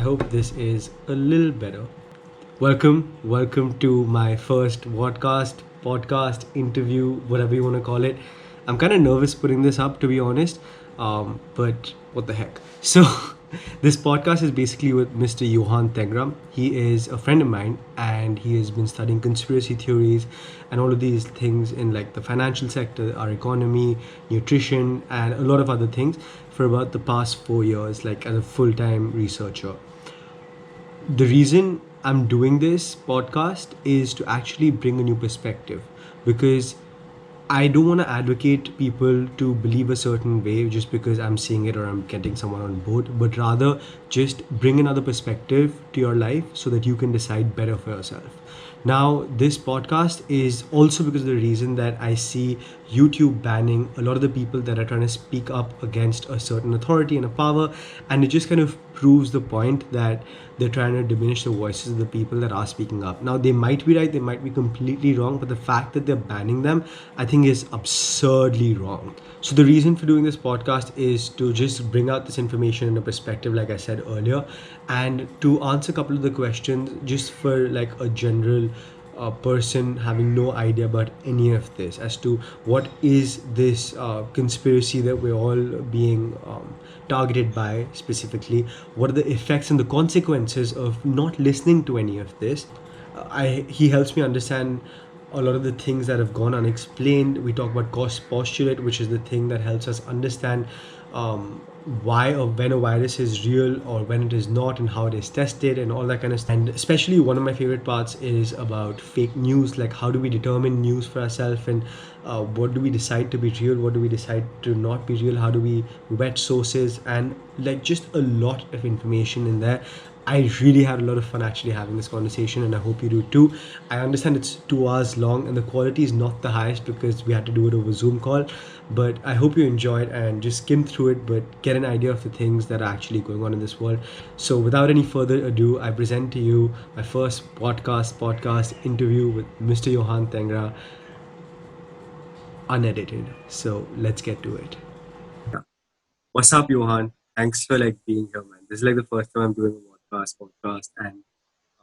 I hope this is a little better. Welcome to my first podcast, interview, whatever you want to call it. I'm kind of nervous putting this up, to be honest, but what the heck. So, this podcast is basically with Mr. Yohan Tengra. He is a friend of mine, and he has been studying conspiracy theories and all of these things in like the financial sector, our economy, nutrition, and a lot of other things for about the past 4 years, like as a full-time researcher. The reason I'm doing this podcast is to actually bring a new perspective, because I don't want to advocate people to believe a certain way just because I'm seeing it or I'm getting someone on board, but rather just bring another perspective to your life so that you can decide better for yourself. Now, this podcast is also because of the reason that I see YouTube banning a lot of the people that are trying to speak up against a certain authority and a power, and it just kind of proves the point that they're trying to diminish the voices of the people that are speaking up. Now, they might be right, they might be completely wrong, but the fact that they're banning them, I think, is absurdly wrong. So, the reason for doing this podcast is to just bring out this information in a perspective, like I said earlier, and to answer a couple of the questions just for like a general person having no idea about any of this, as to what is this conspiracy that we're all being targeted by specifically, what are the effects and the consequences of not listening to any of this. He helps me understand a lot of the things that have gone unexplained. We talk about Kochs postulate, which is the thing that helps us understand why or when a virus is real or when it is not, and how it is tested and all that kind of stuff. And especially one of my favorite parts is about fake news, like how do we determine news for ourselves, and what do we decide to be real, what do we decide to not be real, how do we vet sources, and like just a lot of information in there. I really had a lot of fun actually having this conversation, and I hope you do too. I understand it's 2 hours long, and the quality is not the highest because we had to do it over Zoom call. But I hope you enjoy it and just skim through it, but get an idea of the things that are actually going on in this world. So, without any further ado, I present to you my first podcast interview with Mr. Yohan Tengra, unedited. So, let's get to it. What's up, Johan? Thanks for like being here, man. This is like the first time I'm doing a podcast, and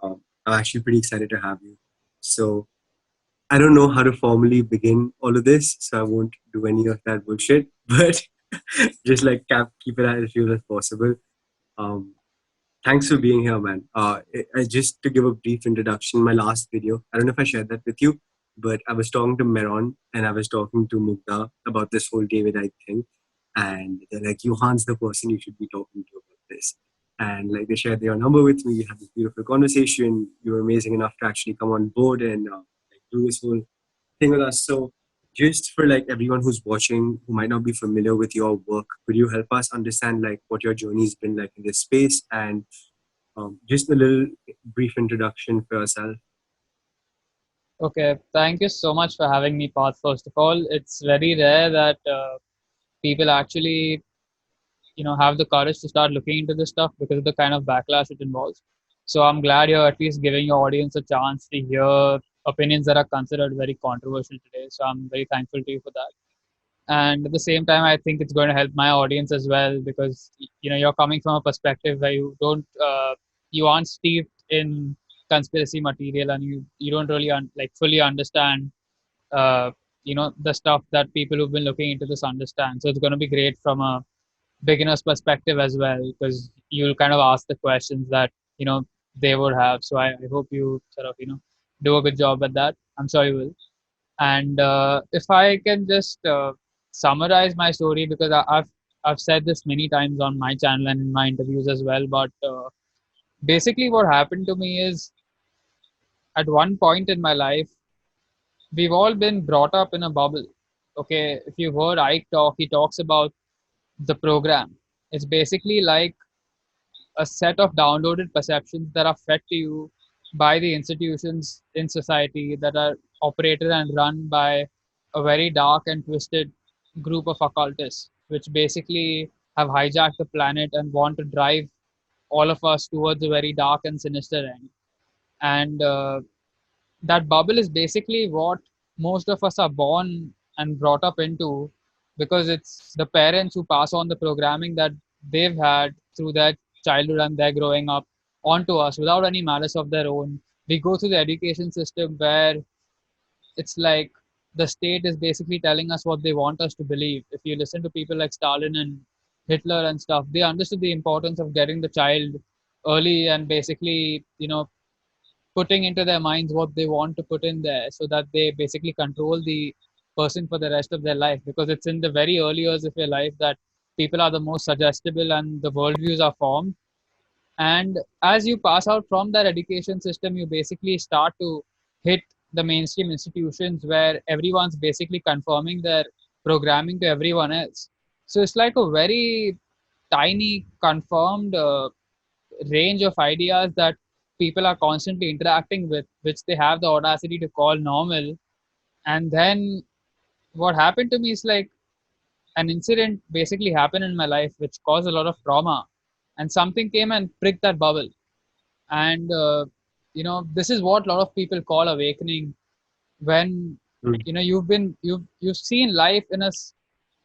I'm actually pretty excited to have you. So I don't know how to formally begin all of this, so I won't do any of that bullshit. But just like keep it as real as possible. Um, Thanks for being here, man. Just to give a brief introduction, my last video, I don't know if I shared that with you, but I was talking to Meron and I was talking to Mugda about this whole David Icke thing. And they're like, Johan's the person you should be talking to about this. And like they shared their number with me. We had this beautiful conversation. You were amazing enough to actually come on board and like do this whole thing with us. So just for like everyone who's watching who might not be familiar with your work, could you help us understand like what your journey's been like in this space, and just a little brief introduction for yourself? Okay, thank you so much for having me, Path. First of all, it's very rare that people actually, have the courage to start looking into this stuff because of the kind of backlash it involves. So I'm glad you're at least giving your audience a chance to hear opinions that are considered very controversial today. So I'm very thankful to you for that. And at the same time, I think it's going to help my audience as well because you're coming from a perspective where you aren't steeped in conspiracy material, and you don't really like fully understand uh, the stuff that people who've been looking into this understand. So it's going to be great from a beginner's perspective as well, because you'll kind of ask the questions that they would have. So I hope you sort of do a good job at that. I'm sure you will. And if I can just summarize my story, because I've said this many times on my channel and in my interviews as well, but basically what happened to me is, at one point in my life, we've all been brought up in a bubble. Okay, if you've heard Ike talk, he talks about the program. It's basically like a set of downloaded perceptions that are fed to you by the institutions in society that are operated and run by a very dark and twisted group of occultists, which basically have hijacked the planet and want to drive all of us towards a very dark and sinister end. And that bubble is basically what most of us are born and brought up into, because it's the parents who pass on the programming that they've had through their childhood and they're growing up onto us without any malice of their own. We go through the education system where it's like the state is basically telling us what they want us to believe. If you listen to people like Stalin and Hitler and stuff, they understood the importance of getting the child early and basically, putting into their minds what they want to put in there so that they basically control the person for the rest of their life, because it's in the very early years of your life that people are the most suggestible and the worldviews are formed. And as you pass out from that education system, you basically start to hit the mainstream institutions where everyone's basically confirming their programming to everyone else. So it's like a very tiny confirmed range of ideas that people are constantly interacting with, which they have the audacity to call normal. And then what happened to me is like an incident basically happened in my life which caused a lot of trauma, and something came and pricked that bubble. And this is what a lot of people call awakening, when Mm. you've seen life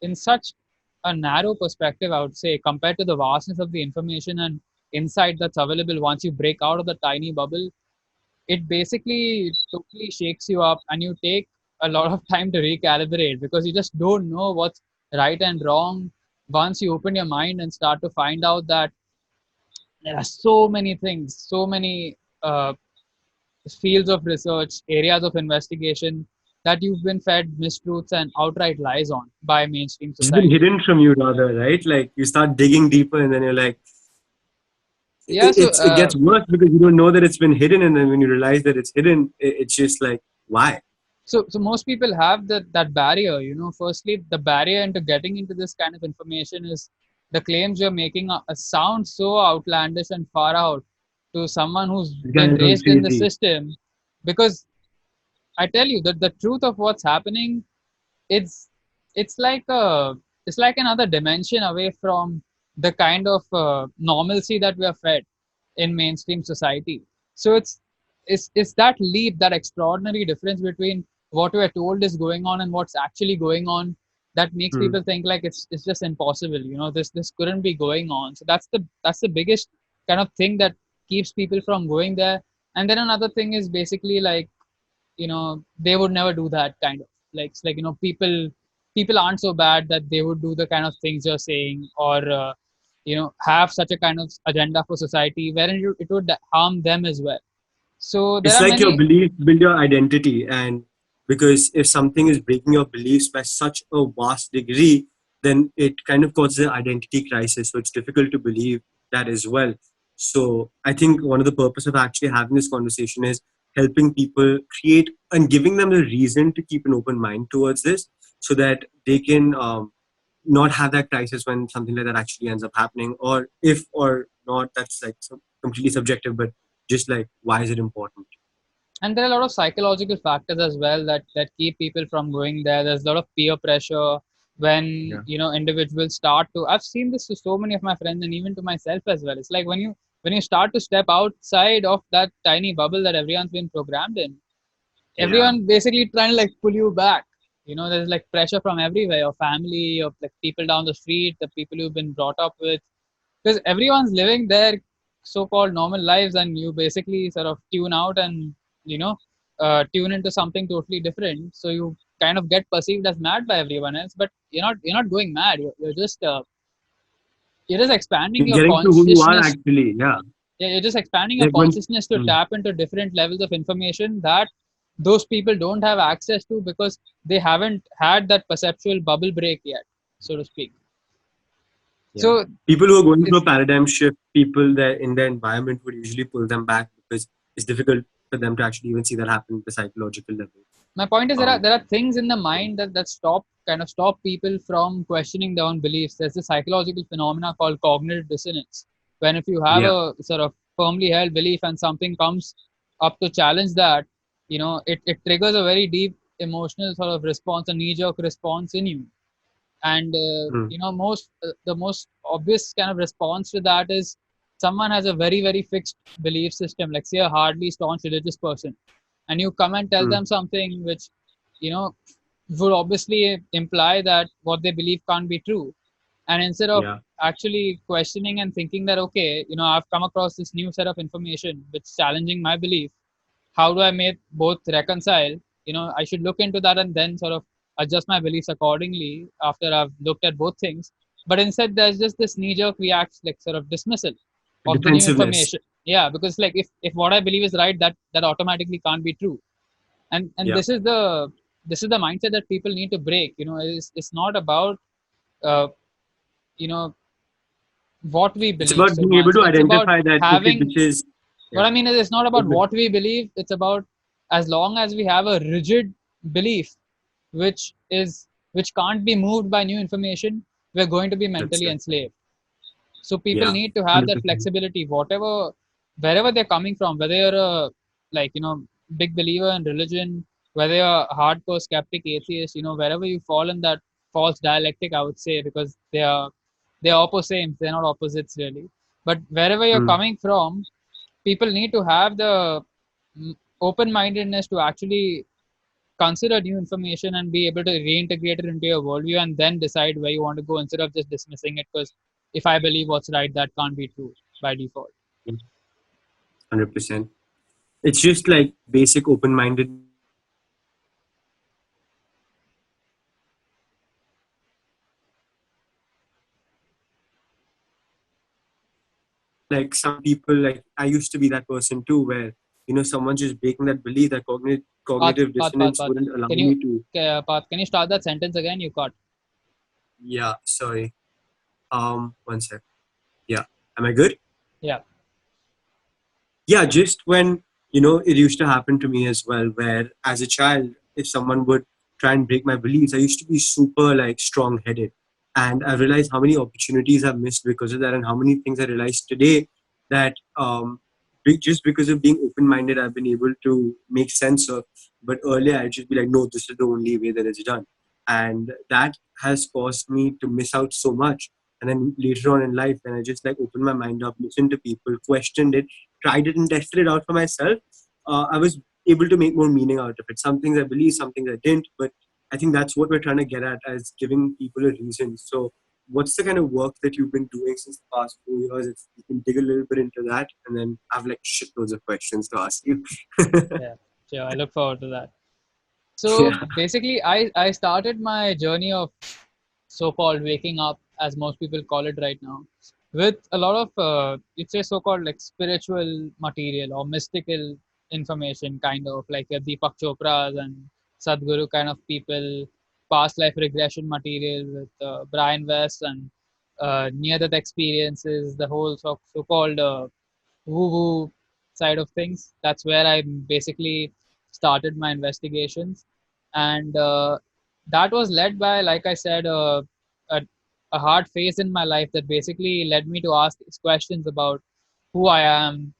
in such a narrow perspective, I would say, compared to the vastness of the information and insight that's available. Once you break out of the tiny bubble, it basically totally shakes you up, and you take a lot of time to recalibrate because you just don't know what's right and wrong. Once you open your mind and start to find out that there are so many things, so many fields of research, areas of investigation that you've been fed mistruths and outright lies on by mainstream It's been society. hidden from you rather, right? Like you start digging deeper and then you're like, Yeah, so it gets worse because you don't know that it's been hidden, and then when you realize that it's hidden, it's just like, why? so most people have that barrier. Firstly, the barrier into getting into this kind of information is the claims you're making sound so outlandish and far out to someone who's These been guys are going raised in the crazy. system. Because I tell you that the truth of what's happening, it's it's like a it's like another dimension away from the kind of normalcy that we are fed in mainstream society. So it's that leap, that extraordinary difference between what we are told is going on and what's actually going on, that makes Hmm. people think like it's just impossible. This couldn't be going on. So that's the biggest kind of thing that keeps people from going there. And then another thing is basically like, they would never do that kind of, like, it's like, people aren't so bad that they would do the kind of things you're saying, or have such a kind of agenda for society wherein it would harm them as well. So there It's are like your many. beliefs build your identity, and because if something is breaking your beliefs by such a vast degree, then it kind of causes an identity crisis. So it's difficult to believe that as well. So I think one of the purpose of actually having this conversation is helping people create and giving them a reason to keep an open mind towards this, so that they can not have that crisis when something like that actually ends up happening, or if or not, that's like completely subjective, but just like, why is it important? And there are a lot of psychological factors as well that keep people from going there. There's a lot of peer pressure when Yeah. individuals start to. I've seen this to so many of my friends and even to myself as well. It's like when you start to step outside of that tiny bubble that everyone's been programmed in, Yeah. everyone basically trying to like pull you back. There's like pressure from everywhere, your family, of like people down the street, the people you've been brought up with, because everyone's living their so-called normal lives, and you basically sort of tune out and you know tune into something totally different. So you kind of get perceived as mad by everyone else, but you're not going mad. You're just expanding You're your getting to who you are consciousness. actually. Yeah. Yeah, you're just expanding your Like when. consciousness to Mm. tap into different levels of information that those people don't have access to because they haven't had that perceptual bubble break yet, so to speak. Yeah. So People who are going through a it's paradigm shift, people that in their environment would usually pull them back because it's difficult for them to actually even see that happen at the psychological level. my point is, there are Um, there are things in the mind that stop people from questioning their own beliefs. There's a psychological phenomena called cognitive dissonance, when if you have yeah. a sort of firmly held belief and something comes up to challenge that, it triggers a very deep emotional sort of response, a knee-jerk response in you. And Mm. the most obvious kind of response to that is someone has a very very fixed belief system, like say a hardly staunch religious person, and you come and tell Mm. them something which you know would obviously imply that what they believe can't be true. And instead of Yeah. actually questioning and thinking that, okay, I've come across this new set of information which is challenging my belief, how do I make both reconcile? I should look into that and then sort of adjust my beliefs accordingly after I've looked at both things. But instead, there's just this knee-jerk react, like sort of dismissal of the new Defensiveness. information. Yeah, because like if what I believe is right, that automatically can't be true. And Yeah. this is the mindset that people need to break. It's not about uh, you know what we It's believe about so being able much. to It's about identify that, okay, having this is, what yeah. I mean is, it's not about But what we believe. It's about, as long as we have a rigid belief, which can't be moved by new information, we're going to be that's mentally it. enslaved. So people Yeah. need to have that 100%. flexibility, wherever they're coming from, whether you're a like big believer in religion, whether you're a hardcore skeptic atheist, wherever you fall in that false dialectic, I would say, because they're opposites, they're not opposites really. But wherever you're Mm. coming from, people need to have the open-mindedness to actually consider new information and be able to reintegrate it into your worldview and then decide where you want to go instead of just dismissing it because if I believe what's right, that can't be true by default. 100%. It's just like basic open mindedness to accept that like some people, like I used to be that person too, where someone's just breaking that belief, that cognitive dissonance Path. wouldn't allow Can you me to. can you start that sentence again? You cut. Yeah, sorry. One sec. Yeah, am I good? Yeah. Yeah, just when it used to happen to me as well, where as a child, if someone would try and break my beliefs, I used to be super like strong headed, and I realized how many opportunities I've missed because of that, and how many things I realized today that just because of being open minded, I've been able to make sense of. But earlier, I'd just be like, no, this is the only way that it's done, and that has caused me to miss out so much. And then later on in life, when I just like opened my mind up, listened to people, questioned it, tried it and tested it out for myself, I was able to make more meaning out of it. Some things I believe, some things I didn't, but I think that's what we're trying to get at as giving people a reason. So, what's the kind of work that you've been doing since the past 4 years? If you can dig a little bit into that, and then I have like shitloads of questions to ask you. Yeah. Sure. I look forward to that. So Yeah. basically, I started my journey of so-called waking up, as most people call it right now, with a lot of you'd say so-called like spiritual material or mystical information, kind of like your Deepak Chopras and Sadhguru kind of people, past life regression material with Brian West and near-death experiences, the whole so-called woo-woo side of things. That's where I basically started my investigations, and that was led by, like I said, a, a hard phase in my life that basically led me to ask these questions about who I am.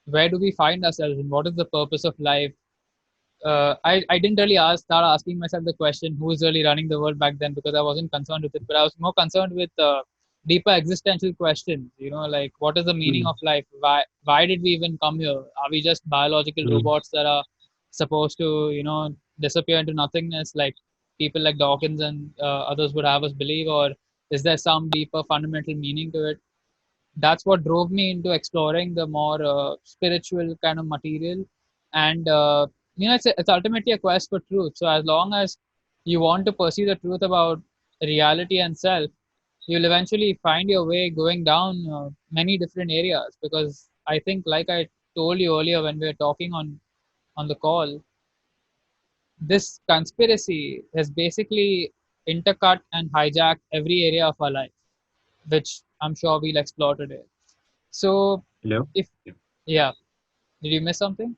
Where do we find ourselves, and what is the purpose of life? I didn't really start asking myself the question who is really running the world back then because I wasn't concerned with it, but I was more concerned with deeper existential questions. Like what is the meaning Mm, of life? Why did we even come here? Are we just biological mm, robots that are supposed to disappear into nothingness like people like Dawkins and others would have us believe, or is there some deeper fundamental meaning to it? That's what drove me into exploring the more spiritual kind of material. And it's ultimately a quest for truth. So as long as you want to pursue the truth about reality and self, you'll eventually find your way going down many different areas, because I think, like I told you earlier when we were talking on the call, this conspiracy has basically intercut and hijacked every area of our life, which I'm sure we'll explore today. So, hello. if Yeah. yeah, did you miss something?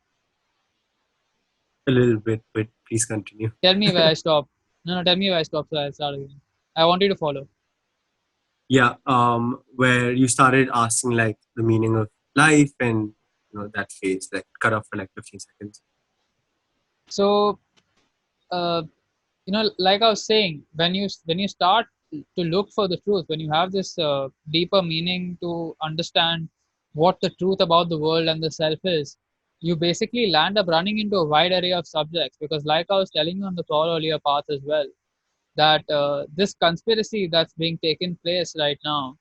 A little bit, but please continue. Tell me where I stopped. No, tell me where I stopped so I start again. I want you to follow. Yeah. Where you started asking like the meaning of life, and that phase like cut off for like 15 seconds. So, uh, like I was saying, when you start to look for the truth, when you have this deeper meaning to understand what the truth about the world and the self is, you basically land up running into a wide array of subjects. Because, like I was telling you on the call earlier, path as well, that this conspiracy that's being taken place right now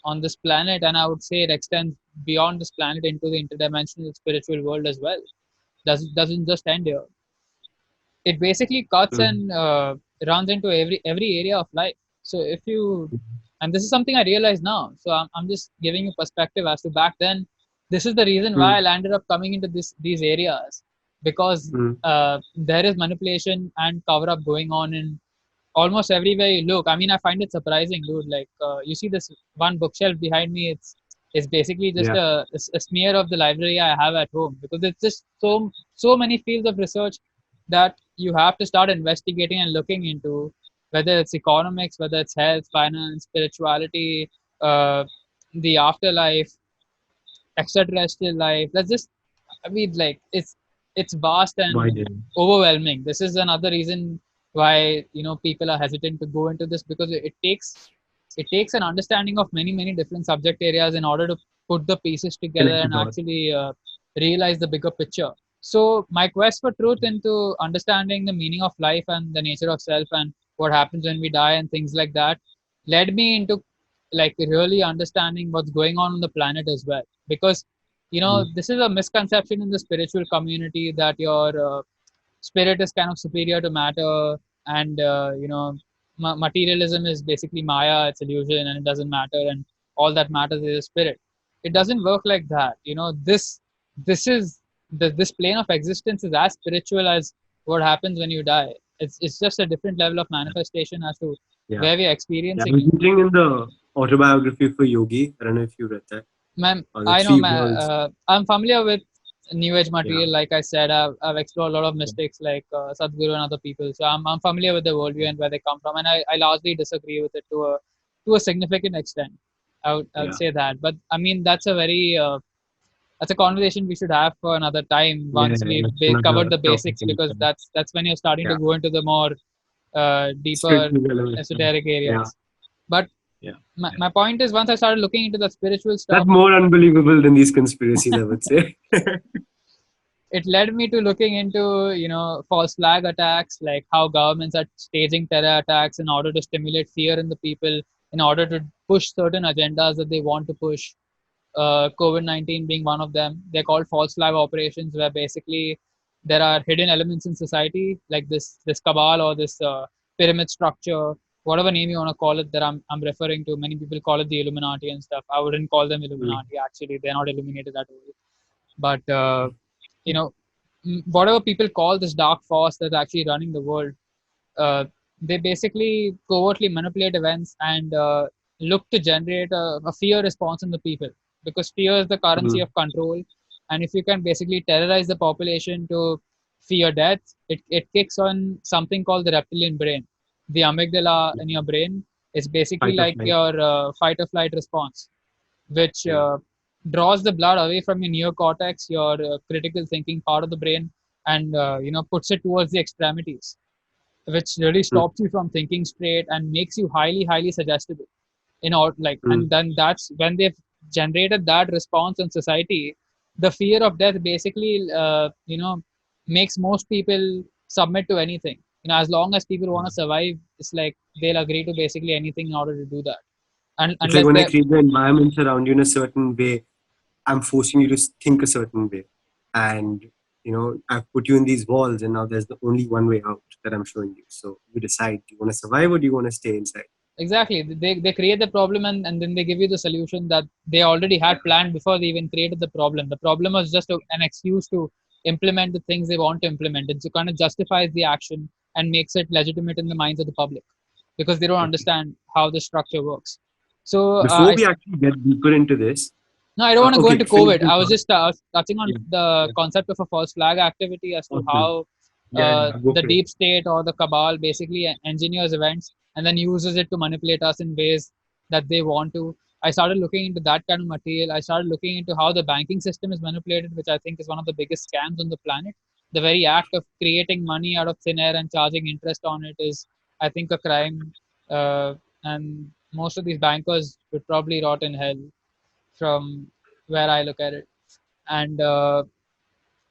on this planet, and I would say it extends beyond this planet into the interdimensional spiritual world as well. Doesn't just end here. It basically cuts Mm. and runs into every area of life. So if you, and this is something I realize now, so I'm just giving you perspective as to back then. This is the reason why I Mm. landed up coming into these areas, because Mm. there is manipulation and cover up going on in almost everywhere you look. I mean, I find it surprising, dude. Like, you see this one bookshelf behind me. It's basically just Yeah. a smear of the library I have at home, because it's just so many fields of research that you have to start investigating and looking into, whether it's economics, whether it's health, finance, spirituality, uh, the afterlife, extraterrestrial life. That's just, I mean, like, it's vast Why and didn't? overwhelming. This is another reason why people are hesitant to go into this, because it takes an understanding of many different subject areas in order to put the pieces together Connect the and dots. actually realize the bigger picture. So my quest for truth into understanding the meaning of life and the nature of self and what happens when we die and things like that led me into, like, really understanding what's going on the planet as well. Because Mm. this is a misconception in the spiritual community that your spirit is kind of superior to matter, and materialism is basically maya, it's illusion, and it doesn't matter, and all that matters is the spirit. It doesn't work like that. This plane of existence is as spiritual as what happens when you die. It's just a different level of manifestation as to Yeah. where we're Yeah. I experiencing was it. reading in the autobiography for Yogi. I don't know if you read that. Ma'am, The I know, three ma'am. worlds. I'm familiar with New Age Yeah. material. Like I said, I've explored a lot of mystics like Sadhguru and other people. So I'm familiar with the worldview and where they come from, and I largely disagree with it to a significant extent. I would Yeah. say that, but I mean that's a conversation we should have for another time Yeah. once we've That's covered another the topic basics, in because itself. that's when you're starting to Yeah. go into the more deeper Spiritual relevant stuff. esoteric Yeah. areas. But Yeah. my point is, once I started looking into the spiritual That's stuff, more unbelievable than these conspiracies, I would say. it led me to looking into false flag attacks, like how governments are staging terror attacks in order to stimulate fear in the people, in order to push certain agendas that they want to push. COVID-19 being one of them. They're called false flag operations, where basically there are hidden elements in society, like this cabal or this pyramid structure, whatever name you want to call it, that I'm referring to. Many people call it the Illuminati and stuff. I wouldn't call them Mm. Illuminati. Actually, they're not illuminated at all. But whatever people call this dark force that's actually running the world, uh, they basically covertly manipulate events and look to generate a fear response in the people, because fear is the currency Mm. of control. And if you can basically terrorize the population to fear death, it kicks on something called the reptilian brain. The amygdala in your brain is basically Fight or like flight. your fight or flight response, which Yeah. draws the blood away from your neocortex, your critical thinking part of the brain, and puts it towards the extremities, which really Mm. stops you from thinking straight and makes you highly suggestible. Mm. And then that's when they've generated that response in society. The fear of death basically, makes most people submit to anything. As long as people want to survive, it's like they'll agree to basically anything in order to do that. And It's like unless when I they, create the environment around you in a certain way, I'm forcing you to think a certain way. And, I've put you in these walls, and now there's the only one way out that I'm showing you. So you decide, do you want to survive or do you want to stay inside? exactly, they create the problem, and then they give you the solution that they already had planned before they even created the problem. The problem was just an excuse to implement the things they want to implement. It kind of justifies the action and makes it legitimate in the minds of the public, because they don't Okay. understand how the structure works. So Before we actually get deeper into this, no, I don't want to go okay, into finish COVID. the I was thought. just touching on Yeah. the Yeah. concept of a false flag activity as to Awesome. how Yeah, yeah, go the for it. deep state or the cabal basically engineers events and then uses it to manipulate us in ways that they want to. I started looking into that kind of material. I started looking into how the banking system is manipulated, which I think is one of the biggest scams on the planet. The very act of creating money out of thin air and charging interest on it is, I think, a crime. And most of these bankers would probably rot in hell from where I look at it. And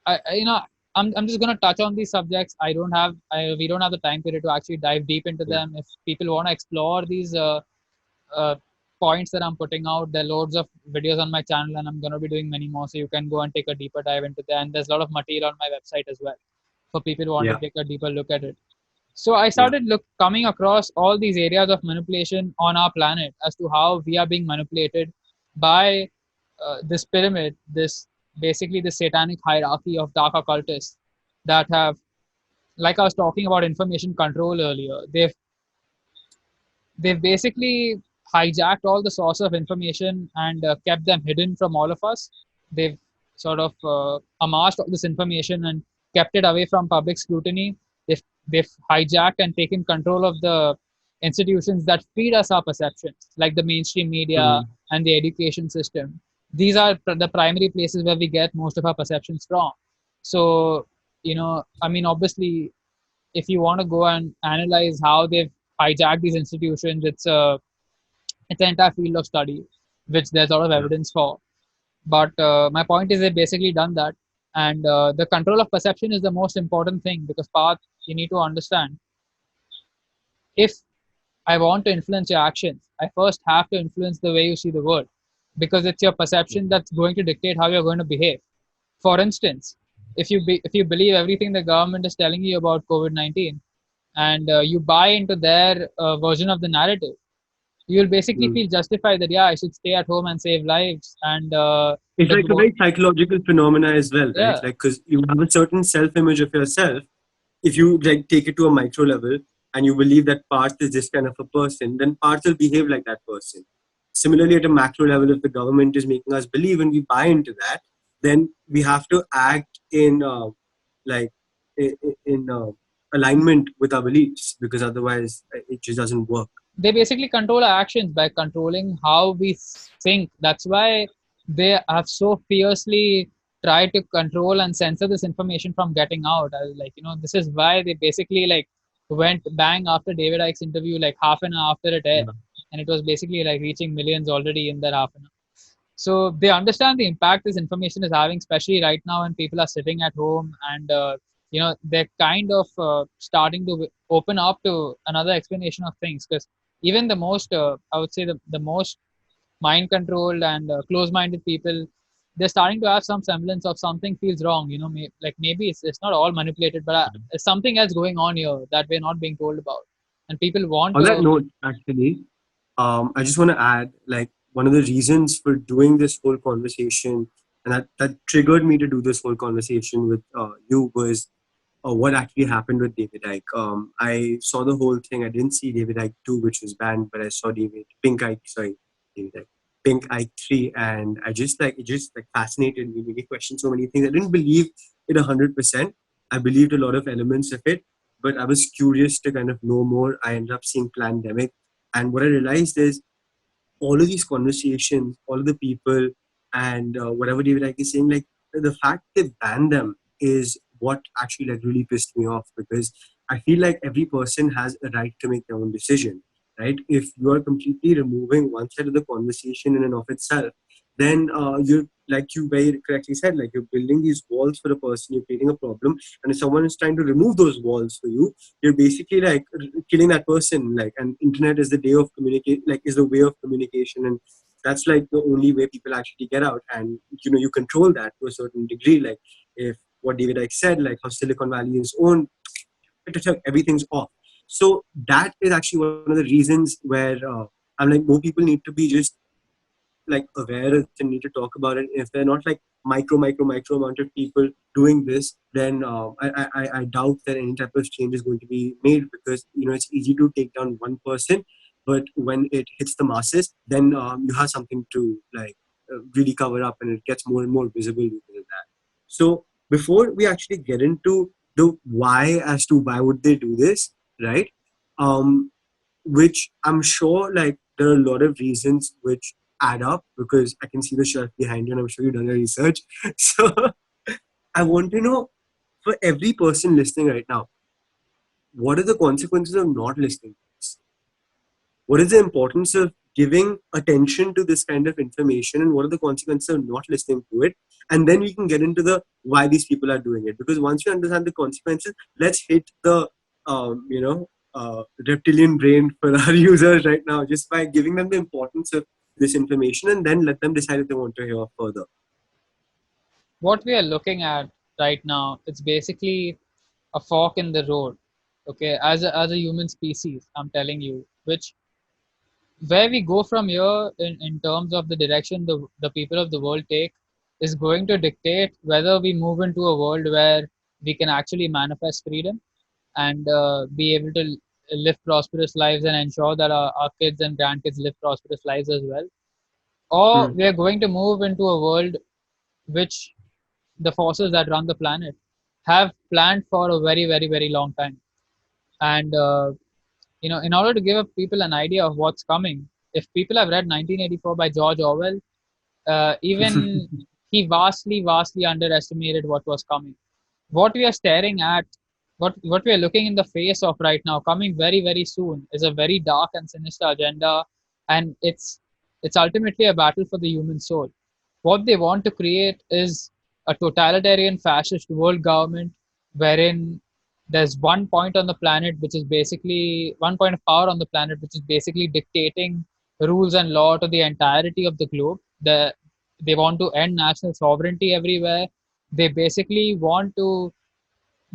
I I'm just going to touch on these subjects. We don't have the time period to actually dive deep into Yeah. them. If people want to explore these uh, points that I'm putting out, there are loads of videos on my channel, and I'm going to be doing many more. So you can go and take a deeper dive into that. And there's a lot of material on my website as well for people who want to Yeah. take a deeper look at it. So I Yeah. started coming across all these areas of manipulation on our planet as to how we are being manipulated by this pyramid, this basically the satanic hierarchy of dark occultists that have, like I was talking about information control earlier, they've basically hijacked all the source of information and kept them hidden from all of us. They've sort of amassed all this information and kept it away from public scrutiny. They've hijacked and taken control of the institutions that feed us our perceptions, like the mainstream media Mhm. and the education system. These are the primary places where we get most of our perceptions from. So, I mean, obviously, if you want to go and analyze how they've hijacked these institutions, it's an entire field of study, which there's a lot of Yeah. evidence for. But my point is, they've basically done that, and the control of perception is the most important thing because Path, you need to understand, if I want to influence your actions, I first have to influence the way you see the world because it's your perception that's going to dictate how you're going to behave. For instance, if you believe everything the government is telling you about COVID-19 and you buy into their version of the narrative, you'll basically Mm. feel justified that yeah, I should stay at home and save lives and It's the like a go very psychological phenomena as well, right? yeah. Like, because you have a certain self-image of yourself. If you like take it to a micro level and you believe that Parth is this kind of a person, then Parth will behave like that person. Similarly, at a macro level, if the government is making us believe and we buy into that, then we have to act in like in alignment with our beliefs because otherwise it just doesn't work. They basically control our actions by controlling how we think. That's why they have so fiercely tried to control and censor this information from getting out. I was like, this is why they basically like went bang after David Icke's interview like half an hour after it aired, Yeah. and it was basically like reaching millions already in that half an hour. So they understand the impact this information is having, especially right now when people are sitting at home and they're kind of starting to open up to another explanation of things because even the most I would say the most mind controlled and close minded people, they're starting to have some semblance of something feels wrong, like maybe it's not all manipulated, but there's something else going on here that we're not being told about, and people want On that to. note, actually, I just want to add, like, one of the reasons for doing this whole conversation, and that triggered me to do this whole conversation with you was what actually happened with David Icke. I saw the whole thing. I didn't see David Icke 2, which was banned, but I saw Pink Icke, sorry, David Icke, Pink Icke 3, and it just like fascinated me. Made me question so many things. I didn't believe it 100%. I believed a lot of elements of it, but I was curious to kind of know more. I ended up seeing Plandemic, and what I realized is all of these conversations, all of the people, and whatever David Icke is saying, like the fact they ban them is what actually like really pissed me off because I feel like every person has a right to make their own decision, right? If you are completely removing one side of the conversation in and of itself, then you're like you very correctly said, like you're building these walls for a person, you're creating a problem, and if someone is trying to remove those walls for you, you're basically like killing that person. Like, and internet is the day of communicate, like is the way of communication, and that's like the only way people actually get out. And you control that to a certain degree. Like if what David Icke said, like how Silicon Valley is owned, everything's off. So that is actually one of the reasons where I'm like more people need to be just like aware and need to talk about it. If they're not like micro amount of people doing this, then I doubt that any type of change is going to be made because it's easy to take down one person, but when it hits the masses, then you have something to like really cover up, and it gets more and more visible because of that. So before we actually get into the why as to why would they do this, right? Um, which I'm sure like there are a lot of reasons which add up because I can see the shelf behind you and I'm sure you've done your research. So I want to know for every person listening right now, what are the consequences of not listening to this? What is the importance of giving attention to this kind of information and what are the consequences of not listening to it. And then we can get into the why these people are doing it. Because once you understand the consequences, let's hit the reptilian brain for our users right now, just by giving them the importance of this information, and then let them decide if they want to hear further. What we are looking at right now, it's basically a fork in the road. Okay, as a human species, I'm telling you, which where we go from here in terms of the direction the people of the world take is going to dictate whether we move into a world where we can actually manifest freedom and be able to live prosperous lives and ensure that our kids and grandkids live prosperous lives as well, or Hmm. we are going to move into a world which the forces that run the planet have planned for a very, very, very long time. And in order to give people an idea of what's coming, if people have read 1984 by George Orwell, even he vastly, vastly underestimated what was coming. What we are staring at, what we are looking in the face of right now, coming very, very soon, is a very dark and sinister agenda, and it's ultimately a battle for the human soul. What they want to create is a totalitarian fascist world government wherein there's one point on the planet which is basically one point of power on the planet which is basically dictating rules and law to the entirety of the globe. They want to end national sovereignty everywhere. They basically want to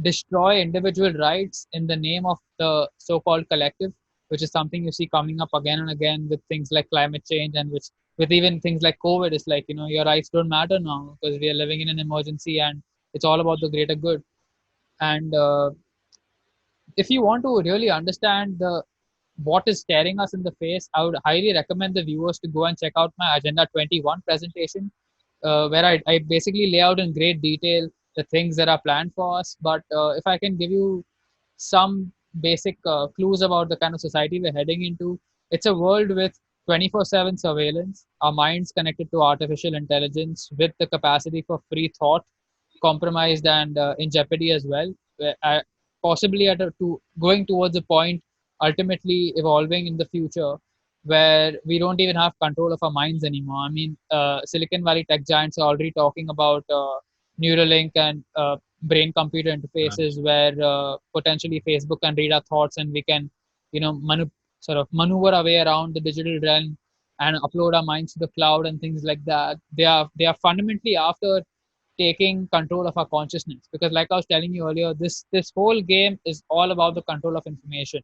destroy individual rights in the name of the so-called collective, which is something you see coming up again and again with things like climate change, and which with even things like COVID. It's like, your rights don't matter now because we are living in an emergency and it's all about the greater good. And if you want to really understand the what is staring us in the face, I would highly recommend the viewers to go and check out my Agenda 21 presentation, where I basically lay out in great detail the things that are planned for us. But if I can give you some basic clues about the kind of society we're heading into, it's a world with 24/7 surveillance, our minds connected to artificial intelligence with the capacity for free thought compromised and in jeopardy as well, possibly going towards a point ultimately evolving in the future where we don't even have control of our minds anymore. I mean, Silicon Valley tech giants are already talking about Neuralink and brain computer interfaces where potentially Facebook can read our thoughts and we can, sort of maneuver our way around the digital realm and upload our minds to the cloud and things like that. They are fundamentally after taking control of our consciousness, because like I was telling you earlier, this whole game is all about the control of information.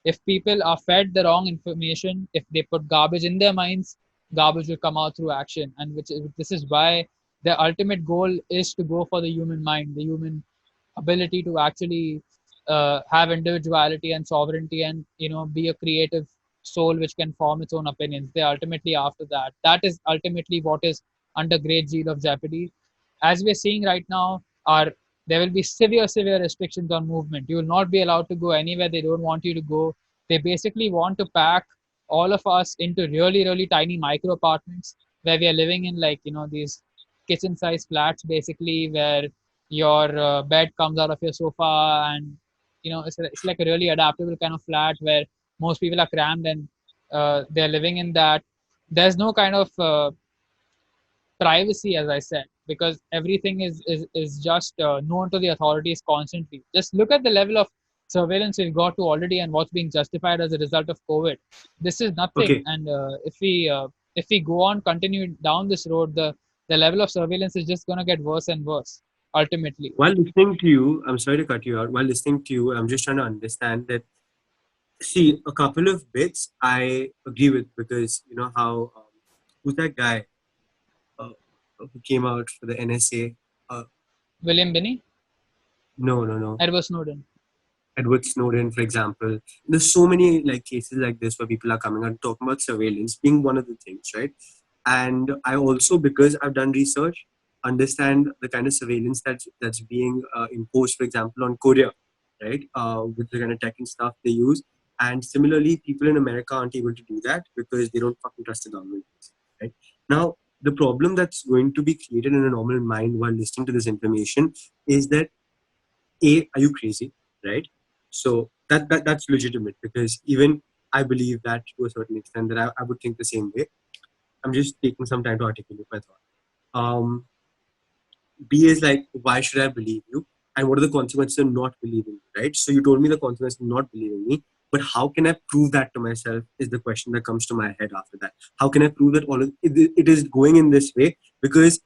If people are fed the wrong information, if they put garbage in their minds, garbage will come out through action. And this is why the ultimate goal is to go for the human mind, the human ability to actually have individuality and sovereignty, and be a creative soul which can form its own opinions. They're ultimately after that. That is ultimately what is under great deal of jeopardy. As we're seeing right now, are there will be severe restrictions on movement. You will not be allowed to go anywhere they don't want you to go. They basically want to pack all of us into really, really tiny micro apartments where we are living in, like, these kitchen sized flats basically, where your bed comes out of your sofa, and it's like a really adaptable kind of flat where most people are crammed, and they're living in that. There's no kind of privacy, as I said, because everything is just known to the authorities constantly. Just look at the level of surveillance we've got to already and what's being justified as a result of COVID. This is nothing. Okay. And if we go on continue down this road, the level of surveillance is just going to get worse and worse ultimately. While listening to you, I'm sorry to cut you out. While listening to you, I'm just trying to understand that. See, a couple of bits I agree with, because you know how who's that guy uh, who came out for the NSA? Uh, William Binney, no, no, no. Edward Snowden. Edward Snowden, for example. There's so many like cases like this where people are coming out and talking about surveillance being one of the things, right? And I also, because I've done research, understand the kind of surveillance that's being imposed, for example, on Korea, right? With the kind of tech and stuff they use. And similarly, people in America aren't able to do that because they don't fucking trust the government, right? Now, the problem that's going to be created in a normal mind while listening to this information is that are you crazy, right? So that's legitimate, because even I believe that to a certain extent that I would think the same way. I'm just taking some time to articulate my thought. Um, B is like, why should I believe you? And what are the consequences of not believing you, right? So you told me the consequences of not believing me, but how can I prove that to myself is the question that comes to my head after that. How can I prove that it is going in this way? Because,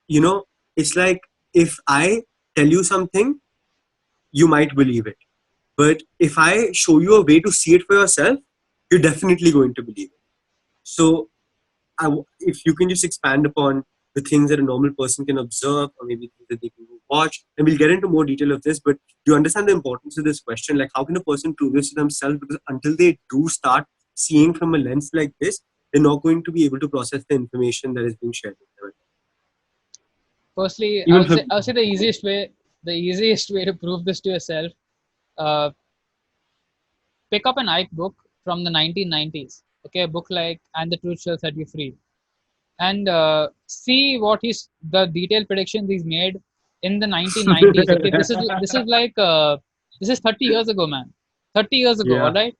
you know, it's like if I tell you something, you might believe it. But if I show you a way to see it for yourself, you're definitely going to believe it. So if you can just expand upon the things that a normal person can observe, or maybe things that they can watch, and we'll get into more detail of this. But do you understand the importance of this question? Like, how can a person prove this to themselves? Because until they do start seeing from a lens like this, they're not going to be able to process the information that is being shared with them. Firstly, Even for I'll say the easiest way to prove this to yourself, uh, pick up an Icke book from the 1990s. Okay, a book like "And the Truth Shall Set You Free," and see what he's the detailed predictions he's made in the 1990s. Okay, this is 30 years ago, man. 30 years ago, all yeah, right.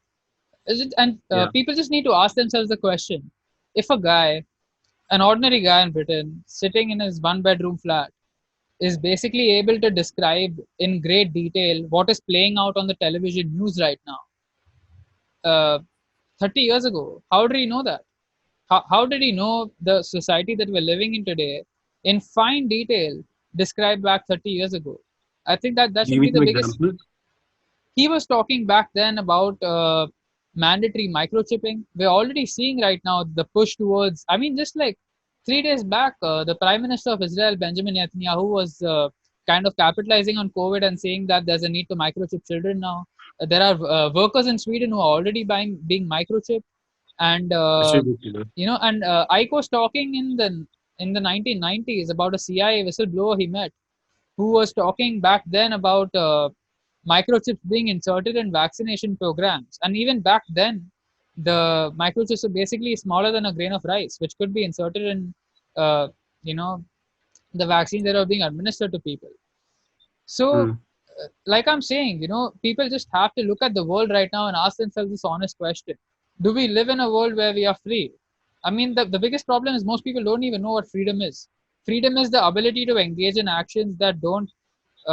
Is it? And yeah, people just need to ask themselves the question: if a guy, an ordinary guy in Britain, sitting in his one-bedroom flat, is basically able to describe in great detail what is playing out on the television news right now, uh, 30 years ago, how did he know that? How did he know the society that we're living in today in fine detail described back 30 years ago? I think that give should me be the some biggest. examples. He was talking back then about mandatory microchipping. We're already seeing right now the push towards, I mean, just like 3 days back, the Prime Minister of Israel, Benjamin Netanyahu, was kind of capitalizing on COVID and saying that there's a need to microchip children now. There are workers in Sweden who are already being microchipped. And, It's ridiculous. and Ike was talking in the 1990s about a CIA whistleblower he met who was talking back then about microchips being inserted in vaccination programs. And even back then, the microchips are basically smaller than a grain of rice, which could be inserted in, uh, you know, the vaccines that are being administered to people. So, Mm. like I'm saying, people just have to look at the world right now and ask themselves this honest question: do we live in a world where we are free? I mean, the biggest problem is most people don't even know what freedom is. Freedom is the ability to engage in actions that don't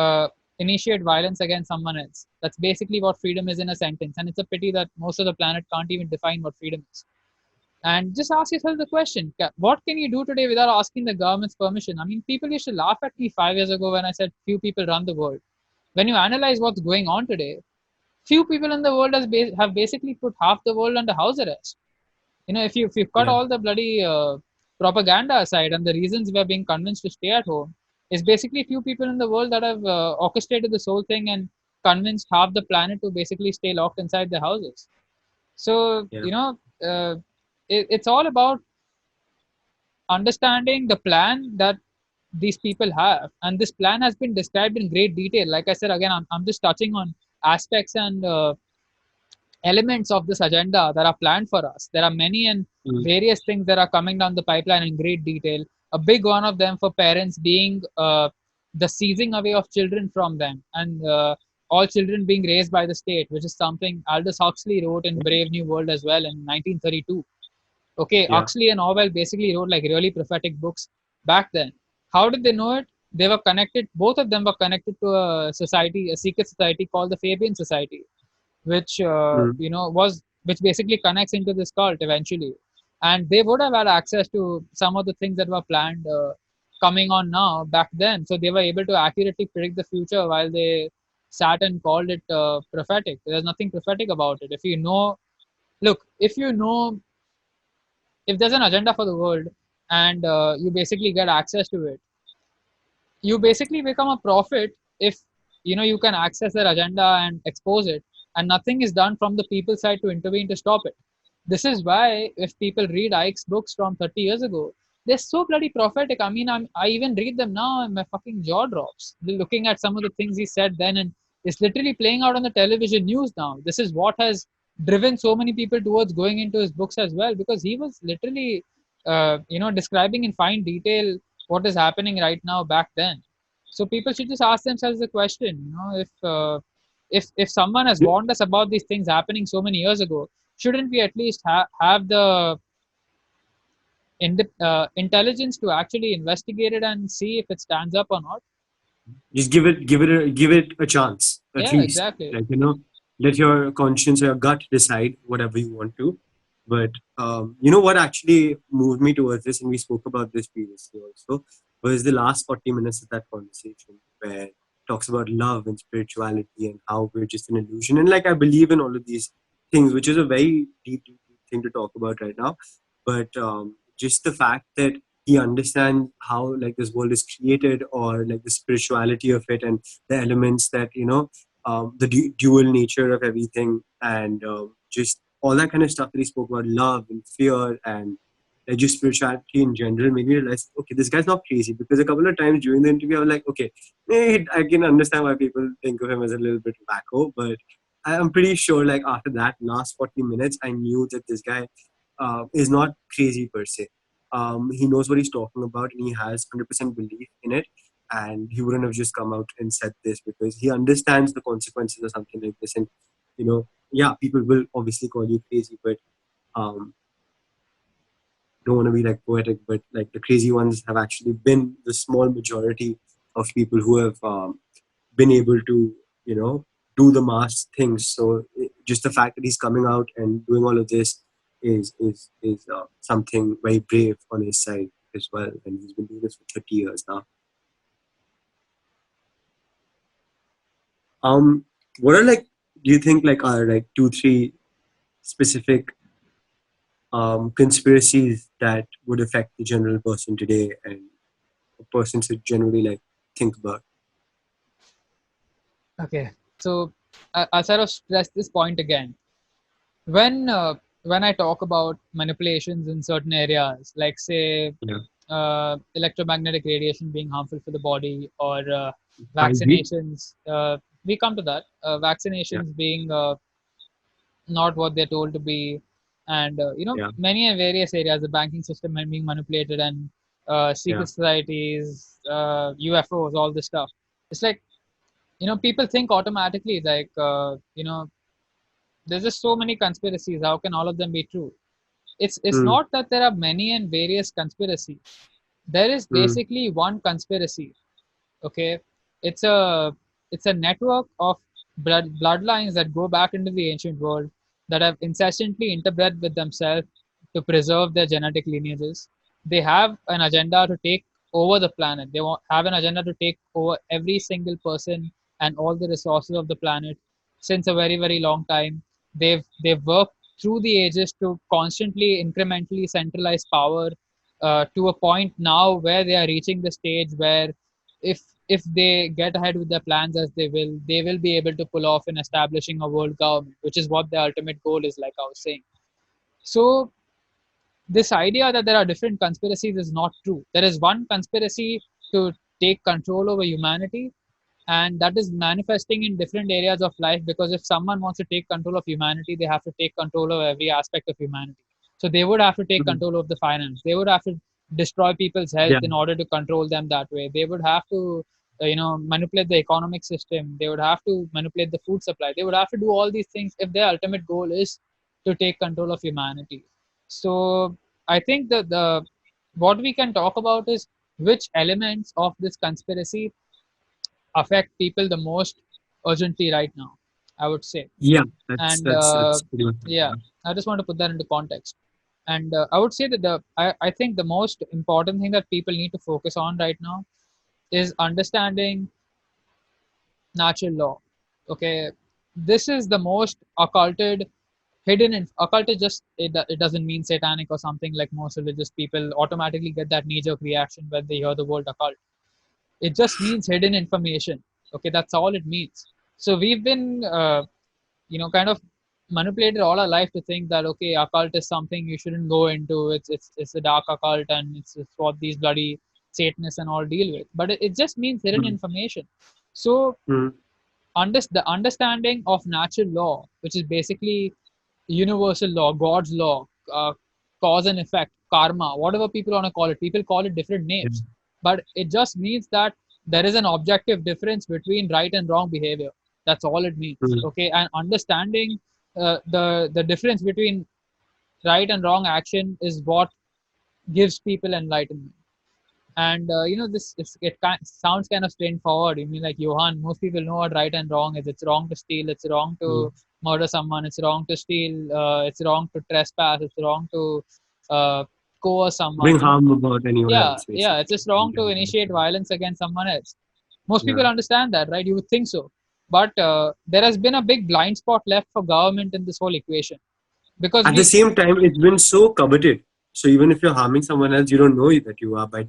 uh, initiate violence against someone else. That's basically what freedom is in a sentence. And it's a pity that most of the planet can't even define what freedom is. And just ask yourself the question: what can you do today without asking the government's permission? I mean, people used to laugh at me 5 years ago when I said few people run the world. When you analyze what's going on today, few people in the world have basically put half the world under house arrest. If you cut Yeah, all the bloody propaganda aside and the reasons we're being convinced to stay at home, it's basically few people in the world that have orchestrated this whole thing and convinced half the planet to basically stay locked inside their houses. So yeah. it's all about understanding the plan that these people have, and this plan has been described in great detail. Like I said, again, I'm just touching on aspects and elements of this agenda that are planned for us. There are many and Mm. various things that are coming down the pipeline in great detail. A big one of them for parents being the seizing away of children from them, and all children being raised by the state, which is something Aldous Huxley wrote in Brave New World as well in 1932. Okay, Yeah. Huxley and Orwell basically wrote like really prophetic books back then. How did they know it? They were connected, both of them were connected to a society, a secret society called the Fabian Society, which Mm. which basically connects into this cult eventually. And they would have had access to some of the things that were planned coming on now back then. So they were able to accurately predict the future while they sat and called it prophetic. There's nothing prophetic about it. If you know, look, if there's an agenda for the world and you basically get access to it, you basically become a prophet if you can access their agenda and expose it, and nothing is done from the people's side to intervene to stop it. This is why if people read Ike's books from 30 years ago, they're so bloody prophetic. I mean, I even read them now and my fucking jaw drops looking at some of the things he said then, and it's literally playing out on the television news now. This is what has driven so many people towards going into his books as well, because he was literally describing in fine detail what is happening right now back then. So people should just ask themselves the question, if someone has warned us about these things happening so many years ago, shouldn't we at least have the intelligence to actually investigate it and see if it stands up or not? Just give it a chance at Yeah, least. exactly. Like, let your conscience or your gut decide whatever you want to. But what actually moved me towards this, and we spoke about this previously also, was the last 40 minutes of that conversation where it talks about love and spirituality and how we're just an illusion. And like, I believe in all of these things, which is a very deep thing to talk about right now. But just the fact that he understands how like this world is created, or like the spirituality of it, and the elements that the dual nature of everything, and just all that kind of stuff that he spoke about, love and fear, and just spirituality in general, made me realize, okay, this guy's not crazy. Because a couple of times during the interview I was like, okay, I can understand why people think of him as a little bit wacko, but I'm pretty sure like after that last 40 minutes I knew that this guy is not crazy per se. He knows what he's talking about, and he has 100% belief in it. And he wouldn't have just come out and said this, because he understands the consequences of something like this. And yeah, people will obviously call you crazy, but um, don't want to be like poetic, but like the crazy ones have actually been the small majority of people who have been able to you know do the mass things. So just the fact that he's coming out and doing all of this is something very brave on his side as well, and he's been doing this for 30 years now. What are like, do you think like are like two three specific conspiracies that would affect the general person today, and a person should generally like think about? Okay, so I sort of stress this point again. When when I talk about manipulations in certain areas, like say Yeah. electromagnetic radiation being harmful for the body, or 5G. vaccinations, we come to that. Yeah. Vaccinations being not what they're told to be, and Yeah. many and various areas, the banking system and being manipulated, and Yeah. secret societies, UFOs, all this stuff. It's like, people think automatically like, there's just so many conspiracies. How can all of them be true? It's Mm, not that there are many and various conspiracies. There is mm, basically one conspiracy. Okay, it's a it's a network of bloodlines that go back into the ancient world, that have incessantly interbred with themselves to preserve their genetic lineages. They have an agenda to take over the planet. They have an agenda to take over every single person and all the resources of the planet since a very very long time. They've worked through the ages to constantly incrementally centralize power, to a point now where they are reaching the stage where if they get ahead with their plans as they will be able to pull off in establishing a world government, which is what the ultimate goal is, like I was saying. So this idea that there are different conspiracies is not true. There is one conspiracy to take control over humanity, and that is manifesting in different areas of life, because if someone wants to take control of humanity, they have to take control of every aspect of humanity. So they would have to take mm. control of the finance. They would have to destroy people's health Yeah. in order to control them that way. They would have to manipulate the economic system. They would have to manipulate the food supply. They would have to do all these things if their ultimate goal is to take control of humanity. So I think that the what we can talk about is which elements of this conspiracy affect people the most urgently right now, I would say. Yeah. That's And that's that's pretty much it, yeah, yeah. I just want to put that into context. And I would say that I think the most important thing that people need to focus on right now is understanding natural law. Okay, this is the most occulted, hidden in occulted. Just it doesn't mean satanic or something like most religious people automatically get that knee-jerk reaction when they hear the word occult. It just means hidden information. Okay, that's all it means. So we've been kind of manipulated all our life to think that, okay, occult is something you shouldn't go into. It's a dark occult, and it's what these bloody satanists and all deal with. But it just means hidden Mm, information. So mm, the understanding of natural law, which is basically universal law, God's law, cause and effect, karma, whatever people want to call it. People call it different yeah. names, but it just means that there is an objective difference between right and wrong behavior. That's all it means. Mm, Okay, and understanding the difference between right and wrong action is what gives people enlightenment. And sounds kind of straightforward. You mean like, Johan, most people know what right and wrong is. It's wrong to steal. It's wrong Mm. to murder someone. It's wrong to steal. It's wrong to trespass. It's wrong to uh, coerce someone. Bring harm about anyone Yeah, else, yeah. It's basically. just wrong to initiate violence against someone else. Most Yeah. people understand that, right? You would think so. But there has been a big blind spot left for government in this whole equation, because At the we same time, it's been so coveted. So even if you're harming someone else, you don't know that you are by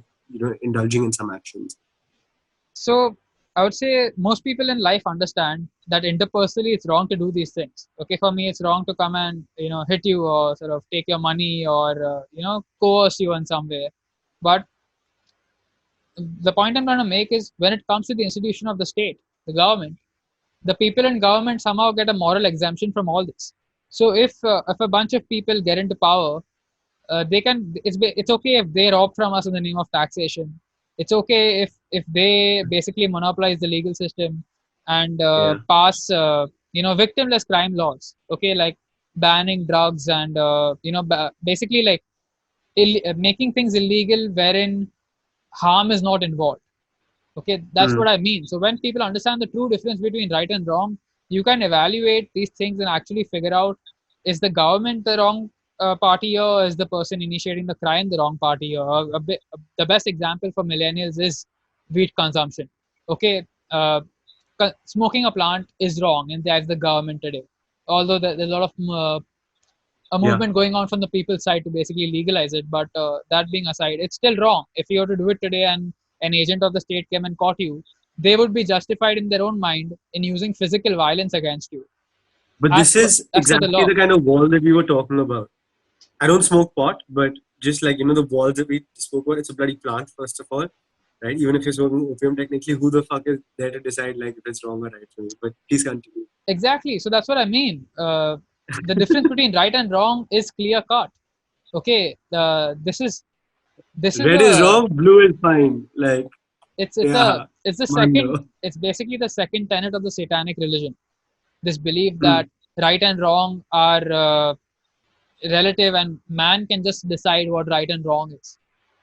indulging in some actions. So I would say most people in life understand that interpersonally it's wrong to do these things. Okay, for me it's wrong to come and hit you or sort of take your money or coerce you in some way. But the point I'm trying to make is, when it comes to the institution of the state, the government, the people in government somehow get a moral exemption from all this. So if a bunch of people get into power, they can it's okay if they rob from us in the name of taxation. It's okay if they basically monopolize the legal system and Yeah. pass victimless crime laws, okay, like banning drugs and basically like making things illegal wherein harm is not involved. Okay, that's Mm. what I mean. So when people understand the true difference between right and wrong, you can evaluate these things and actually figure out, is the government the wrong party, or is the person initiating the crime the wrong party? Or the best example for millennials is weed consumption. Okay, smoking a plant is wrong and that's the government today, although there's a lot of a Yeah. movement going on from the people's side to basically legalize it. But that being aside, it's still wrong. If you were to do it today and an agent of the state came and caught you, they would be justified in their own mind in using physical violence against you But this is as per the exactly law. the kind of wall that we were talking about. I don't smoke pot, but just like the walls that we spoke about, it's a bloody plant, first of all, right? Even if you're smoking opium, technically, who the fuck is there to decide like if it's wrong or right for you? But please continue. Exactly. So that's what I mean. The difference between right and wrong is clear cut. Okay. This is Red is the wrong, blue is fine. Like, yeah, it's the second mando. it's basically the second tenet of the satanic religion. This belief Mm. that right and wrong are relative and man can just decide what right and wrong is.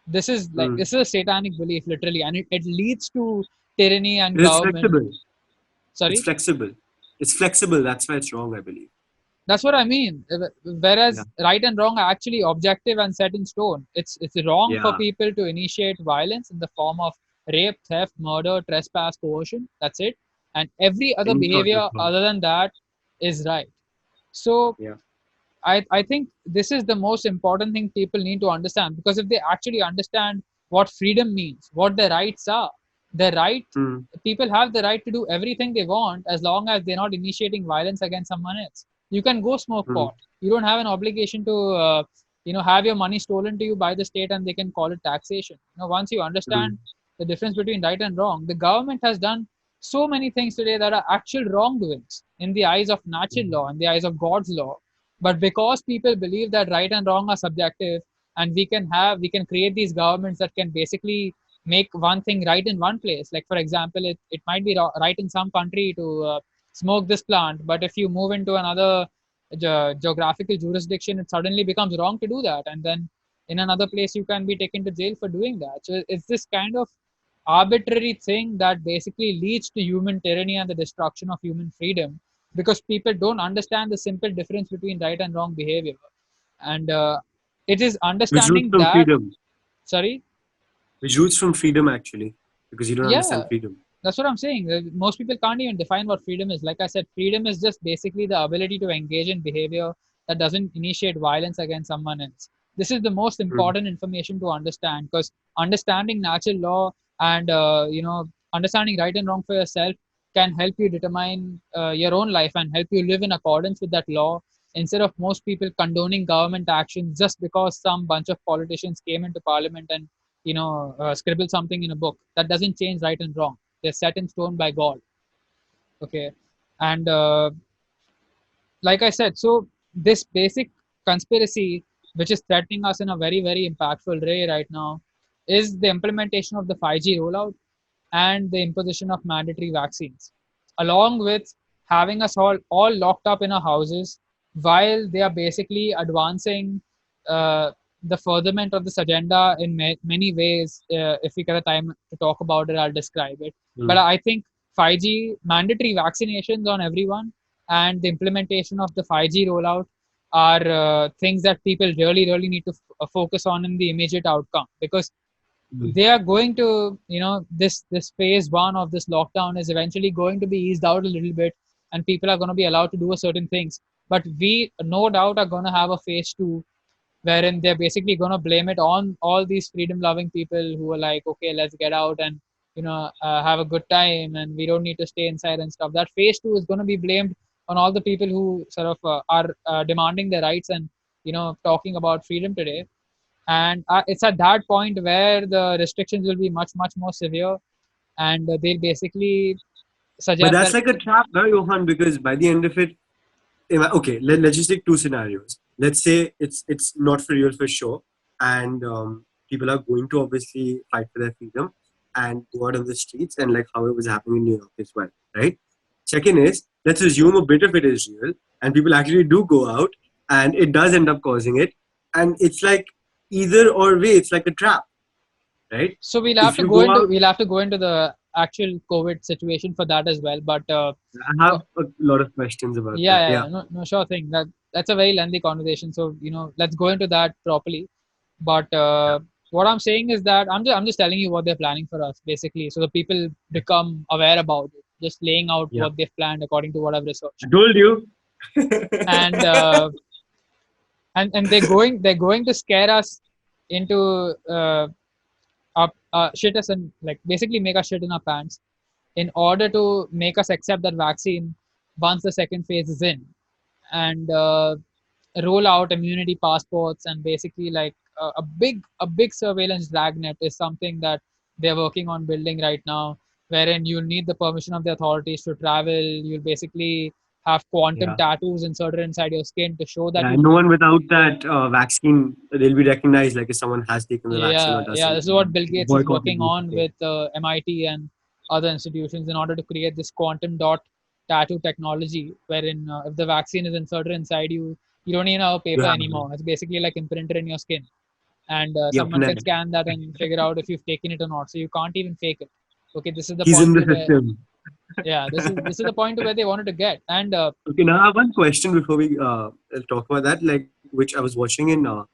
Mm. This is a satanic belief, literally, and it leads to tyranny and It is government. flexible. It's Sorry. flexible. It's flexible. That's why it's wrong, I believe. That's what I mean. Yeah. Whereas right and wrong are actually objective and set in stone. It's wrong for Yeah. people to initiate violence in the form of rape, theft, murder, trespass, coercion. That's it. And every other Any sort of behavior wrong. other than that is right. So Yeah. I think this is the most important thing people need to understand, because if they actually understand what freedom means, what their rights are, the right Mm. people have the right to do everything they want as long as they're not initiating violence against someone else. You can go smoke Mm. pot. You don't have an obligation to have your money stolen to you by the state and they can call it taxation. Once you Mm. understand the difference between right and wrong, the government has done so many things today that are actual wrongdoings in the eyes of natural law, in the eyes of God's law. But because people believe that right and wrong are subjective, and we can create these governments that can basically make one thing right in one place. Like for example, it might be right in some country to smoke this plant, but if you move into another geographical jurisdiction, it suddenly becomes wrong to do that, and then in another place you can be taken to jail for doing that. So it's this kind of arbitrary thing that basically leads to human tyranny and the destruction of human freedom, because people don't understand the simple difference between right and wrong behavior. And it is Which roots understanding from that. freedom. Sorry. Which roots from freedom, actually, because you don't Yeah, understand freedom. that's what I'm saying. Most people can't even define what freedom is. Like I said, freedom is just basically the ability to engage in behavior that doesn't initiate violence against someone else. This is the most Mm. important information to understand, because understanding natural law and understanding right and wrong for yourself can help you determine your own life and help you live in accordance with that law, instead of most people condoning government actions just because some bunch of politicians came into parliament and scribble something in a book. That doesn't change right and wrong. They're set in stone by God. Okay. And like I said, so this basic conspiracy, which is threatening us in a very, very impactful way right now, is the implementation of the 5G rollout and the imposition of mandatory vaccines, along with having us all locked up in our houses while they are basically advancing the furtherment of this agenda in many ways. If we get a time to talk about it, I'll describe it. But I think 5G, mandatory vaccinations on everyone, and the implementation of the 5G rollout are things that people really, really need to focus on in the immediate outcome, because they are going to, this phase one of this lockdown is eventually going to be eased out a little bit, and people are going to be allowed to do certain things. But we no doubt are going to have a phase two, wherein they're basically going to blame it on all these freedom loving people who are like, okay, let's get out and have a good time, and we don't need to stay inside and stuff. That phase two is going to be blamed on all the people who sort of are demanding their rights and talking about freedom today. And it's at that point where the restrictions will be much, much more severe, and they'll basically But suggest that's that. like a trap, no, Johan, because by the end of it, okay, let's just take two scenarios. Let's say it's not for real for sure, and people are going to obviously fight for their freedom and go out on the streets, and like how it was happening in New York as well, right? Second is, let's assume a bit of it is real, and people actually do go out, and it does end up causing it, and it's like either or way, it's like a trap, right? So we'll have If to you go go into out, we'll have to go into the actual COVID situation for that as well. But I have a lot of questions about yeah, that. yeah, Yeah, yeah. No, no, sure thing. That's a very lengthy conversation. So let's go into that properly. But yeah, what I'm saying is that I'm just telling you what they're planning for us, basically, so the people become aware about it. Just laying out yeah. what they've planned according to what I've researched, I told you. and and they're going to scare us into shit us and like basically make us shit in our pants in order to make us accept that vaccine once the second phase is in, and roll out immunity passports, and basically like a big surveillance dragnet is something that they're working on building right now, wherein you'll need the permission of the authorities to travel. You'll basically have quantum Yeah. tattoos inserted inside your skin to show that Yeah, you. no one without that vaccine, they'll be recognized like if someone has taken the vaccine or Yeah, does yeah. This is something. what Bill Gates is Boycotted working on basically. with MIT and other institutions in order to create this quantum dot tattoo technology, wherein if the vaccine is inserted inside you, you don't even have a You paper have anymore. It's basically like imprinted in your skin, and the someone can upnet. scan that and figure out if you've taken it or not. So you can't even fake it. Okay, this is the He's in point the to where, system. yeah, this is the point to where they wanted to get, and Okay, now I have one question before we talk about that, like which I was watching in. I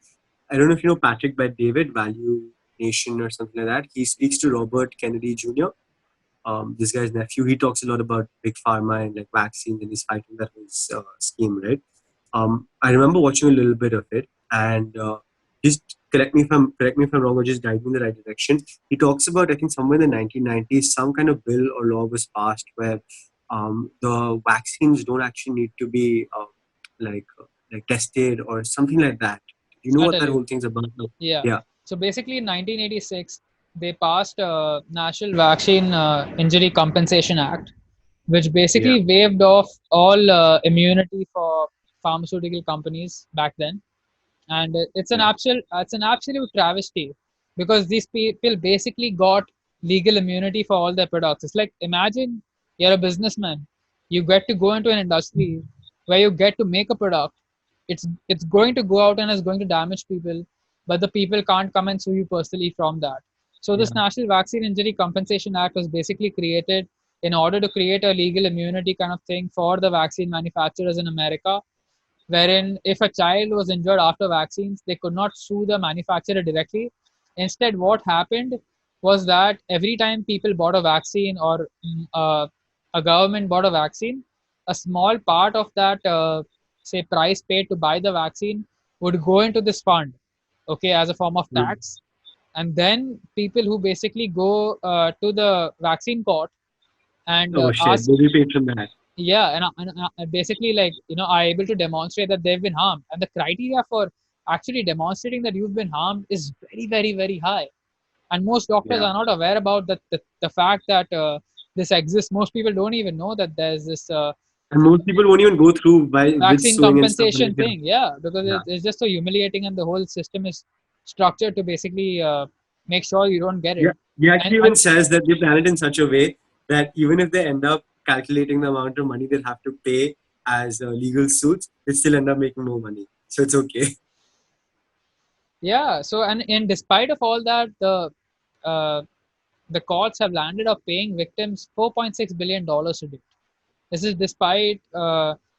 don't know if you know Patrick Bet David, Value Nation or something like that. He speaks to Robert Kennedy Jr., this guy's nephew. He talks a lot about big pharma and like vaccines, and he's fighting that whole scheme, right? I remember watching a little bit of it, and just correct me if I'm wrong, or just guide me in the right direction. He talks about, I think somewhere in the 1990s, some kind of bill or law was passed where the vaccines don't actually need to be like like tested or something like that. Do you know I'll what tell that you. whole thing's about? Yeah. Yeah, So basically, in 1986, they passed a National Vaccine Injury Compensation Act, which yeah, basically waived off all immunity for pharmaceutical companies back then. And yeah, it's an absolute travesty, because these people basically got legal immunity for all their products. It's like, imagine you're a businessman, you get to go into an industry where you get to make a product. It's going to go out and it's going to damage people, but the people can't come and sue you personally from that. So this yeah, National Vaccine Injury Compensation Act was basically created in order to create a legal immunity kind of thing for the vaccine manufacturers in America, wherein if a child was injured after vaccines, they could not sue the manufacturer directly. Instead, what happened was that every time people bought a vaccine, or a government bought a vaccine, a small part of that, say, price paid to buy the vaccine would go into this fund, okay, as a form of mm. tax. And then people who basically go to the vaccine court and Oh shit, ask, they repaid from that. yeah, and basically, like, are able to demonstrate that they've been harmed, and the criteria for actually demonstrating that you've been harmed is very, very, very high, and most doctors Yeah. are not aware about the fact that this exists. Most people don't even know that there's this And most people won't even go through by with vaccine suing and stuff like compensation that. thing, yeah, because Yeah. it's just so humiliating, and the whole system is structured to basically make sure you don't get Yeah. it. He and actually even and says that they plan it in such a way that even if they end up calculating the amount of money they'll have to pay as legal suits, they still end up making more money. So it's okay. Yeah. So and despite of all that, uh, the courts have landed up paying victims $4.6 billion to date. This is despite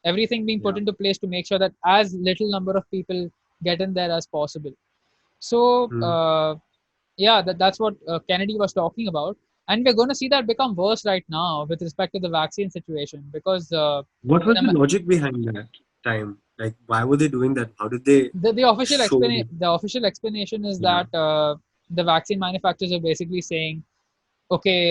everything being put Yeah. into place to make sure that as little number of people get in there as possible. So Hmm. yeah, that's what Kennedy was talking about, and we're going to see that become worse right now with respect to the vaccine situation because What in was the logic behind that time? Like, why were they doing that? How did they show this? the official explanation is Yeah. that the vaccine manufacturers are basically saying, okay,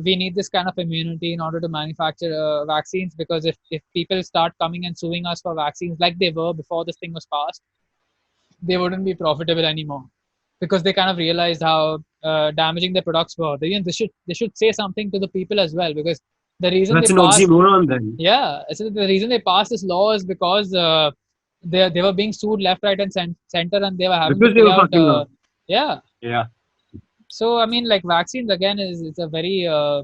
we need this kind of immunity in order to manufacture vaccines, because if people start coming and suing us for vaccines like they were before this thing was passed, they wouldn't be profitable anymore, because they kind of realized how damaging their products were. They should say something to the people as well, because the reason they That's an passed oxymoron then. yeah, so the reason they passed this law is because they were being sued left, right, and center, and they were having to Because they pay were out. fucking up. Yeah, Yeah. so I mean, like vaccines again is it's a very Yeah.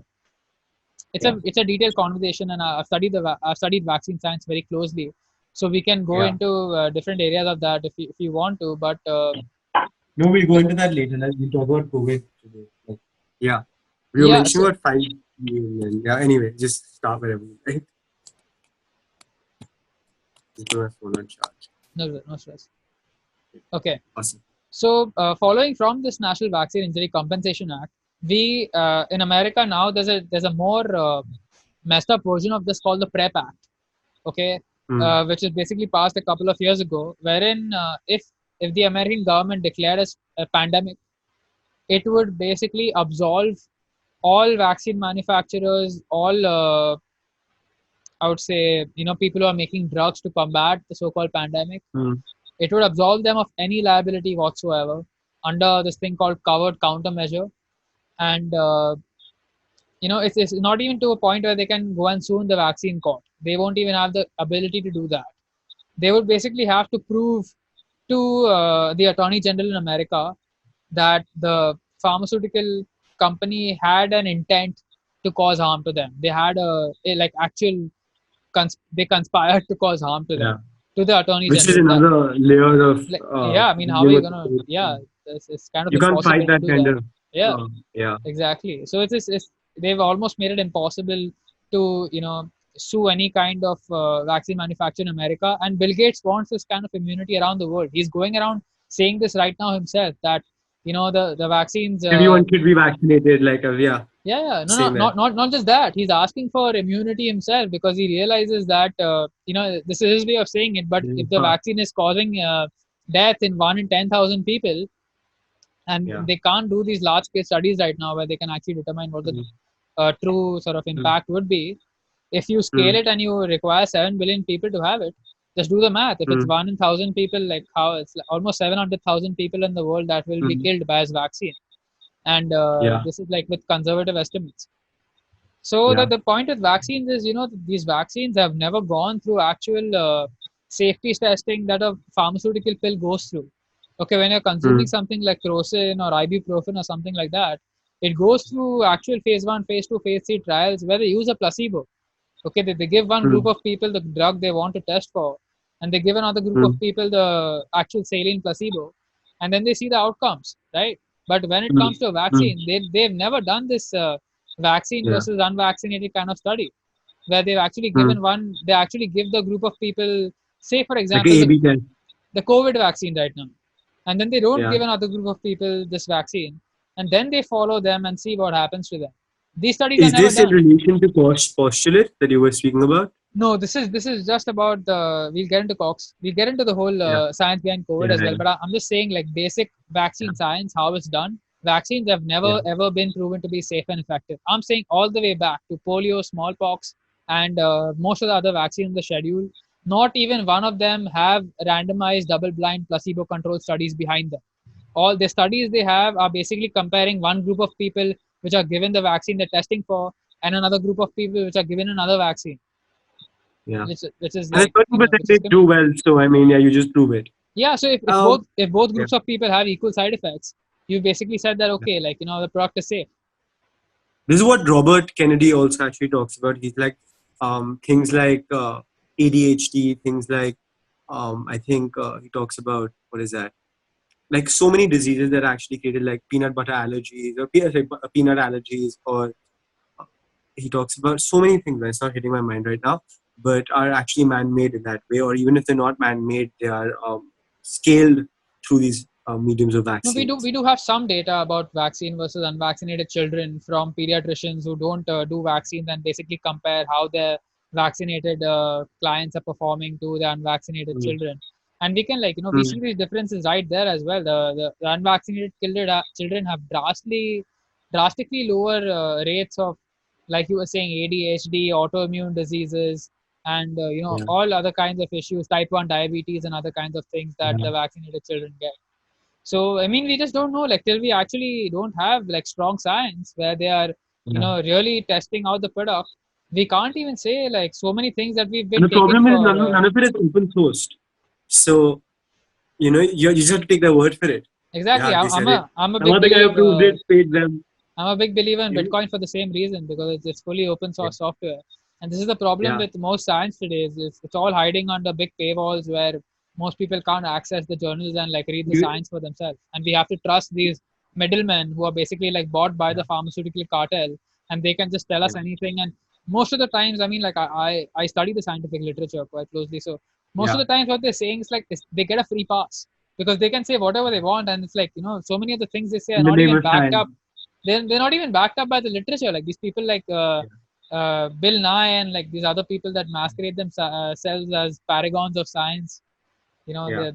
it's a detailed conversation, and I've studied vaccine science very closely, so we can go Yeah. into different areas of that if you want to, but No, we'll go into that later. Like, we'll talk about COVID today. Like, yeah. We were yeah, mentioning so about 5 million. Yeah, anyway, just stop it, everything, right? Just put my phone on charge. no stress. Okay, Awesome. so following from this National Vaccine Injury Compensation Act, we in America now there's a more messed up version of this called the PrEP Act. Okay, Hmm. which is basically passed a couple of years ago, wherein if the American government declared a pandemic, it would basically absolve all vaccine manufacturers, all I would say, people who are making drugs to combat the so-called pandemic. Hmm. It would absolve them of any liability whatsoever under this thing called covered countermeasure, and it's not even to a point where they can go and sue in the vaccine court. They won't even have the ability to do that. They would basically have to prove to the attorney general in America that the pharmaceutical company had an intent to cause harm to them. They had a like actual they conspired to cause harm to them, Yeah. to the attorney Which is general. That another layer of like yeah, I mean, how are dealing you with the gonna COVID yeah? thing. It's kind of You can't impossible fight to that do kind that. of. Yeah, Yeah. exactly. So they've almost made it impossible to sue any kind of vaccine manufacturer in America. And Bill Gates wants this kind of immunity around the world. He's going around saying this right now himself, that the vaccines. Everyone should be vaccinated. Like, yeah, Yeah, no, no, saying that. not just that. He's asking for immunity himself because he realizes that this is his way of saying it. But if the Huh. vaccine is causing death in 1 in 10,000 people, and Yeah. they can't do these large scale studies right now where they can actually determine what the Hmm. true sort of Hmm. impact would be. If you scale Hmm. it and you require 7 billion people to have it, just do the math. If it's Hmm. 1 in 1,000 people, like how it's like almost 700,000 people in the world that will be Hmm. killed by his vaccine, and Yeah. this is like with conservative estimates. So Yeah. the point with vaccines is, these vaccines have never gone through actual safety testing that a pharmaceutical pill goes through. Okay, when you're consuming Hmm. something like Crocin or ibuprofen or something like that, it goes through actual phase 1, phase 2, phase 3 trials where they use a placebo. Okay, they give one group Hmm. of people the drug they want to test for, and they give another group Hmm. of people the actual saline placebo, and then they see the outcomes, right? But when it Hmm. comes to a Hmm. vaccine, they've never done this vaccine Yeah. versus unvaccinated kind of study, where Hmm. they actually give the group of people, say for Like a example, A/B test. the COVID vaccine right now, and then they don't Yeah. give another group of people this vaccine, and then they follow them and see what happens to them. These studies are Is never this in done. relation to postulate that you were speaking about? No, this is just about the. We'll get into Kochs. We'll get into the whole Yeah. science behind COVID Yeah. as well. Yeah. But I'm just saying, like basic Yeah. vaccine science, how it's done. Vaccines have Yeah. never ever been proven to be safe and effective. I'm saying all the way back to polio, smallpox, and most of the other vaccines in the schedule. Not even one of them have randomized, double-blind, placebo-controlled studies behind them. All the studies they have are basically comparing one group of people which are given the vaccine they're testing for, and another group of people which are given another vaccine, Yeah. which is And like 30% which they is do well. So I mean, yeah, you just prove it. yeah. So Um. if both Yeah. groups of people have equal side effects, you basically said that Yeah. okay, like the product is safe. This is what Robert Kennedy also actually talks about. He's like, things like ADHD, things like I think he talks about what is that? Like so many diseases that are actually created, like peanut butter allergies or peanut allergies, or uh, he talks about so many things. It's not hitting my mind right now, but are actually man-made in that way, or even if they're not man-made, they are scaled through these mediums of No, vaccines. we do have some data about vaccine versus unvaccinated children from pediatricians who don't do vaccines and basically compare how their vaccinated clients are performing to the unvaccinated Mm. children. And we can we Mm. see these differences right there as well. The unvaccinated children have drastically lower rates of, like you were saying, ADHD, autoimmune diseases, and Yeah, all other kinds of issues, type 1 diabetes and other kinds of things that yeah, the vaccinated children get. So I mean, we just don't know, like, till we actually don't have like strong science where they are, yeah. really testing out the product. We can't even say like so many things that we've And been the taking problem is for. none of it is open sourced. So you just have to take their word for it. Exactly. Yeah, they said it. I'm a Some big other guy approved believer. it, paid them. I'm a big believer in You know? Bitcoin for the same reason, because it's fully open Yeah, source software. And this is the problem yeah. with most science today. Is it's all hiding under big paywalls where most people can't access the journals and like read the You, science for themselves. And we have to trust these middlemen who are basically like bought by yeah, the pharmaceutical cartel, and they can just tell yeah, us anything. And most of the times, I mean, like I study the scientific literature quite closely, so most of yeah. the times what they're saying is like they get a free pass because they can say whatever they want, and it's like, so many of the things they say are In the not name even of backed science. up. They're not even backed up by the literature. Like these people, like Yeah, Bill Nye and like these other people that masquerade themselves as paragons of science. yeah.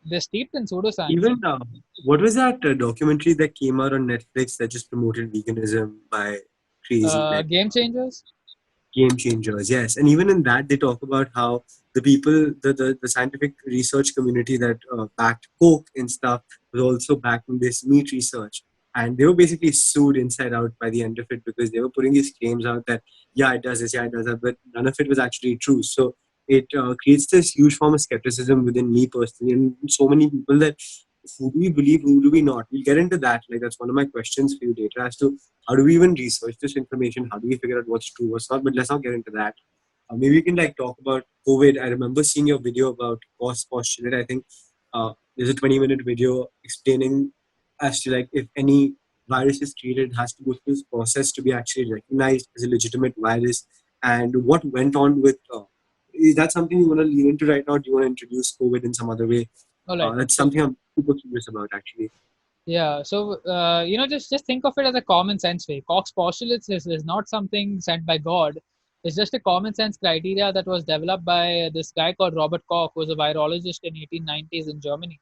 They're steeped in pseudoscience. Even what was that documentary that came out on Netflix that just promoted veganism by crazy like Game changers. game changers? Yes, and even in that they talk about how the people, the scientific research community that backed Coke and stuff was also backing this meat research, and they were basically sued inside out by the end of it because they were putting these claims out that yeah it does this, yeah it does that, but none of it was actually true. So it creates this huge form of skepticism within me personally and so many people that who do we believe, who do we not? We'll get into that. Like that's one of my questions for you later as to how do we even research this information? How do we figure out what's true, what's not? But let's not get into that. Maybe we can like talk about COVID. I remember seeing your video about Kochs postulate. I think there's a 20-minute video explaining as to like if any virus is created, it has to go through this process to be actually recognized as a legitimate virus. And what went on with is that something you want to lean into right now? Do you want to introduce COVID in some other way? All right. That's So something I'm super curious about actually. yeah. So just think of it as a common sense way. Koch's postulates is not something sent by God. It's just a common sense criteria that was developed by this guy called Robert Koch, who was a virologist in 1890s in Germany,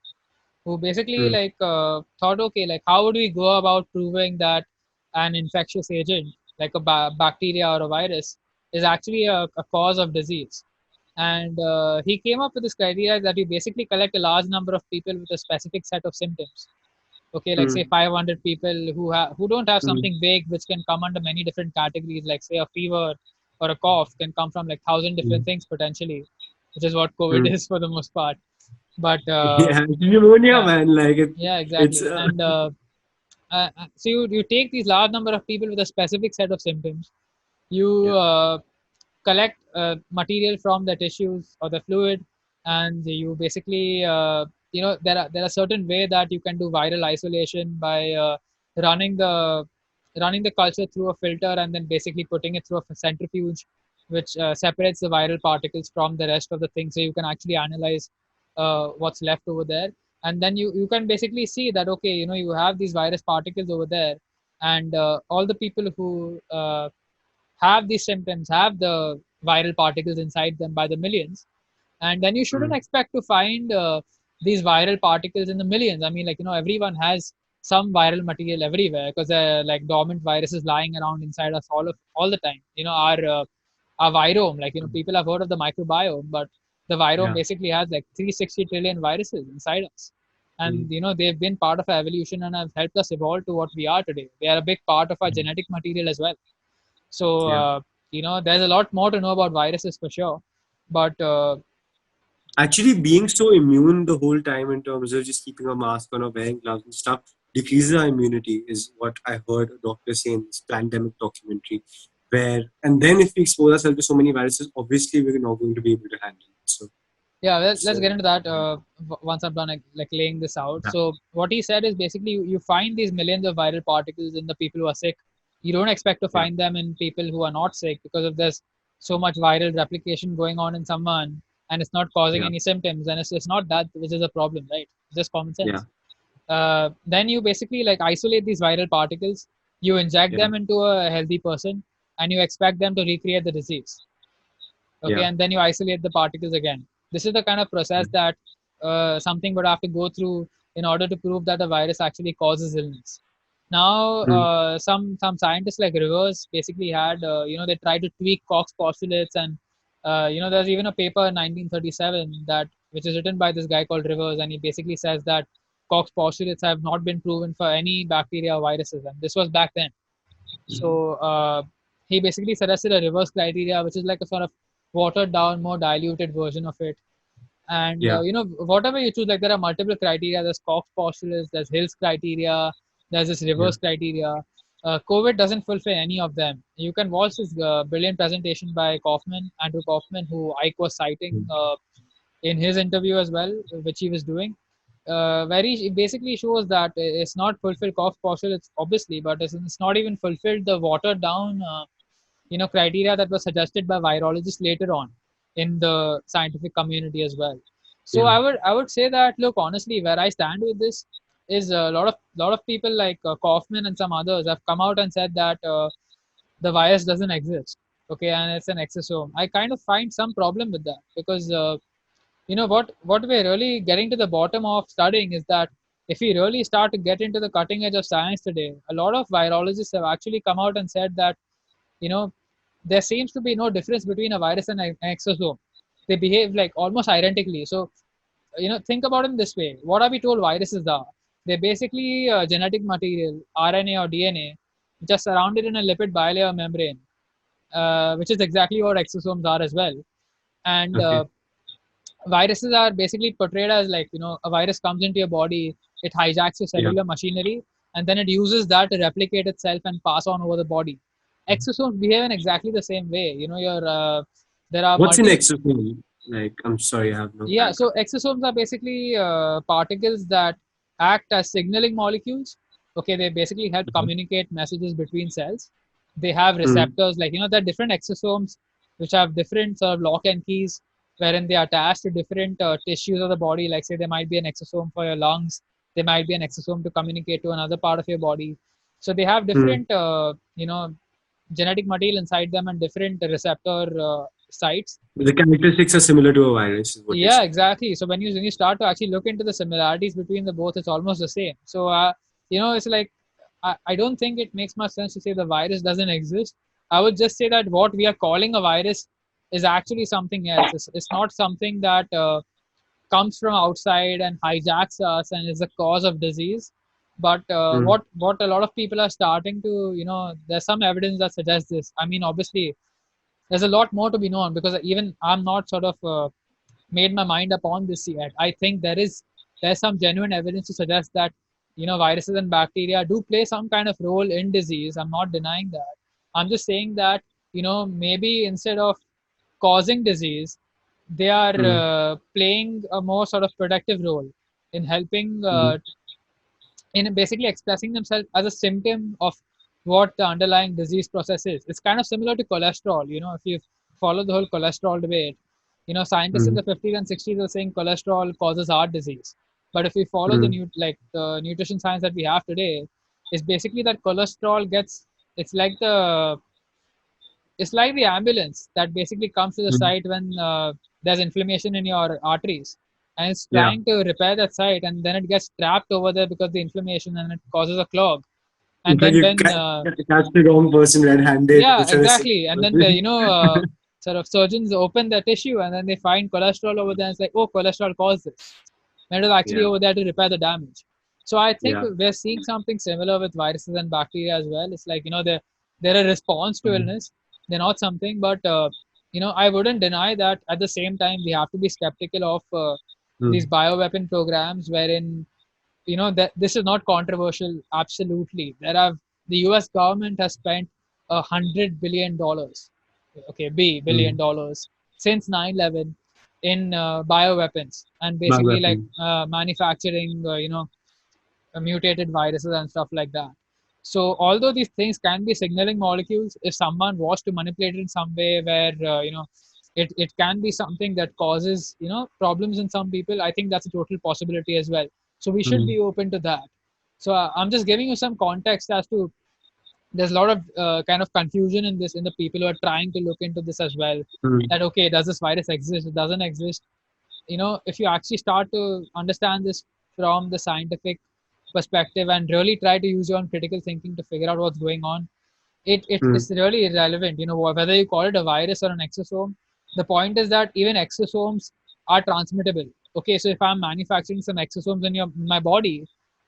who basically Hmm. like thought, okay, like how would we go about proving that an infectious agent like a bacteria or a virus is actually a cause of disease. And he came up with this criteria that you basically collect a large number of people with a specific set of symptoms. Okay, like say Hmm. 500 people who don't have Hmm. something vague which can come under many different categories, like say a fever or a cough can come from like 1,000 different Hmm. things potentially, which is what COVID Hmm. is for the most part. But Yeah, it's pneumonia, yeah, man. Like yeah, it's exactly. And so you take these large number of people with a specific set of symptoms, you yeah, collect material from the tissues or the fluid, and you basically there are certain way that you can do viral isolation by running the running the culture through a filter and then basically putting it through a centrifuge, which separates the viral particles from the rest of the thing, so you can actually analyze what's left over there. And then you can basically see that, okay, you have these virus particles over there, and all the people who have these symptoms have the viral particles inside them by the millions. And then you shouldn't mm, expect to find these viral particles in the millions. I mean, like, everyone has some viral material everywhere, because like dormant viruses lying around inside us all the time. Our virome, like, people have heard of the microbiome, but the virome yeah, basically has like 360 trillion viruses inside us. mm, And they've been part of our evolution and have helped us evolve to what we are today. They are a big part of our mm, genetic material as well. So, yeah. there's a lot more to know about viruses for sure. But Actually, being so immune the whole time in terms of just keeping a mask on or wearing gloves and stuff decreases our immunity, is what I heard a doctor say in this pandemic documentary. where, and then if we expose ourselves to so many viruses, obviously we're not going to be able to handle it. So, Yeah, well, let's so get into that once I'm done like laying this out. yeah, So what he said is basically you find these millions of viral particles in the people who are sick. You don't expect to yeah, find them in people who are not sick because if there's so much viral replication going on in someone and it's not causing yeah, any symptoms, then it's not that which is a problem, right? It's just common yeah, sense. Then you basically like isolate these viral particles, you inject yeah, them into a healthy person, and you expect them to recreate the disease. Okay, yeah, and then you isolate the particles again. This is the kind of process that something would have to go through in order to prove that the virus actually causes illness. Now, mm, some scientists like Rivers basically had they tried to tweak Koch's postulates, and there's even a paper in 1937 that which is written by this guy called Rivers, and he basically says that Koch's postulates have not been proven for any bacteria or viruses, and this was back then. So he basically suggested a reverse criteria, which is like a sort of watered down, more diluted version of it. And yeah, whatever you choose, like there are multiple criteria. There's Koch's postulates, there's Hill's criteria, there's this yeah, reverse criteria. COVID doesn't fulfill any of them. You can watch this brilliant presentation by Andrew Kaufman, who Icke was citing mm, in his interview as well, which he was doing. Where he basically shows that it's not fulfilled Koch's postulates, obviously, but it's not even fulfilled the watered down criteria that was suggested by virologists later on in the scientific community as well. So yeah, I would say that, look, honestly, where I stand with this is a lot of people like Kaufman and some others have come out and said that the virus doesn't exist, okay, and it's an exosome. I kind of find some problem with that because what we're really getting to the bottom of studying is that if we really start to get into the cutting edge of science today, a lot of virologists have actually come out and said that you know there seems to be no difference between a virus and an exosome. They behave like almost identically. So think about it this way: what are we told viruses are? They're basically genetic material, RNA or DNA, just surrounded in a lipid bilayer membrane, which is exactly what exosomes are as well. And okay, viruses are basically portrayed as like a virus comes into your body, it hijacks your yeah. cellular machinery, and then it uses that to replicate itself and pass on over the body. Exosomes behave in exactly the same way. There are What's in multi exosome? Like, I'm sorry, I have no Yeah, so background. exosomes are basically particles that act as signaling molecules. Okay, they basically help Mhm. communicate messages between cells. They have Mm, receptors, like there are different exosomes which have different sort of lock and keys, wherein they are attached to different tissues of the body. Like say there might be an exosome for your lungs, there might be an exosome to communicate to another part of your body. So they have mm. different genetic material inside them and different receptor sites. The characteristics are similar to a virus, is what you're Yeah, saying. exactly. So when you start to actually look into the similarities between the both, it's almost the same. So it's like I don't think it makes much sense to say the virus doesn't exist. I would just say that what we are calling a virus is actually something else. It's not something that comes from outside and hijacks us and is the cause of disease. But Mm, what a lot of people are starting to, there's some evidence that suggests this. I mean, obviously, there's a lot more to be known because even I'm not sort of made my mind up on this yet. I think there's some genuine evidence to suggest that viruses and bacteria do play some kind of role in disease. I'm not denying that. I'm just saying that maybe instead of causing disease, they are mm, playing a more sort of protective role in helping mm. in basically expressing themselves as a symptom of what the underlying disease process is. It's kind of similar to cholesterol. If you follow the whole cholesterol debate, scientists in Mm, the 50s and 60s are saying cholesterol causes heart disease. But if we follow mm, the nutrition science that we have today, is basically that cholesterol gets it's like the it's like the ambulance that basically comes to the mm. site when there's inflammation in your arteries, and it's Yeah. trying to repair that site, and then it gets trapped over there because of the inflammation, and it causes a clog. And It's like then you when catch the wrong person red-handed. yeah, They're trying to save exactly. the And then person. sort of surgeons open the tissue, and then they find cholesterol over there. And it's like, oh, cholesterol caused this. And it was actually Yeah, over there to repair the damage. So I think yeah. we're seeing something similar with viruses and bacteria as well. It's like they're a response to Mm, illness. They're not something, but I wouldn't deny that at the same time we have to be skeptical of these mm, bioweapon programs wherein that this is not controversial. Absolutely, the U.S. government has spent $100 billion, okay, billion Mm. dollars since 9/11 in bioweapons and basically like Bioweapon. manufacturing, mutated viruses and stuff like that. So although these things can be signaling molecules, if someone was to manipulate it in some way where it can be something that causes problems in some people, I think that's a total possibility as well. So we should Mm. be open to that. So I'm just giving you some context as to there's a lot of kind of confusion in this in the people who are trying to look into this as well. Mm. That okay, does this virus exist? It doesn't exist. If you actually start to understand this from the scientific perspective and really try to use your own critical thinking to figure out what's going on, it's Mm. really irrelevant. Whether you call it a virus or an exosome, the point is that even exosomes are transmittable. Okay, so if I'm manufacturing some exosomes in my body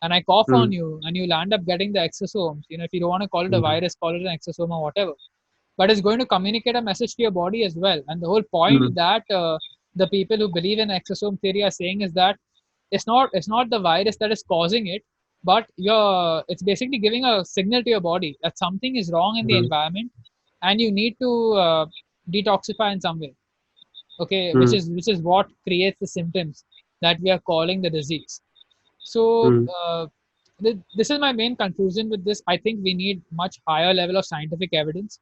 and I cough on Mm. you and you'll end up getting the exosomes, if you don't want to call it a Mm. virus, call it an exosome or whatever, but it's going to communicate a message to your body as well. And the whole point Mm. that the people who believe in exosome theory are saying is that it's not the virus that is causing it, but it's basically giving a signal to your body that something is wrong in the Mm. environment and you need to detoxify in some way. Okay, which Mm. is which is what creates the symptoms that we are calling the disease. So Mm. this is my main conclusion with this. I think we need much higher level of scientific evidence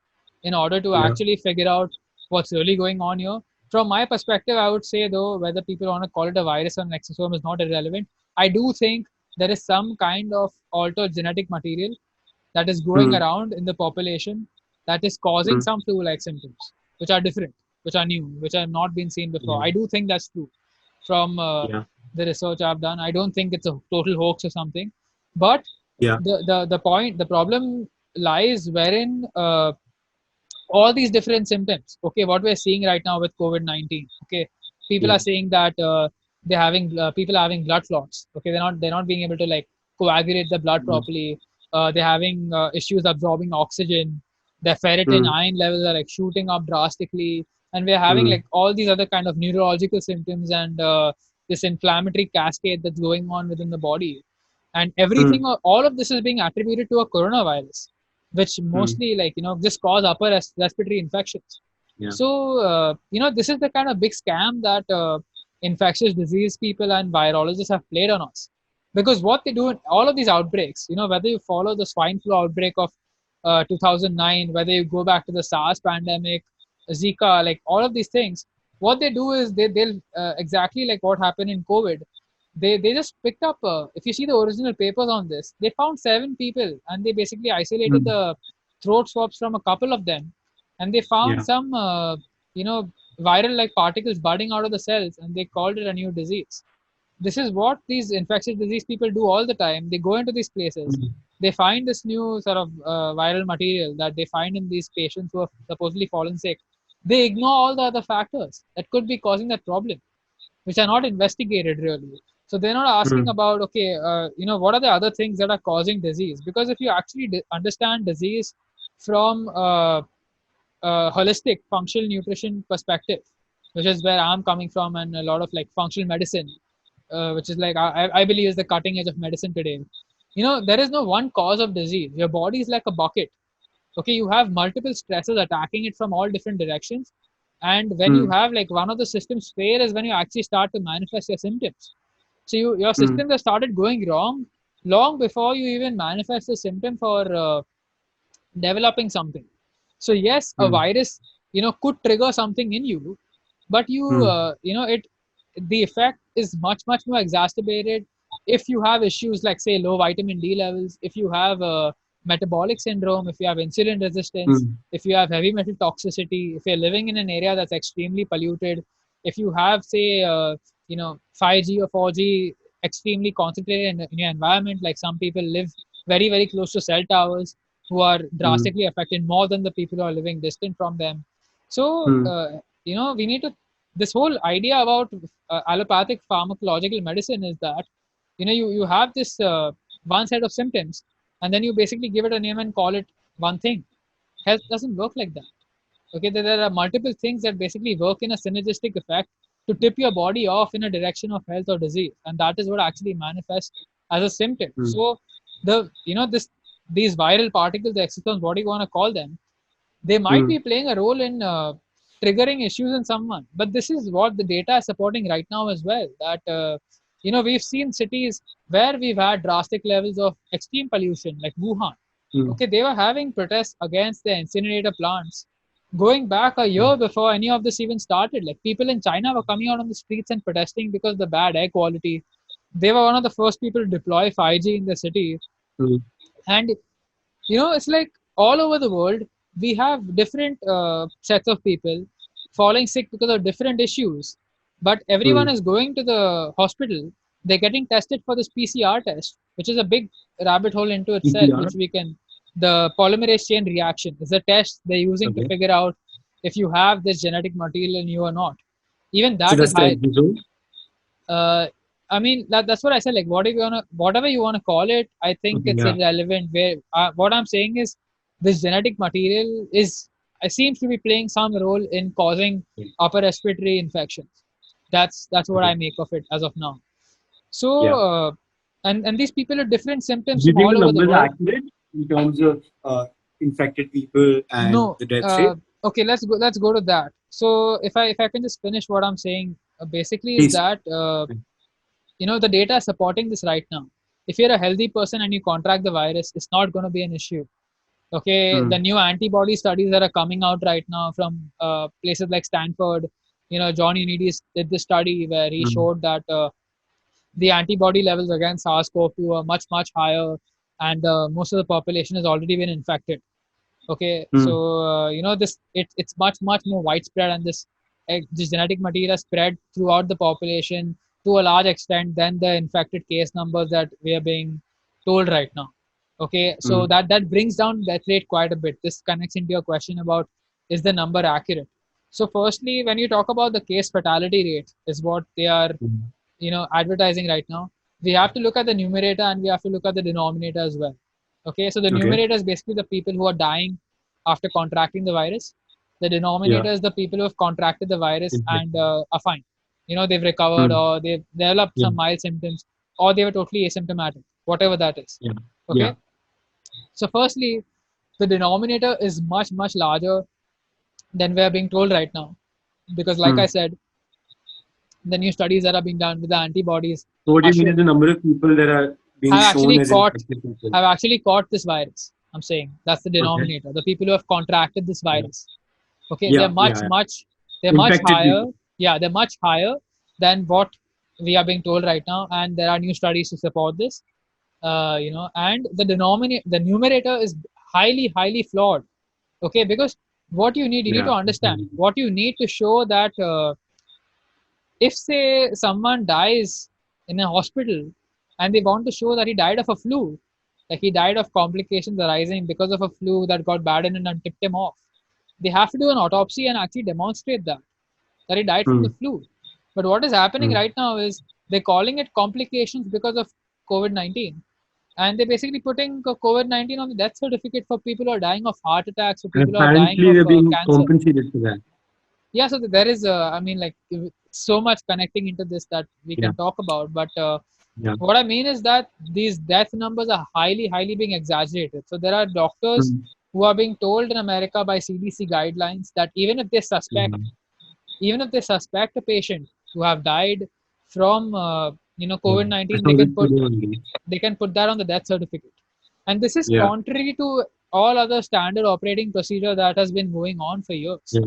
in order to Yeah. actually figure out what's really going on here. From my perspective, I would say though, whether people want to call it a virus or an exosome is not irrelevant. I do think there is some kind of altered genetic material that is going Mm. around in the population that is causing Mm. some flu-like symptoms, which are different, which are new, which have not been seen before. Yeah. I do think that's true from Yeah. the research I've done. I don't think it's a total hoax or something, but Yeah. the problem lies wherein all these different symptoms. Okay, what we're seeing right now with COVID-19. Okay, people Yeah. are saying that people are having blood clots. Okay, they're not being able to like coagulate the blood Mm. properly. They're having issues absorbing oxygen. Their ferritin Mm. iron levels are like shooting up drastically, and we're having Mm. like all these other kind of neurological symptoms and this inflammatory cascade that's going on within the body, and everything. Mm. All of this is being attributed to a coronavirus, which Mm. mostly like just cause upper respiratory infections. Yeah. So this is the kind of big scam that infectious disease people and virologists have played on us, because what they do in all of these outbreaks, whether you follow the swine flu outbreak of 2009, whether you go back to the SARS pandemic, Zika, like all of these things, what they do is they'll exactly like what happened in COVID. They just picked up. If you see the original papers on this, they found 7 people and they basically isolated Mm. the throat swabs from a couple of them, and they found Yeah. some you know viral like particles budding out of the cells, and they called it a new disease. This is what these infectious disease people do all the time. They go into these places, Mm. they find this new sort of viral material that they find in these patients who have supposedly fallen sick. They ignore all the other factors that could be causing that problem, which are not investigated really. So they're not asking Mm. about, okay, what are the other things that are causing disease? Because if you actually understand disease from holistic functional nutrition perspective, which is where I'm coming from, and a lot of like functional medicine, which is like I believe is the cutting edge of medicine today. There is no one cause of disease. Your body is like a bucket. Okay, you have multiple stresses attacking it from all different directions, and when you Mm. have like one of the systems fail is when you actually start to manifest your symptoms. So your Mm. systems have started going wrong long before you even manifest the symptom for developing something. So yes, a Mm. virus could trigger something in you, but Mm. it the effect is much more exacerbated if you have issues like say low vitamin D levels, if you have metabolic syndrome, if you have insulin resistance, Mm. if you have heavy metal toxicity, if you're living in an area that's extremely polluted, if you have say 5G or 4G extremely concentrated in your environment, like some people live very close to cell towers who are Mm. drastically affected more than the people who are living distant from them. So, Mm. we need to, this whole idea about allopathic pharmacological medicine is that, you have this one set of symptoms and then you basically give it a name and call it one thing. Health doesn't work like that. Okay, there are multiple things that basically work in a synergistic effect to tip your body off in a direction of health or disease, and that is what actually manifests as a symptom. Mm. So these viral particles, the exosomes, what do you want to call them, they might Mm. be playing a role in triggering issues in someone. But this is what the data is supporting right now as well. That we've seen cities where we've had drastic levels of extreme pollution, like Wuhan. Mm. Okay, they were having protests against the incinerator plants going back a year before any of this even started. Like people in China were coming out on the streets and protesting because of the bad air quality. They were one of the first people to deploy 5G in the city. Mm. And it's like all over the world we have different sets of people falling sick because of different issues, but everyone Mm. is going to the hospital. They're getting tested for this PCR test, which is a big rabbit hole into itself, EPR. which we can the polymerase chain reaction is a test they're using to Okay. figure out if you have this genetic material in you or not. Even So that is that's the high. exosome. uh, I mean that's what I said. Like whatever you wanna call it, I think Okay. it's Yeah. irrelevant. Where what I'm saying is this genetic material is seems to be playing some role in causing Okay. upper respiratory infections. That's what I Okay. make of it as of now. So Yeah. and these people have different Do symptoms you from think the all over the numbers are world. accurate in terms of infected people and No, the death rate? okay, let's go to that. So if I can just finish what I'm saying, basically is Please. that the data is supporting this right now. If you're a healthy person and you contract the virus, it's not going to be an issue. Okay, the Mm. new antibody studies that are coming out right now from places like Stanford, John Unides did this study where he Mm. showed that the antibody levels against SARS-CoV-2 are much much higher, and most of the population has already been infected. Okay, so Mm. it's much much more widespread, and this genetic material is spread throughout the population to a large extent than the infected case numbers that we are being told right now. Okay, so Mm. that brings down death rate quite a bit. This connects into your question about is the number accurate. So firstly, when you talk about the case fatality rate, is what they are Mm. advertising right now. We have to look at the numerator and we have to look at the denominator as well. Okay, so the Okay. numerator is basically the people who are dying after contracting the virus. The Yeah. denominator is the people who have contracted the virus and Infected. are fine. They've recovered, Mm. or they've developed Yeah. some mild symptoms, or they were totally asymptomatic, whatever that is. Yeah. Yeah. Okay, so firstly, the denominator is much much larger than we are being told right now, because like I Mm. said, the new studies that are being done with the antibodies So what do are you mean is the number of people that are being have shown actually as caught infected people? have actually caught this virus. I'm saying that's the Okay. denominator. The people who have contracted this Yeah. virus. Okay, Yeah. Yeah. Yeah. they're much Infected higher. people. Yeah, they're much higher than what we are being told right now, and there are new studies to support this. And the numerator is highly flawed. Okay, because what you need Yeah. to understand, what you need to show that if say someone dies in a hospital and they want to show that he died of a flu, like he died of complications arising because of a flu that got bad in and tipped him off, they have to do an autopsy and actually demonstrate that he died from the Mm. flu. But what is happening Mm. right now is they're calling it complications because of COVID-19. And they're basically putting COVID-19 on the death certificate for people who are dying of heart attacks, for And people who are dying apparently of they're being cancer. compensated for that. Yeah, so there is I mean, like, so much connecting into this that we Yeah. can talk about, but Yeah. what I mean is that these death numbers are highly being exaggerated. So there are doctors Mm. who are being told in America by CDC guidelines that Mm. even if they suspect a patient who have died from Yeah. I COVID-19, saw this video only. they can put that on the death certificate. And this is Yeah. contrary to all other standard operating procedure that has been going on for years. Yeah.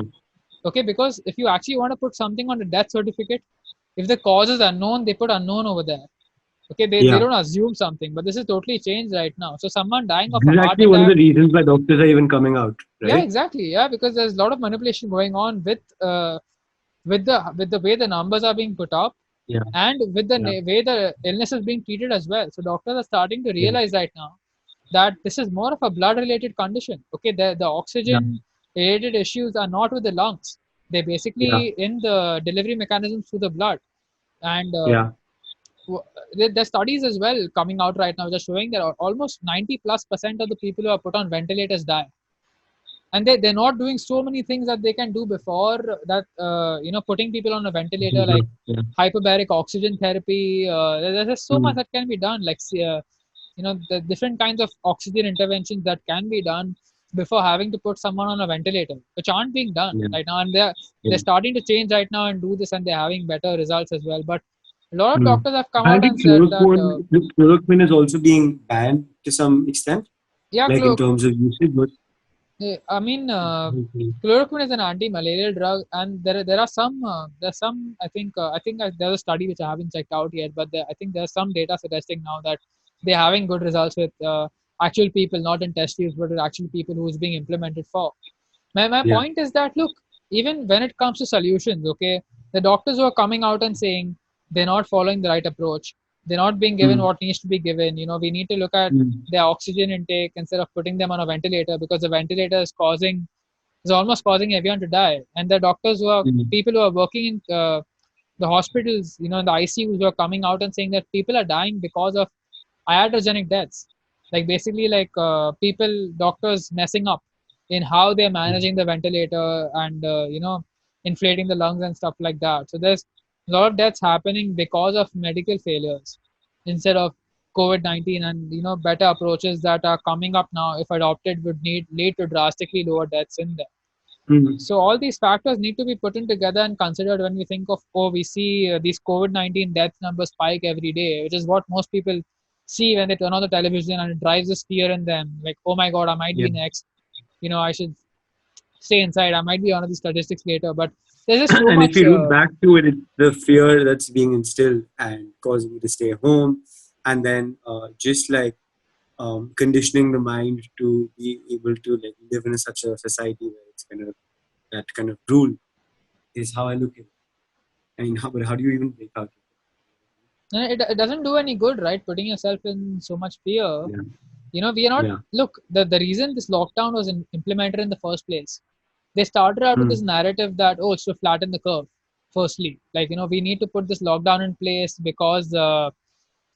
Okay, because if you actually want to put something on the death certificate, if the cause is unknown, they put unknown over there. Okay, they Yeah. don't assume something, but this is totally changed right now. So someone dying of This a is heart actually one of attack. the reasons why doctors are even coming out, Yeah, right? exactly. Yeah, because there's a lot of manipulation going on with the way the numbers are being put up, Yeah. and with the Yeah. way the illness is being treated as well. So doctors are starting to Yeah. realize right now that this is more of a blood related condition. Okay, the Yeah. oxygen related issues are not with the lungs. They're Yeah. basically in the delivery mechanisms through the blood. And Yeah. there's studies as well coming out right now just showing that almost 90+% of the people who are put on ventilators die. And they're not doing so many things that they can do before that. Putting people on a ventilator, like Yeah. hyperbaric oxygen therapy. There's so much Mm. that can be done, like the different kinds of oxygen interventions that can be done. before having to put someone on a ventilator, which aren't being done Yeah. right now, and Yeah. they're starting to change right now and do this, and they're having better results as well. But a lot of Hmm. doctors have come out Apparently, and said that chloroquine is also being banned to some extent, yeah, like in terms of usage. But I mean, Mhm. chloroquine is an anti-malarial drug, and there are some there's some I think there's a study which I haven't checked out yet, but I think there's some data suggesting now that they're having good results with actual people, not in test tubes, but with actual people who's being implemented for. My Yeah. point is that look, even when it comes to solutions, okay, the doctors who are coming out and saying they're not following the right approach, they're not being given Mm. what needs to be given. We need to look at Mm. their oxygen intake instead of putting them on a ventilator, because the ventilator is almost causing everyone to die. And the doctors who are Mm. people who are working in the hospitals, in the ICUs, who are coming out and saying that people are dying because of iatrogenic deaths, like basically like doctors messing up in how they're Mm. managing the ventilator and inflating the lungs and stuff like that. So there's a lot of deaths happening because of medical failures instead of COVID-19, and better approaches that are coming up now, if adopted, would need lead to drastically lower deaths in them. Mm. So all these factors need to be put in together and considered when we think of, we see these COVID-19 death numbers spike every day, which is what most people see when they turn on the television, and it drives this fear in them, like, oh my God, I might Yeah. be next. I should stay inside. I might be one of these statistics later. But there's just so And if much. you look back to it, it's the fear that's being instilled and causing you to stay home, and then just like conditioning the mind to be able to like live in such a society where it's kind of that kind of rule is how I look at it. I mean, how do you even break out? It doesn't do any good, right? Putting yourself in so much fear. Yeah. We are not. Yeah. Look, the reason this lockdown was implemented in the first place, they started out with this Mm. narrative that, it's to flatten the curve. Firstly, like, we need to put this lockdown in place because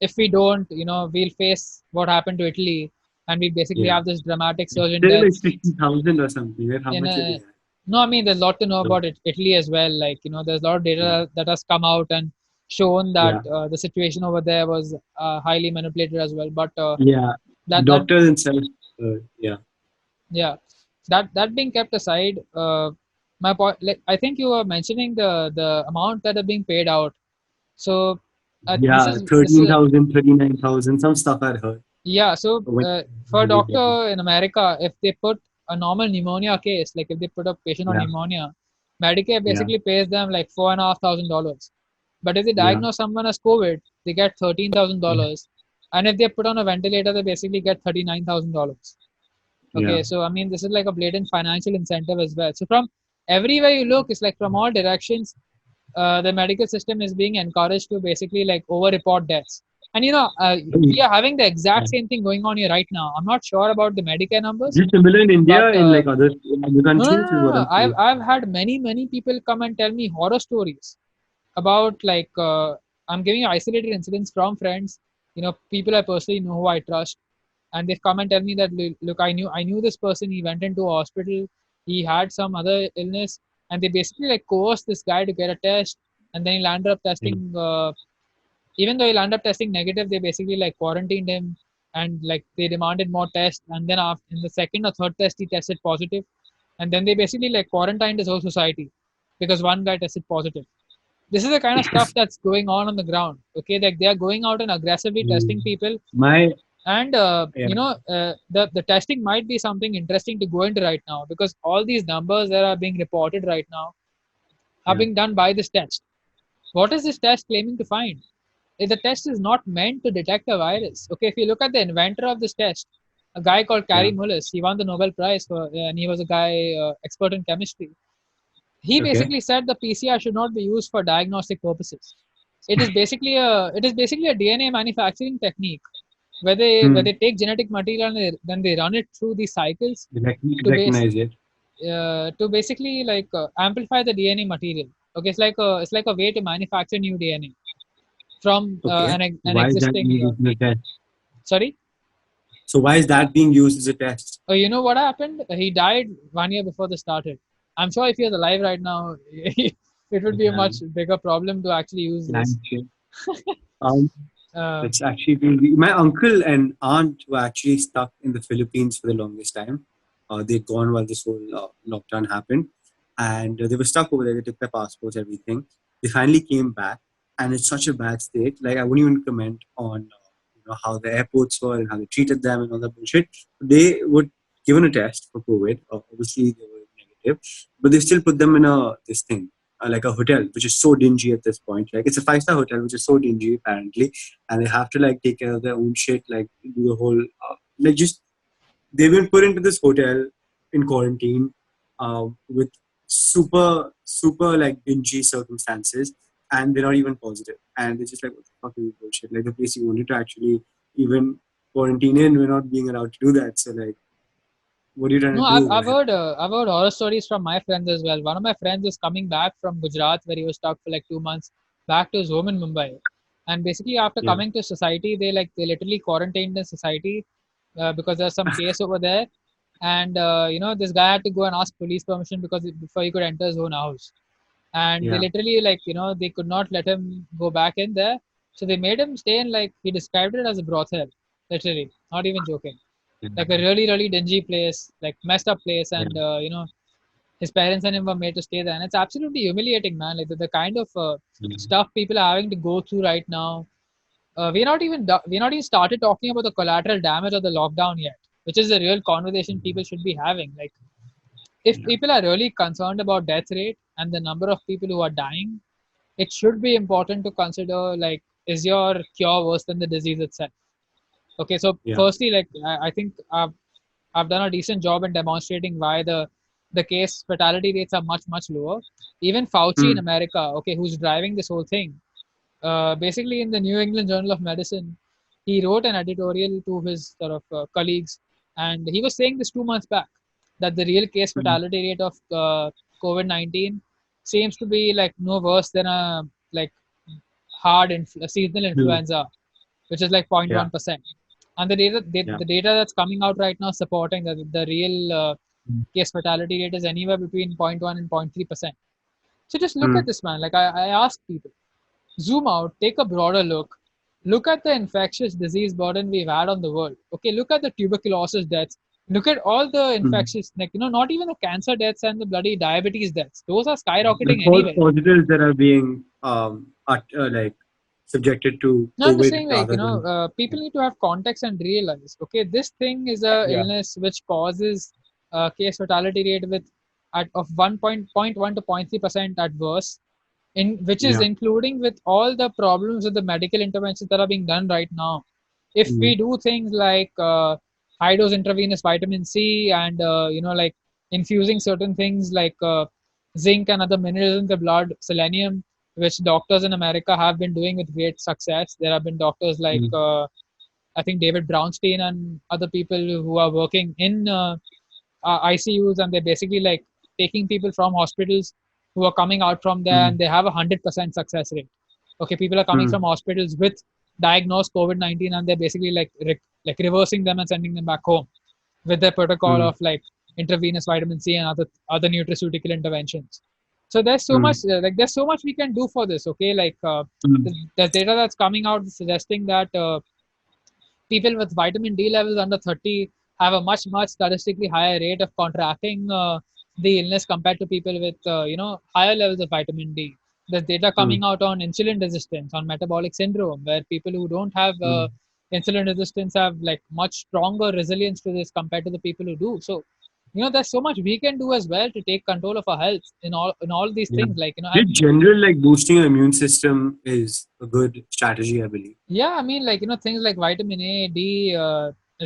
if we don't, we'll face what happened to Italy, and we basically Yeah. have this dramatic surge in Still like deaths. 60,000 or something. Right? How In much are they a, at? no, I mean, there's a lot to know So, about Italy as well. Like, there's a lot of yeah. data that has come out and shown that Yeah. the situation over there was highly manipulated as well. But Yeah. The that doctors themselves. Yeah. yeah, that being kept aside, my point, like, I think you were mentioning the amount that are being paid out. So this Yeah. is this is 13,000, 39,000. Some stuff I'd heard. yeah. So When for a we get it. doctor in America, if they put a normal pneumonia case, like if they put a patient on Yeah. pneumonia, Medicare Yeah. basically pays them like $4,500. But if they Yeah. diagnose someone as COVID, they get $13,000, and if they put on a ventilator, they basically get $39,000. Yeah. Okay, so I mean, this is like a blatant financial incentive as well. So from everywhere you look, it's like from all directions, the medical system is being encouraged to basically like over-report deaths. And we are having the Yeah. exact same thing going on here right now. I'm not sure about the Medicare numbers, Is it similar in but India, in like other no, no, no, countries? Is no, what no. I'm curious. I've had many people come and tell me horror stories about like I'm giving you isolated incidents from friends, people I personally know who I trust, and they've come and tell me that, look, I knew this person. He went into a hospital. He had some other illness, and they basically like coerced this guy to get a test, and then he landed up Yeah. testing. Even though he landed up testing negative, they basically like quarantined him, and like they demanded more tests, and then after in the second or third test he tested positive, and then they basically like quarantined his whole society because one guy tested positive. This is the kind of stuff that's going on the ground. Okay, like they are going out and aggressively Mm. testing people, My and yeah. the testing might be something interesting to go into right now, because all these numbers that are being reported right now are Yeah. being done by this test. What is this test claiming to find? The test is not meant to detect a virus. Okay, if you look at the inventor of this test, a guy called Yeah. Cary Mullis, he won the Nobel Prize and he was a guy expert in chemistry. He Okay. basically said the PCR should not be used for diagnostic purposes. It is basically a DNA manufacturing technique where they Hmm. take genetic material and then they run it through these cycles to base Recognize it. to basically like amplify the DNA material. Okay, it's like a way to manufacture new DNA from Okay. an Why is that existing. being used as a test? Sorry. So why is that being used as a test? You know what happened? He died 1 year before this started. I'm sure if he was alive right now, it would be a Yeah. much bigger problem to actually use this. Climate change. Um, Uh, that's actually my uncle and aunt were actually stuck in the Philippines for the longest time. They'd gone while this whole lockdown happened, and they were stuck over there. They took their passports, everything. They finally came back, and it's such a bad state. Like I wouldn't even comment on how the airports were and how they treated them and all that bullshit. They were given a test for COVID. Obviously, they were negative, but they still put them in a this thing. Like a hotel, which is so dingy at this point. Like it's a five-star hotel, which is so dingy apparently, and they have to like take care of their own shit, like do the whole like just they've been put into this hotel in quarantine with super like dingy circumstances, and they're not even positive, and they're just like, what the fuck is this bullshit? Like the place you wanted to actually even quarantine in, we're not being allowed to do that. So like, what are you trying to No, do over here? I've heard horror stories from my friends as well. One of my friends is coming back from Gujarat where he was stuck for like 2 months back to his home in Mumbai, and basically after Yeah. coming to society, they literally quarantined in society because there's some case over there, and this guy had to go and ask police permission before he could enter his own house, and they Yeah. literally they could not let him go back in there, so they made him stay in, like, he described it as a brothel, literally, not even joking, Yeah. like a really really dingy place, like messed up place, Yeah. and his parents and him were made to stay there, and it's absolutely humiliating, man. Like the kind of stuff people are having to go through right now. We're not even started talking about the collateral damage of the lockdown yet, which is the real conversation people should be having. Like, if Yeah. people are really concerned about death rate and the number of people who are dying, it should be important to consider, like, is your cure worse than the disease itself? Okay, so Yeah. firstly, like, I think I've done a decent job in demonstrating why the case fatality rates are much much lower. Even Fauci in Mm. America, okay, who's driving this whole thing, basically in the New England Journal of Medicine, he wrote an editorial to his sort of colleagues, and he was saying this 2 months back that the real case Mm. fatality rate of COVID-19 seems to be like no worse than a like a seasonal Mm. influenza, which is like Yeah. 0.1%. And Yeah. the data that's coming out right now supporting that the real Mm. case fatality rate is anywhere between zero point 0.1 and 0.3%. So just look at Mm. this, man. Like I ask people, zoom out, take a broader look. Look at the infectious disease burden we've had on the world. Okay, look at the tuberculosis deaths. Look at all the Mm. infectious, like, not even the cancer deaths and the bloody diabetes deaths. Those are The skyrocketing false anyway. positives that are being like subjected to No, I'm just COVID saying, like, rather than. people need to have context and realize, okay, this thing is a Yeah. illness which causes case fatality rate of 1.1 to 0.3% at worst, in which is Yeah. including with all the problems with the medical interventions that are being done right now. If Mm. we do things like high dose intravenous vitamin C and like infusing certain things like zinc and other minerals in the blood, selenium, which doctors in America have been doing with great success. There have been doctors like Mm. I think David Brownstein and other people who are working in ICUs, and they're basically like taking people from hospitals who are coming out from there, Mm. and they have 100% success rate. Okay, people are coming Mm. from hospitals with diagnosed COVID-19, and they're basically like reversing them and sending them back home with their protocol Mm. of like intravenous vitamin C and other nutraceutical interventions. So there's so much Mm. there's so much we can do for this. Okay, like Mm. the data that's coming out suggesting that people with vitamin D levels under 30 have a much much statistically higher rate of contracting the illness compared to people with higher levels of vitamin D. There's data Mm. coming out on insulin resistance, on metabolic syndrome, where people who don't have Mm. insulin resistance have like much stronger resilience to this compared to the people who do. So there's so much we can do as well to take control of our health in all these Yeah. things, like In general, like boosting your immune system is a good strategy, I believe. yeah, I mean, like, things like vitamin A, D,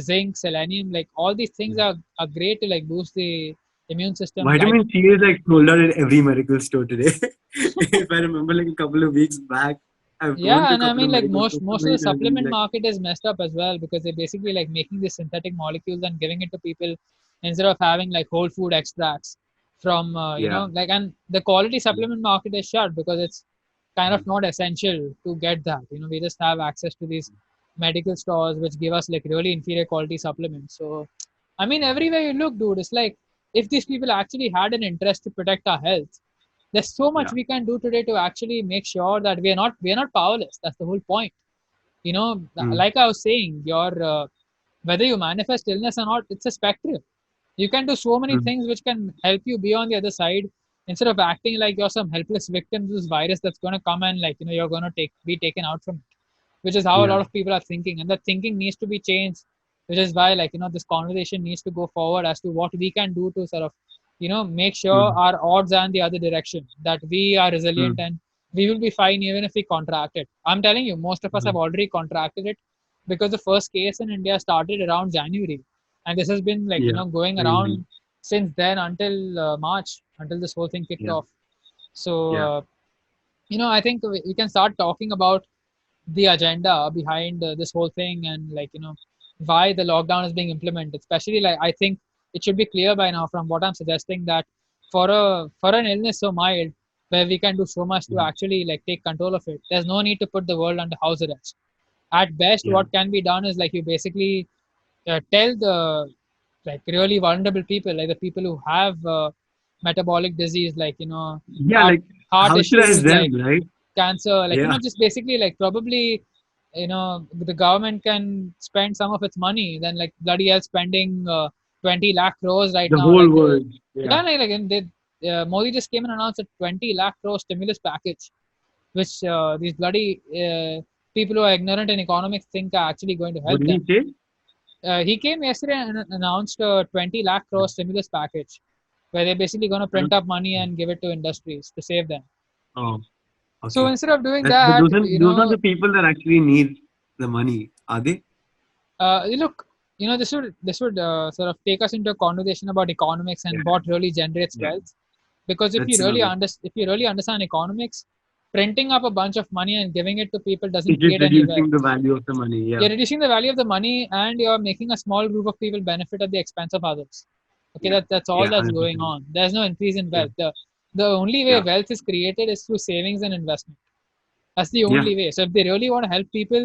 zinc, selenium, like all these things Yeah. are great to like boost the immune system. Vitamin C is like sold out in every medical store today. If I remember, like a couple of weeks back, I've gone Yeah, to a and I couple of mean, like, medical stores so most of many the times and supplement like, market is messed up as well because they're basically like making these synthetic molecules and giving it to people instead of having like whole food extracts from yeah. like, and the quality supplement market is shut because it's kind of not essential to get that. We just have access to these medical stores which give us like really inferior quality supplements. So I mean, everywhere you look, dude, it's like if these people actually had an interest to protect our health, there's so much Yeah. we can do today to actually make sure that we are not powerless. That's the whole point. Mm. Like I was saying, your whether you manifest illness or not, it's a spectrum. You can do so many Mm. things which can help you be on the other side instead of acting like you're some helpless victim to this virus that's going to come and you're going to be taken out from it, which is how a Yeah. lot of people are thinking, and that thinking needs to be changed, which is why this conversation needs to go forward as to what we can do to sort of make sure Mm. our odds are in the other direction, that we are resilient Mm. and we will be fine even if we contract it. I'm telling you, most of us have Mm. already contracted it because the first case in India started around January, and this has been Yeah. going Crazy. around since then until March, until this whole thing kicked Yeah. off. So Yeah. I think we can start talking about the agenda behind this whole thing, and why the lockdown is being implemented. Especially, I think it should be clear by now from what I'm suggesting that for an illness so mild, where we can do so much to Mm. actually take control of it, there's no need to put the world under house arrest. At best, Yeah. what can be done is you basically tell the really vulnerable people, like the people who have metabolic disease, Yeah. heart Like heart how should I issues, them, right? cancer, Yeah. just basically probably the government can spend some of its money than bloody hell spending 20 lakh crores right The now, whole world. Yeah. yeah, and they Modi just came and announced a 20 lakh crore stimulus package, which these bloody people who are ignorant in economics think are actually going to What help did he them. say? He came yesterday and announced a 20 lakh crore stimulus package where they're basically going to I don't. print up money and give it to industries to save them. Oh, So okay. instead of doing But that, those are the people that actually need the money, are they? look, this would sort of take us into a conversation about economics Yeah. and what really generates Yeah. wealth. Because That's another. if you really understand economics, printing up a bunch of money and giving it to people doesn't It's just create any reducing wealth. the value of the money. Yeah. You're reducing the value of the money and you're making a small group of people benefit at the expense of others. Okay, Yeah. that's all Yeah. that's going 100%. on. There's no increase in Yeah. wealth. The only way Yeah. wealth is created is through savings and investment. That's the Yeah. only way. So if they really want to help people,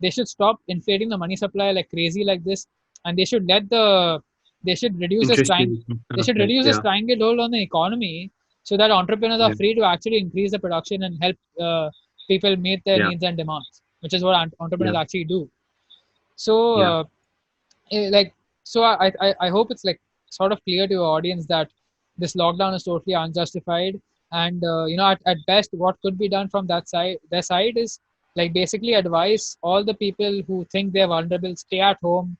they should stop inflating the money supply like crazy like this, and they should reduce the Interest strang rates and they stuff. should Like, reduce the yeah. stranglehold on the economy so that entrepreneurs are Yeah. free to actually increase the production and help people meet their Yeah. needs and demands, which is what Yeah. entrepreneurs actually do. So, Yeah. eh, like, I hope it's sort of clear to your audience that this lockdown is totally unjustified, and at best, what could be done from their side is basically advise all the people who think they're vulnerable, stay at home,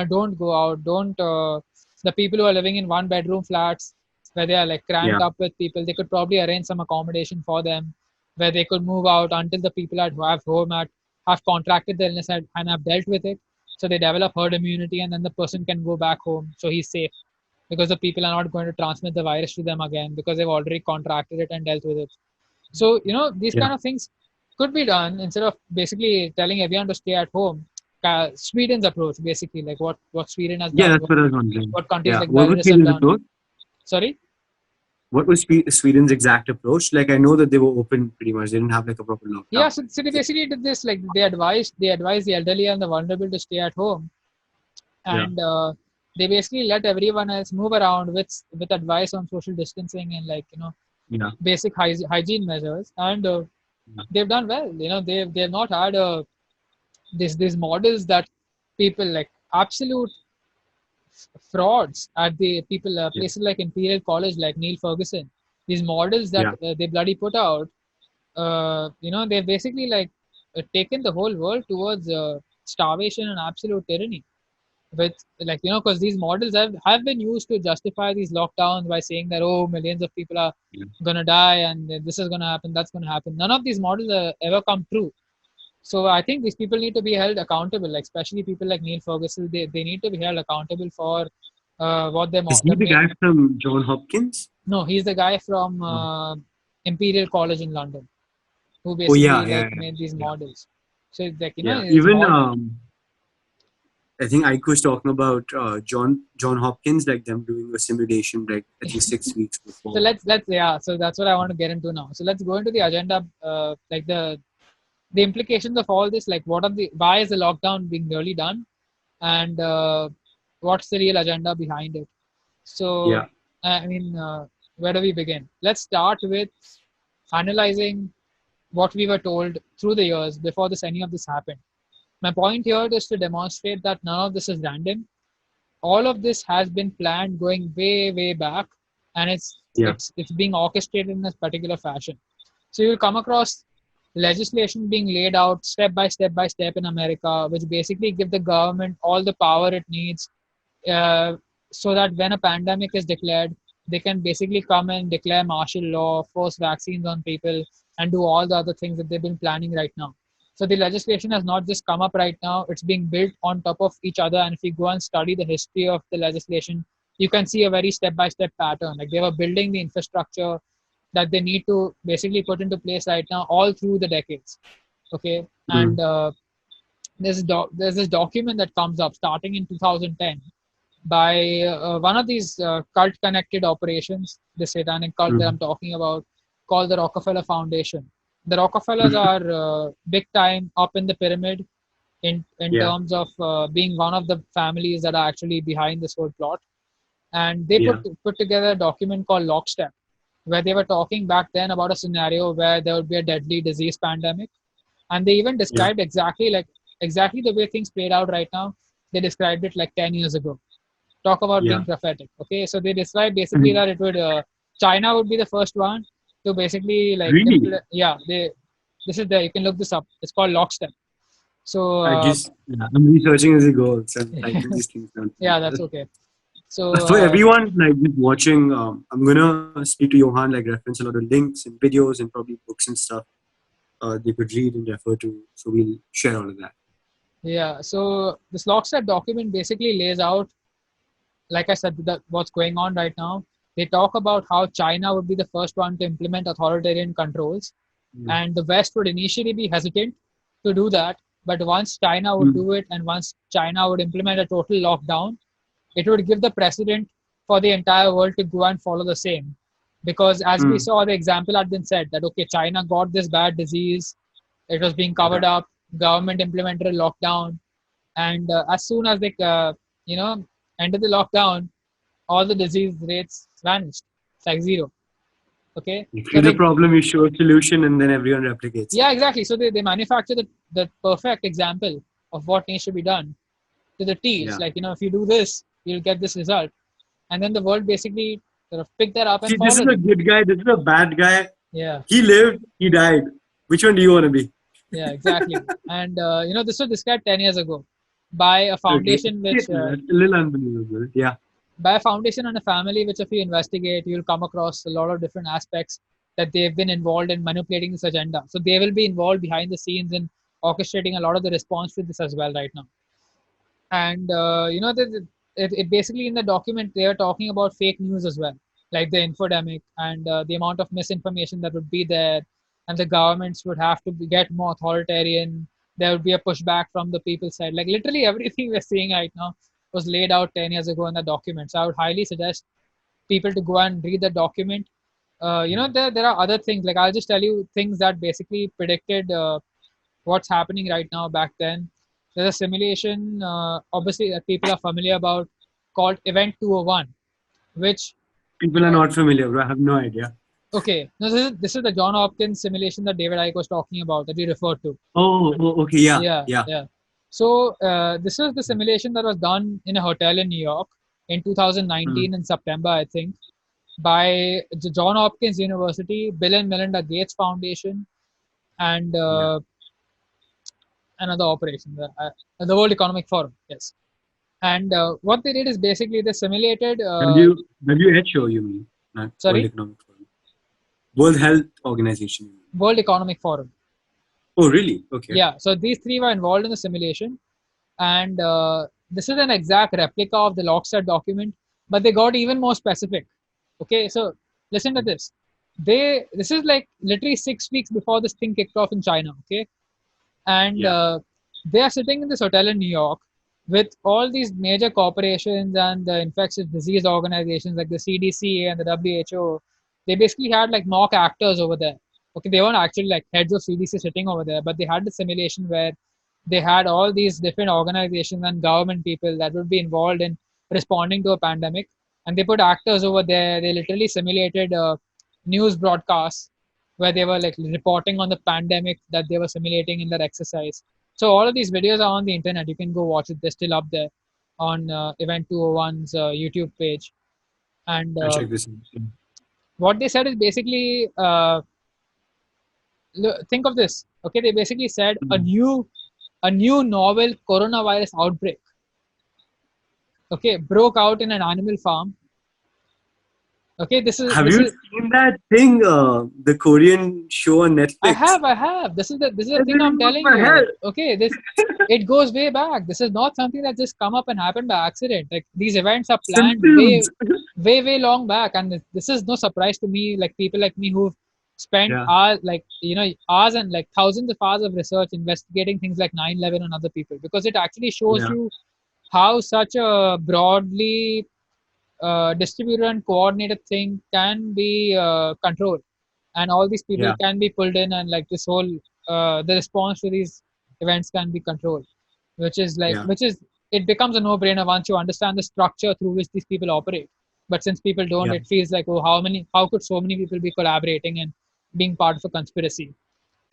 don't go out, don't. The people who are living in one bedroom flats where they are cramped Yeah. up with people, they could probably arrange some accommodation for them where they could move out until the people at who have home at have contracted the illness and have dealt with it, so they develop herd immunity and then the person can go back home so he's safe because the people are not going to transmit the virus to them again because they've already contracted it and dealt with it. So these Yeah. kind of things could be done instead of basically telling everyone to stay at home. Sweden's approach, basically, what Sweden has Yeah. done, That's what I was wondering. what countries Yeah. like What was Belarus have Sweden's done. approach? Sorry. What was Sweden's exact approach? Like, I know that they were open pretty much. They didn't have like a proper Yeah, lockdown. so they basically did this, they advised the elderly and the vulnerable to stay at home, Yeah. and they basically let everyone else move around with advice on social distancing and Yeah. basic hygiene measures, and Yeah. they've done well. They've not had these models that people absolute frauds at the people Yeah. places like Imperial College, like Neil Ferguson. These models that Yeah. they bloody put out, they've basically taken the whole world towards starvation and absolute tyranny. With because these models have been used to justify these lockdowns by saying that, oh, millions of people are Yeah. gonna die and this is gonna happen, that's gonna happen. None of these models ever come true. So I think these people need to be held accountable, especially people like Neil Ferguson. They need to be held accountable for what they Is he the guy from John Hopkins? no, he's the guy from Oh, Imperial College in London who oh yeah, basically yeah, yeah, made these yeah. models. So it's Yeah. it's Even mod. I think Ike was talking about John Hopkins, like them doing a simulation, like I think 6 weeks So before. let's yeah. So that's what I want to get into now. So let's go into the agenda, the implications of all this. Like, why is the lockdown being really done, and what's the real agenda behind it? So Yeah. I mean, where do we begin? Let's start with analyzing what we were told through the years before any of this happened. My point here is to demonstrate that none of this is random. all of this has been planned going way back, and Yeah. it's being orchestrated in a particular fashion. So you'll come across legislation being laid out step by step in America, which basically give the government all the power it needs, uh, so that when a pandemic is declared, they can basically come and declare martial law, force vaccines on people, and do all the other things that they've been planning right now. So the legislation has not just come up right now, it's being built on top of each other. And if you go and study the history of the legislation, you can see a very step by step pattern. Like they were building the infrastructure that they need to basically put into place right now all through the decades. Okay. Mm. And there's this document that comes up starting in 2010 by one of these cult connected operations, the satanic cult that Mm. I'm talking about, called the Rockefeller Foundation. The Rockefellers Mhm. are big time up in the pyramid in Yeah. terms of being one of the families that are actually behind this whole plot. And they Yeah. put together a document called Lockstep, where they were talking back then about a scenario where there would be a deadly disease pandemic, and they even Yeah. described exactly the way things played out right now. They described it like 10 years ago. Talk about Yeah. being prophetic. Okay, so they described basically Mhm. that it would China would be the first one to basically like Really? yeah, they this is there, you can look this up. It's called Lockstep. So I just, yeah, I'm researching as it goes and typing these things down. yeah, that's okay. So For everyone like just watching, I'm gonna speak to Johan, like reference a lot of links and videos and probably books and stuff they could read and refer to. So we'll share all of that. yeah, so this Lockstep document basically lays out, like I said, what's going on right now. They talk about how China would be the first one to implement authoritarian controls, Mm. and the West would initially be hesitant to do that. But once China would Mm. do it, and once China would implement a total lockdown, it would give the precedent for the entire world to go and follow the same. Because as we Mm. saw, the example had been said that okay, China got this bad disease, it was being Yeah. covered up, government implemented a lockdown, and as soon as they you know ended the lockdown, all the disease rates vanished. It's like zero. Okay, You so create a they problem, you show a solution, and then everyone replicates it. yeah, exactly. So they manufacture the perfect example of what needs to be done to the T. It's Yeah. like, if you do this, you'll get this result. And then the world basically sort of picked that up and See, this is followed a it. good guy. This is a bad guy. Yeah, He lived. He died. Which one do you want to be? yeah, exactly. And, this was described 10 years ago by a Okay. foundation Yeah, which, that's a little unbelievable. Yeah. by a foundation and a family which, if you investigate, you'll come across a lot of different aspects that they've been involved in manipulating this agenda. So they will be involved behind the scenes in orchestrating a lot of the response to this as well right now. And it basically, in the document they are talking about fake news as well, like the infodemic and the amount of misinformation that would be there, and the governments would have to get more authoritarian. There would be a pushback from the people's side. Like literally everything we're seeing right now was laid out 10 years ago in the document. So I would highly suggest people to go and read the document. There are other things, like I'll just tell you things that basically predicted what's happening right now back then. There's a simulation, obviously, that people are familiar about, called Event 201, which, People are not familiar, bro. I have no idea. okay, no, this is the John Hopkins simulation that David Icke was talking about, that we referred to. Okay. Yeah. Yeah, Yeah. yeah. So this is the simulation that was done in a hotel in New York in Mm. 2019 in September, I think, by the John Hopkins University, Bill and Melinda Gates Foundation, and Yeah. another operation, the World Economic Forum. Yes. And what they did is basically they simulated. WHO, you mean? Not World Sorry, Economic Forum. World Health Organization, you mean? World Economic Forum. Oh, really? Okay. Yeah. So these three were involved in the simulation, and this is an exact replica of the Lockstep document, but they got even more specific. Okay, so listen to this. This is like literally 6 weeks before this thing kicked off in China. Okay, and Yeah. they are sitting in this hotel in New York with all these major corporations and the infectious disease organizations like the CDC and the WHO. They basically had like mock actors over there. Okay, they weren't actually like heads of CDC sitting over there, but they had the simulation where they had all these different organizations and government people that would be involved in responding to a pandemic, and they put actors over there. They literally simulated news broadcasts where they were like reporting on the pandemic that they were simulating in their exercise. So all of these videos are on the internet. You can go watch it. They're still up there on Event 201's YouTube page. And I'll check this out. what they said is basically, think of this. Okay, they basically said Mm. a new novel coronavirus outbreak. Okay, broke out in an animal farm. Okay, Have this you is seen that thing, the Korean show on Netflix? I have. This is the I thing I'm mean, what telling the hell? you. Okay, this it goes way back. This is not something that just come up and happened by accident. Like these events are planned Symptoms. way long back, and this is no surprise to me. Like people like me who've spent Yeah, hours, like hours and like thousands of hours of research investigating things like 9/11 on other people, because it actually shows yeah, you how such a broadly distributed and coordinated thing can be controlled, and all these people yeah, can be pulled in, and like this whole the response to these events can be controlled, yeah, which is it becomes a no-brainer once you understand the structure through which these people operate. But since people don't, yeah. it feels like, oh, how could so many people be collaborating and being part of a conspiracy?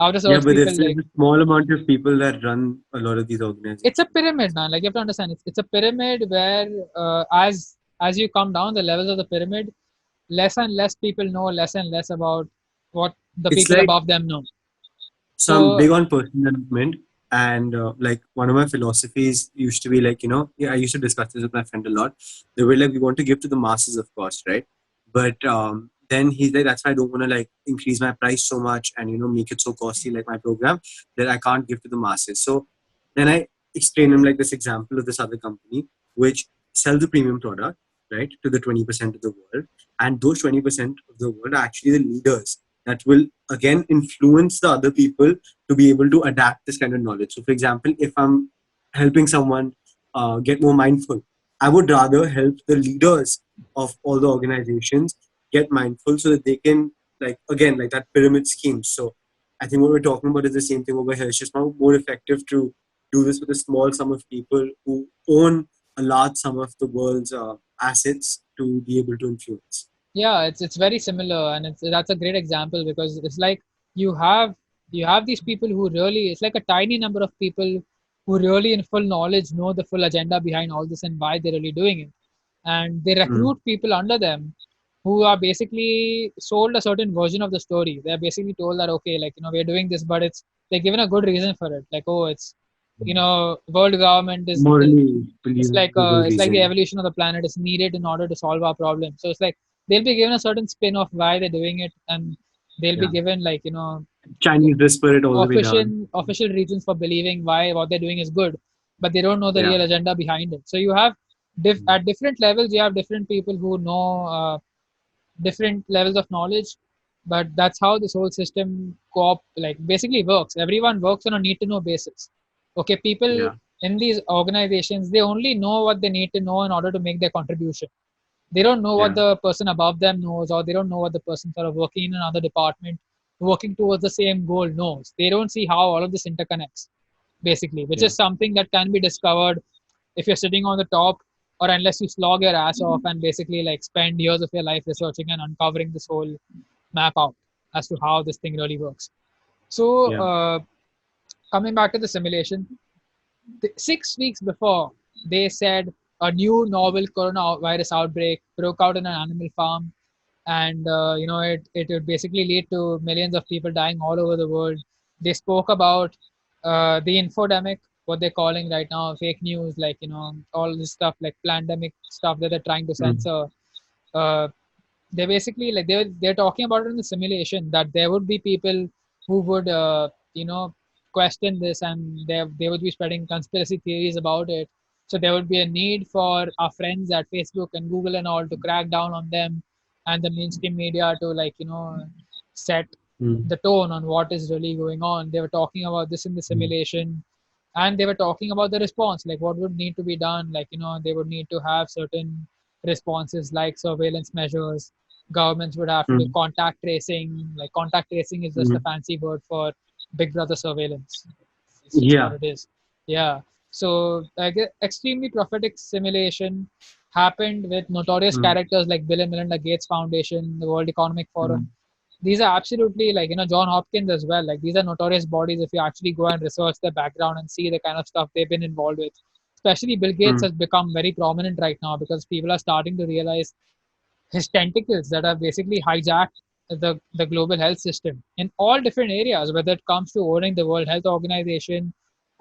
How does Yeah, such but people there's like a small amount of people that run a lot of these it's a organizations. pyramid, man. Like you have to understand, it's a pyramid where as you come down the levels of the pyramid, less and less people know less and less about what the It's people like, above them know. so I'm So big on personal development, and like one of my philosophies used to be like, yeah, I used to discuss this with my friend a lot. They were like, we want to give to the masses, of course, right? But then he's like, that's why I don't want to like increase my price so much and make it so costly like my program that I can't give to the masses. So then I explain him like this example of this other company which sells the premium product, right, to the 20% of the world, and those 20% of the world are actually the leaders that will again influence the other people to be able to adapt this kind of knowledge. So, for example, if I'm helping someone get more mindful, I would rather help the leaders of all the organizations get mindful so that they can, like, again, like that pyramid scheme. So, I think what we're talking about is the same thing over here. It's just more effective to do this with a small sum of people who own a large sum of the world's assets to be able to influence. yeah, it's very similar, and that's a great example, because it's like you have you have these people who really, it's like a tiny number of people who really in full knowledge know the full agenda behind all this and why they're really doing it, and they Mm. recruit people under them who are basically sold a certain version of the story. They're basically told that, okay, like we're doing this, but it's they're given a good reason for it, like, oh, it's world government is Morally believable it's like the reason. evolution of the planet is needed in order to solve our problem. So it's like they'll be given a certain spin of why they're doing it, and they'll be Yeah. given like Chinese whisper it all the way down. official reasons for believing why what they're doing is good, but they don't know the Yeah. real agenda behind it. So you have at different levels, you have different people who know different levels of knowledge, but that's how this whole system like basically works. Everyone works on a need to know basis. Okay, people Yeah. in these organizations, they only know what they need to know in order to make their contribution. They don't know what Yeah. the person above them knows, or they don't know what the person sort of working in another department working towards the same goal knows. They don't see how all of this interconnects, basically, which Yeah. is something that can be discovered if you're sitting on the top, or unless you slog your ass off and basically like spend years of your life researching and uncovering this whole map out as to how this thing really works. So Yeah. coming back to the simulation, 6 weeks before, they said a new novel coronavirus outbreak broke out in an animal farm, and it would basically lead to millions of people dying all over the world. They spoke about the infodemic, what they're calling right now fake news, like all this stuff like pandemic stuff that they're trying to Mm. censor. Uh, they basically like they're talking about it in the simulation that there would be people who would question this, and they would be spreading conspiracy theories about it. So there would be a need for our friends at Facebook and Google and all to crack down on them, and the mainstream media to set Mm. the tone on what is really going on. They were talking about this in the Mm. simulation, and they were talking about the response, like what would need to be done. Like they would need to have certain responses like surveillance measures. Governments would have to do Mm. contact tracing. Like contact tracing is just a Mm. fancy word for Big Brother surveillance. It's just what Yeah. it is. Yeah. So like extremely prophetic simulation happened with notorious Mm. characters like Bill and Melinda Gates Foundation, the World Economic Mm. Forum. These are absolutely like John Hopkins as well. Like these are notorious bodies if you actually go and research their background and see the kind of stuff they've been involved with. Especially Bill Gates Mm. has become very prominent right now because people are starting to realize his tentacles that have basically hijacked the global health system in all different areas, whether it comes to owning the World Health Organization,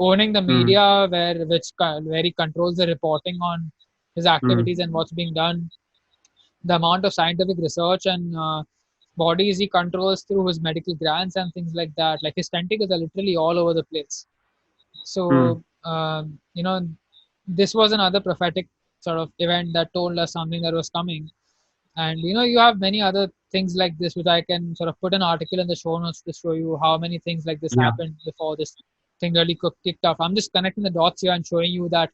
owning the Mm. media, where he controls the reporting on his Mm. activities and what's being done, the amount of scientific research and bodies he controls through his medical grants and things like that. Like his tentacles are literally all over the place. Mm. So this was another prophetic sort of event that told us something that was coming. And you have many other things like this, which I can sort of put an article in the show notes to show you how many things like this Yeah. happened before this thing really kicked off. I'm just connecting the dots here and showing you that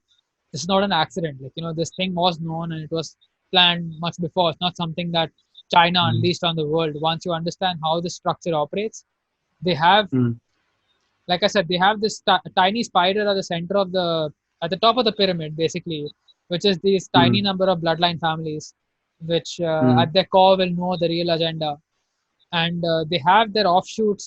this is not an accident. Like, this thing was known and it was planned much before. It's not something that China Mm. unleashed on the world. Once you understand how the structure operates, they have, Mm. like I said, they have this tiny spider at the center of at the top of the pyramid, basically, which is these tiny Mm. number of bloodline families, which Mm. at their core will know the real agenda. And they have their offshoots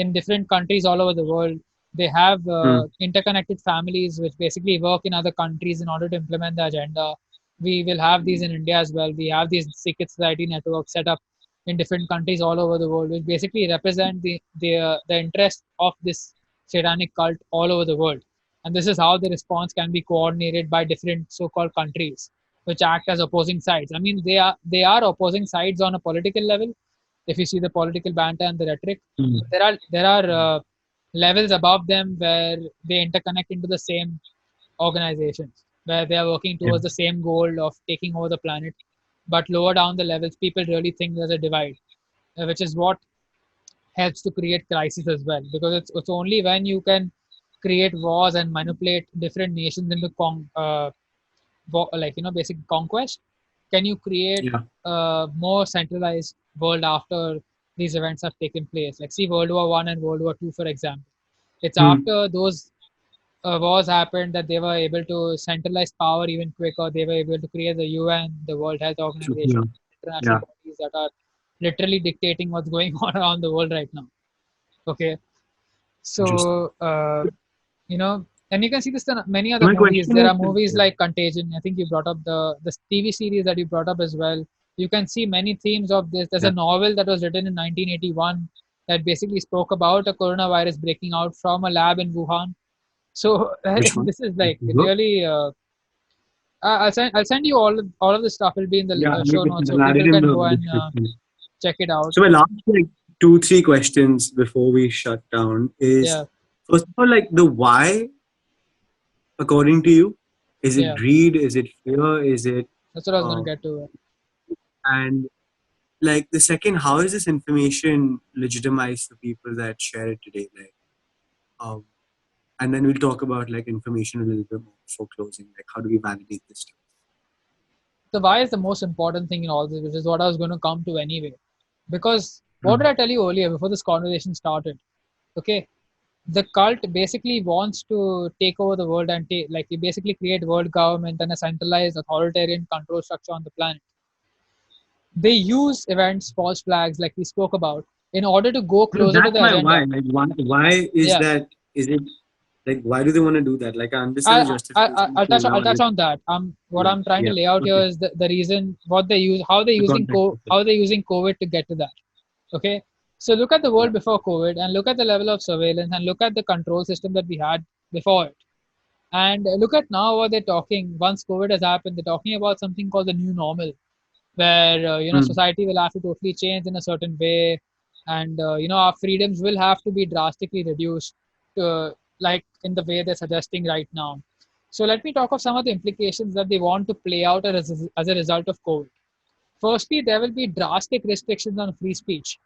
in different countries all over the world. They have Mm. interconnected families which basically work in other countries in order to implement the agenda. We will have these in India as well. We have these secret society networks set up in different countries all over the world, which basically represent the interest of this satanic cult all over the world. And this is how the response can be coordinated by different so-called countries, which act as opposing sides. I mean, they are opposing sides on a political level, if you see the political banter and the rhetoric. Mm. But there are levels above them where they interconnect into the same organizations, where they are working Yeah. towards the same goal of taking over the planet. But lower down the levels, people really think there's a divide, which is what helps to create crisis as well. Because it's only when you can create wars and manipulate different nations into basic conquest, can you create Yeah. a more centralized world after these events have taken place. Like see World War I and World War II, for example. It's Mm. after those wars happened that they were able to centralize power even quicker. They were able to create the UN, the World Health So, Organization, yeah. international Yeah. bodies that are literally dictating what's going on around the world right now. Interesting. So and you can see this in many So other my movies. question There is, are movies like Contagion. I think you brought up the TV series that you brought up as well. You can see many themes of this. There's yeah, a novel that was written in 1981 that basically spoke about a coronavirus breaking out from a lab in Wuhan. So which one? this is Which like book? really. I'll send you all of the stuff. Will be in the Yeah, show notes, so I'll add it people in can the go and description. check it out. So my last like two, three questions before we shut down is, Yeah, first of all, like the why, according to you, is it yeah. greed? Is it fear? Is it That's what I was gonna uh, get to. and like the second, how is this information legitimized for people that share it today? Like, um, and then we'll talk about like information a little bit more for closing. Like, how do we validate this stuff? The why is the most important thing in all this, which is what I was going to come to anyway. Because what did Mm. I tell you earlier before this conversation started? Okay, the cult basically wants to take over the world and like you basically create world government and a centralized authoritarian control structure on the planet. They use events, false flags, like we spoke about, in order to go No, closer to that's the my why. agenda. Like, why is Yeah, that? Is it like why do they want to do that? Like, I understand the I justification will to touch now. I'll touch on that. What Yeah, I'm trying to yeah, lay out here okay. is the reason what they use, how they're The using context of it. how they're using COVID to get to that. Okay, so look at the Yeah. world before COVID and look at the level of surveillance and look at the control system that we had before it. And look at now what they're talking. Once COVID has happened, they're talking about something called the new normal, where Mm. society will have to totally change in a certain way, and our freedoms will have to be drastically reduced, like in the way they're suggesting right now. So let me talk of some of the implications that they want to play out as a result of COVID. Firstly, there will be drastic restrictions on free speech.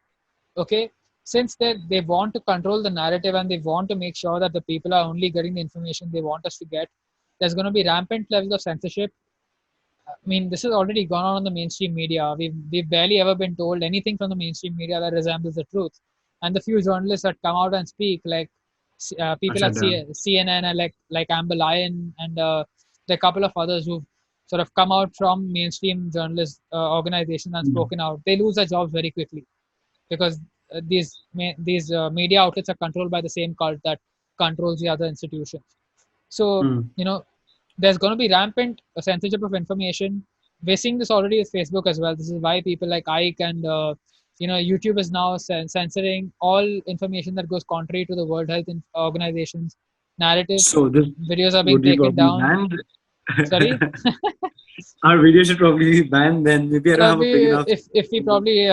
Okay, since they want to control the narrative and they want to make sure that the people are only getting the information they want us to get, there's going to be rampant levels of censorship. I mean, this has already gone on in the mainstream media. We've barely ever been told anything from the mainstream media that resembles the truth. And the few journalists that come out and speak, like I people shut at down. CNN, and like Amber Lyon, and there are a couple of others who've sort of come out from mainstream journalist organizations and Mm. spoken out, they lose their jobs very quickly because these media outlets are controlled by the same cult that controls the other institutions. So Mm. you know there's going to be rampant censorship of information. We're seeing this already with Facebook as well. This is why people like Ike and YouTube is now censoring all information that goes contrary to the World Health Organization's narrative. So this Videos are being would be taken probably down. banned. Sorry. Our video should probably be banned then. Maybe I don't have a big enough. If we probably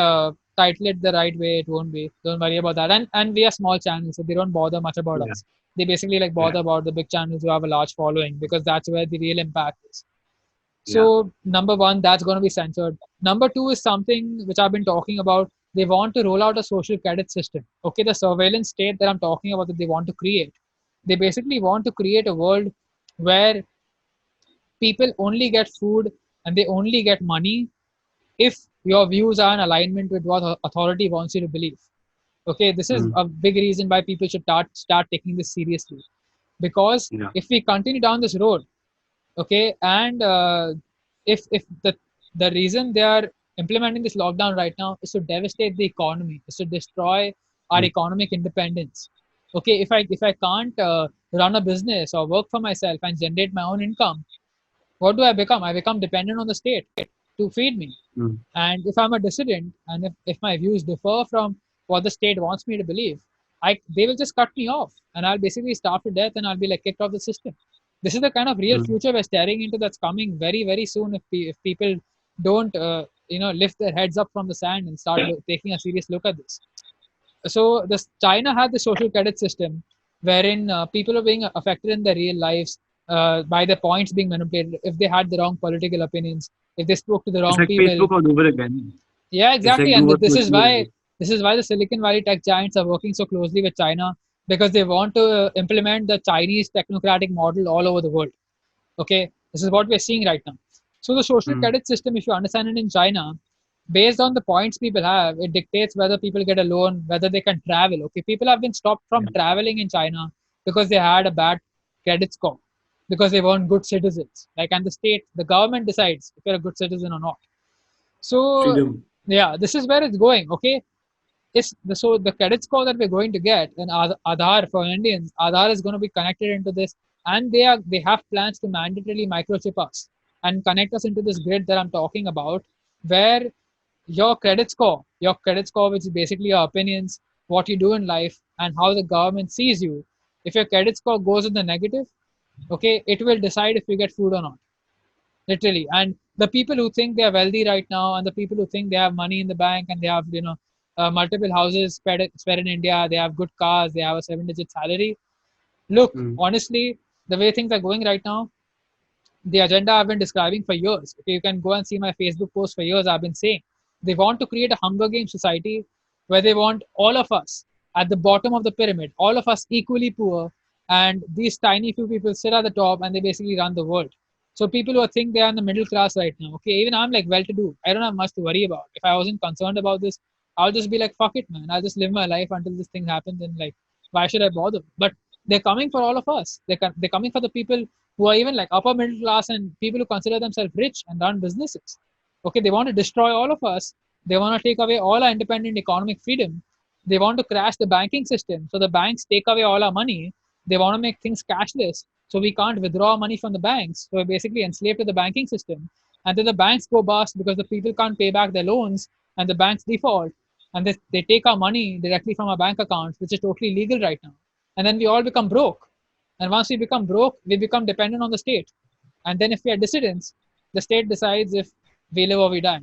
title it the right way, it won't be. Don't worry about that. And we are small channels, so they don't bother much about Yeah. us. They basically like Yeah. bother about the big channels who have a large following, because that's where the real impact is. Yeah. So number one, that's going to be censored. Number two is something which I've been talking about. They want to roll out a social credit system. Okay, the surveillance state that I'm talking about that they want to create. They basically want to create a world where people only get food and they only get money if your views are in alignment with what authority wants you to believe. Okay, this is Mm. a big reason why people should start taking this seriously. Because Yeah. if we continue down this road, okay, and if the reason they are implementing this lockdown right now is to devastate the economy, is to destroy our Mm. economic independence. Okay, if I can't run a business or work for myself and generate my own income, what do I become? I become dependent on the state to feed me. Mm. And if I'm a dissident and if my views differ from what the state wants me to believe, they will just cut me off and I'll basically starve to death and I'll be like kicked off the system. This is the kind of real Mm. future we're staring into that's coming very, very soon if people don't, lift their heads up from the sand and start taking a serious look at this. So this China had the social credit system wherein people are being affected in their real lives by their points being manipulated if they had the wrong political opinions, if they spoke to the It's wrong like people. Facebook all over again. Yeah, It's exactly. like And do what this is Facebook why did. the Silicon Valley tech giants are working so closely with China, because they want to implement the Chinese technocratic model all over the world. Okay, this is what we're seeing right now. So the social Mm. credit system, if you understand it in China, based on the points people have, it dictates whether people get a loan, whether they can travel. Okay, people have been stopped from Yeah. traveling in China because they had a bad credit score, because they weren't good citizens. Like, and the government decides if you're a good citizen or not. So Freedom. yeah, this is where it's going. Okay, so the credit score that we're going to get in Aadhaar for Indians, Aadhaar is going to be connected into this, and they have plans to mandatorily microchip us and connect us into this grid that I'm talking about, where your credit score, which is basically your opinions, what you do in life, and how the government sees you. If your credit score goes in the negative, okay, it will decide if you get food or not, literally. And the people who think they are wealthy right now, and the people who think they have money in the bank and they have multiple houses spread in India, they have good cars, they have a 7-digit salary. Look, Mm. honestly, the way things are going right now, the agenda I've been describing for years. Okay, you can go and see my Facebook post for years. I've been saying they want to create a Hunger Games society where they want all of us at the bottom of the pyramid, all of us equally poor, and these tiny few people sit at the top and they basically run the world. So people who think they are in the middle class right now, okay, even I'm like well-to-do. I don't have much to worry about. If I wasn't concerned about this, I'll just be like, fuck it, man. I'll just live my life until this thing happens, and like, why should I bother? But they're coming for all of us. They're coming for the people who are even like upper middle class and people who consider themselves rich and run businesses. Okay, they want to destroy all of us. They want to take away all our independent economic freedom. They want to crash the banking system. So the banks take away all our money. They want to make things cashless. So we can't withdraw money from the banks. So we're basically enslaved to the banking system. And then the banks go bust because the people can't pay back their loans and the banks default. And they take our money directly from our bank accounts, which is totally legal right now. And then we all become broke. And once we become broke, we become dependent on the state. And then if we are dissidents, the state decides if we live or we die.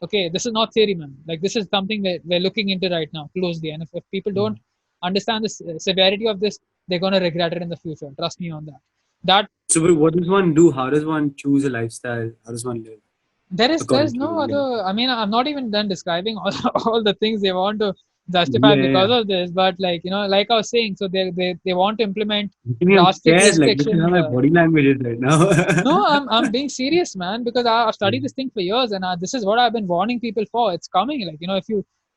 Okay, this is not theory, man. Like, this is something that we're looking into right now closely. And if people don't understand the severity of this, they're going to regret it in the future. Trust me on that. That So, but what does one do? How does one choose a lifestyle? How does one live there's according to no you? Like, other. I mean, I'm not even done describing all the things they want to justify yeah, because yeah. of this. But like, like I was saying, so they want to implement Actually, I'm drastic scared. Like, this is how restrictions. my body language is right now. No, I'm being serious, man, because I've studied Mm. this thing for years, and this is what I've been warning people for. It's coming. Like,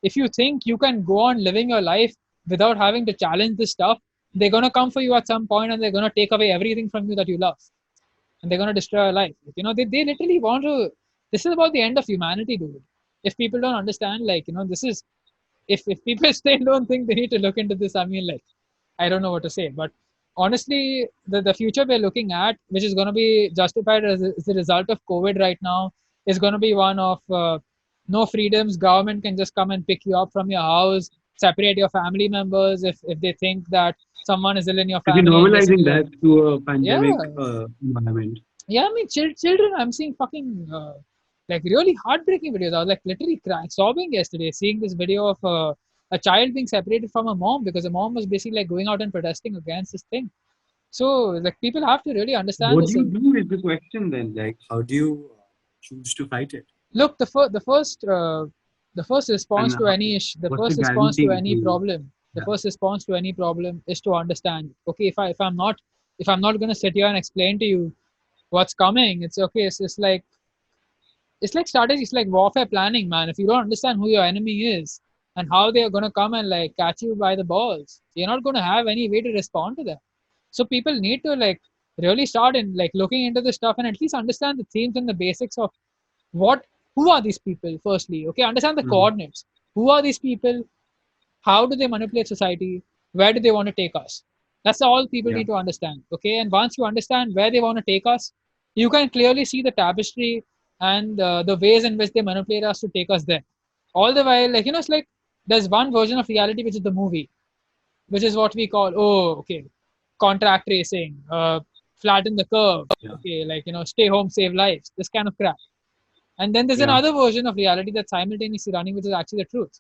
if you think you can go on living your life without having to challenge this stuff, they're gonna come for you at some point, and they're gonna take away everything from you that you love, and they're gonna destroy your life. They literally want to. This is about the end of humanity, dude. If people don't understand, like, this is if people still don't think they need to look into this, I mean, like, I don't know what to say, but honestly, the future we're looking at, which is going to be justified as the result of COVID right now, is going to be one of no freedoms. Government can just come and pick you up from your house, separate your family members if they think that someone is ill in your Like you're family, and basically normalizing like, that to a yeah, pandemic environment. yeah. I mean, children. I'm seeing fucking like really heartbreaking videos. I was like literally crying, sobbing yesterday, seeing this video of a child being separated from a mom because the mom was basically like going out and protesting against this thing. So like people have to really understand What do this you thing. do is the question then. Like, how do you choose to fight it? Look, the first And response to how, any issue, the what's the first response to guarantee any to, problem, the yeah. first response to any problem is to understand. Okay, if I'm not going to sit here and explain to you what's coming, it's okay. It's like strategy. It's like warfare planning, man. If you don't understand who your enemy is and how they are going to come and like catch you by the balls, you're not going to have any way to respond to them. So people need to like really start in like looking into this stuff and at least understand the themes and the basics of what who are these people firstly. Okay, understand the Mhm. coordinates. Who are these people? How do they manipulate society? Where do they want to take us? That's all people Yeah. need to understand. Okay, and once you understand where they want to take us, you can clearly see the tapestry and the ways in which they manipulate us to take us there. All the while, like it's like there's one version of reality which is the movie, which is what we call, oh, okay, contract tracing, flatten the curve, Yeah. okay, like stay home, save lives, this kind of crap. And then there's Yeah. another version of reality that's simultaneously running, which is actually the truth.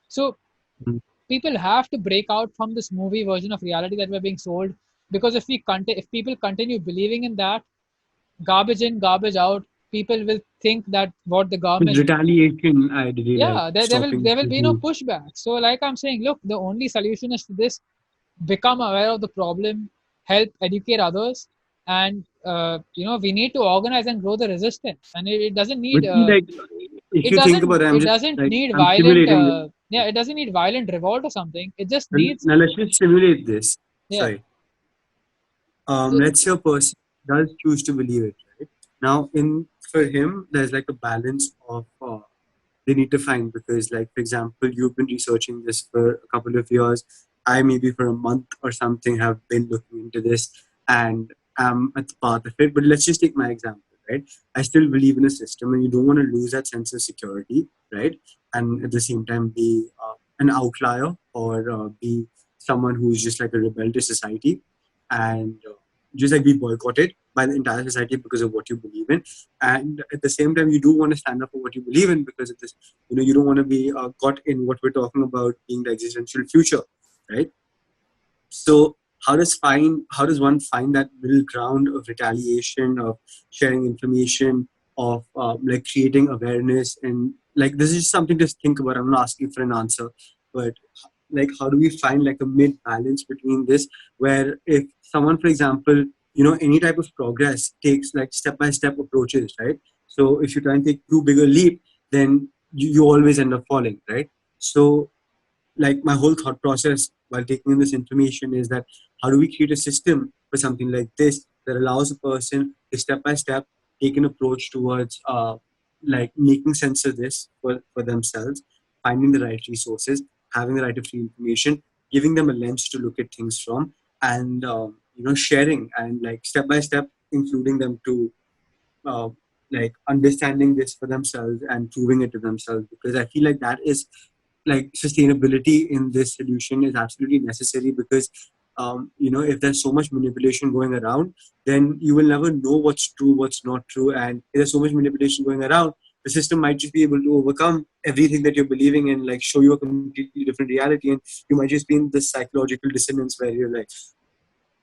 So Mhm. people have to break out from this movie version of reality that we're being sold, because if people continue believing in that, garbage in, garbage out, people will think that what the With government, retaliation, ideally, like yeah, stopping there will be no people. pushback. So like I'm saying, look, the only solution is to this: become aware of the problem, help educate others, and we need to organize and grow the resistance. And it doesn't But need see, like, if you think about it, I'm it just doesn't like, need I'm violent simulating this. yeah, it doesn't need violent revolt or something. It just And needs, now let's just simulate this. yeah, Sorry. it, Let's say a person does choose to believe it, right? Now, in for him, there's like a balance of they need to find, because, like, for example, you've been researching this for a couple of years. I maybe for a month or something have been looking into this, and I'm at the part of it. But let's just take my example, right? I still believe in a system, and you don't want to lose that sense of security, right? And at the same time, be an outlier, or be someone who's just like a rebel to society, and just like be boycotted by the entire society because of what you believe in. And at the same time, you do want to stand up for what you believe in, because of this, you don't want to be caught in what we're talking about being the existential future, right? So how does one find that middle ground of retaliation, of sharing information, of like creating awareness? And like, this is something to think about. I'm not asking for an answer, but like, how do we find like a mid balance between this, where if someone, for example, any type of progress takes like step by step approaches, right? So if you try and take too big a leap, then you always end up falling, right? So like, my whole thought process while taking in this information is that, how do we create a system for something like this that allows a person to step by step take an approach towards like making sense of this for themselves, finding the right resources, having the right of free information, giving them a lens to look at things from, and sharing, and like step by step including them to uh, like understanding this for themselves and proving it to themselves, because I feel like that is like sustainability in this solution is absolutely necessary, because if there's so much manipulation going around, then you will never know what's true, what's not true. And if there's so much manipulation going around, the system might just be able to overcome everything that you're believing and like show you a completely different reality, and you might just be in this psychological dissonance where you're like,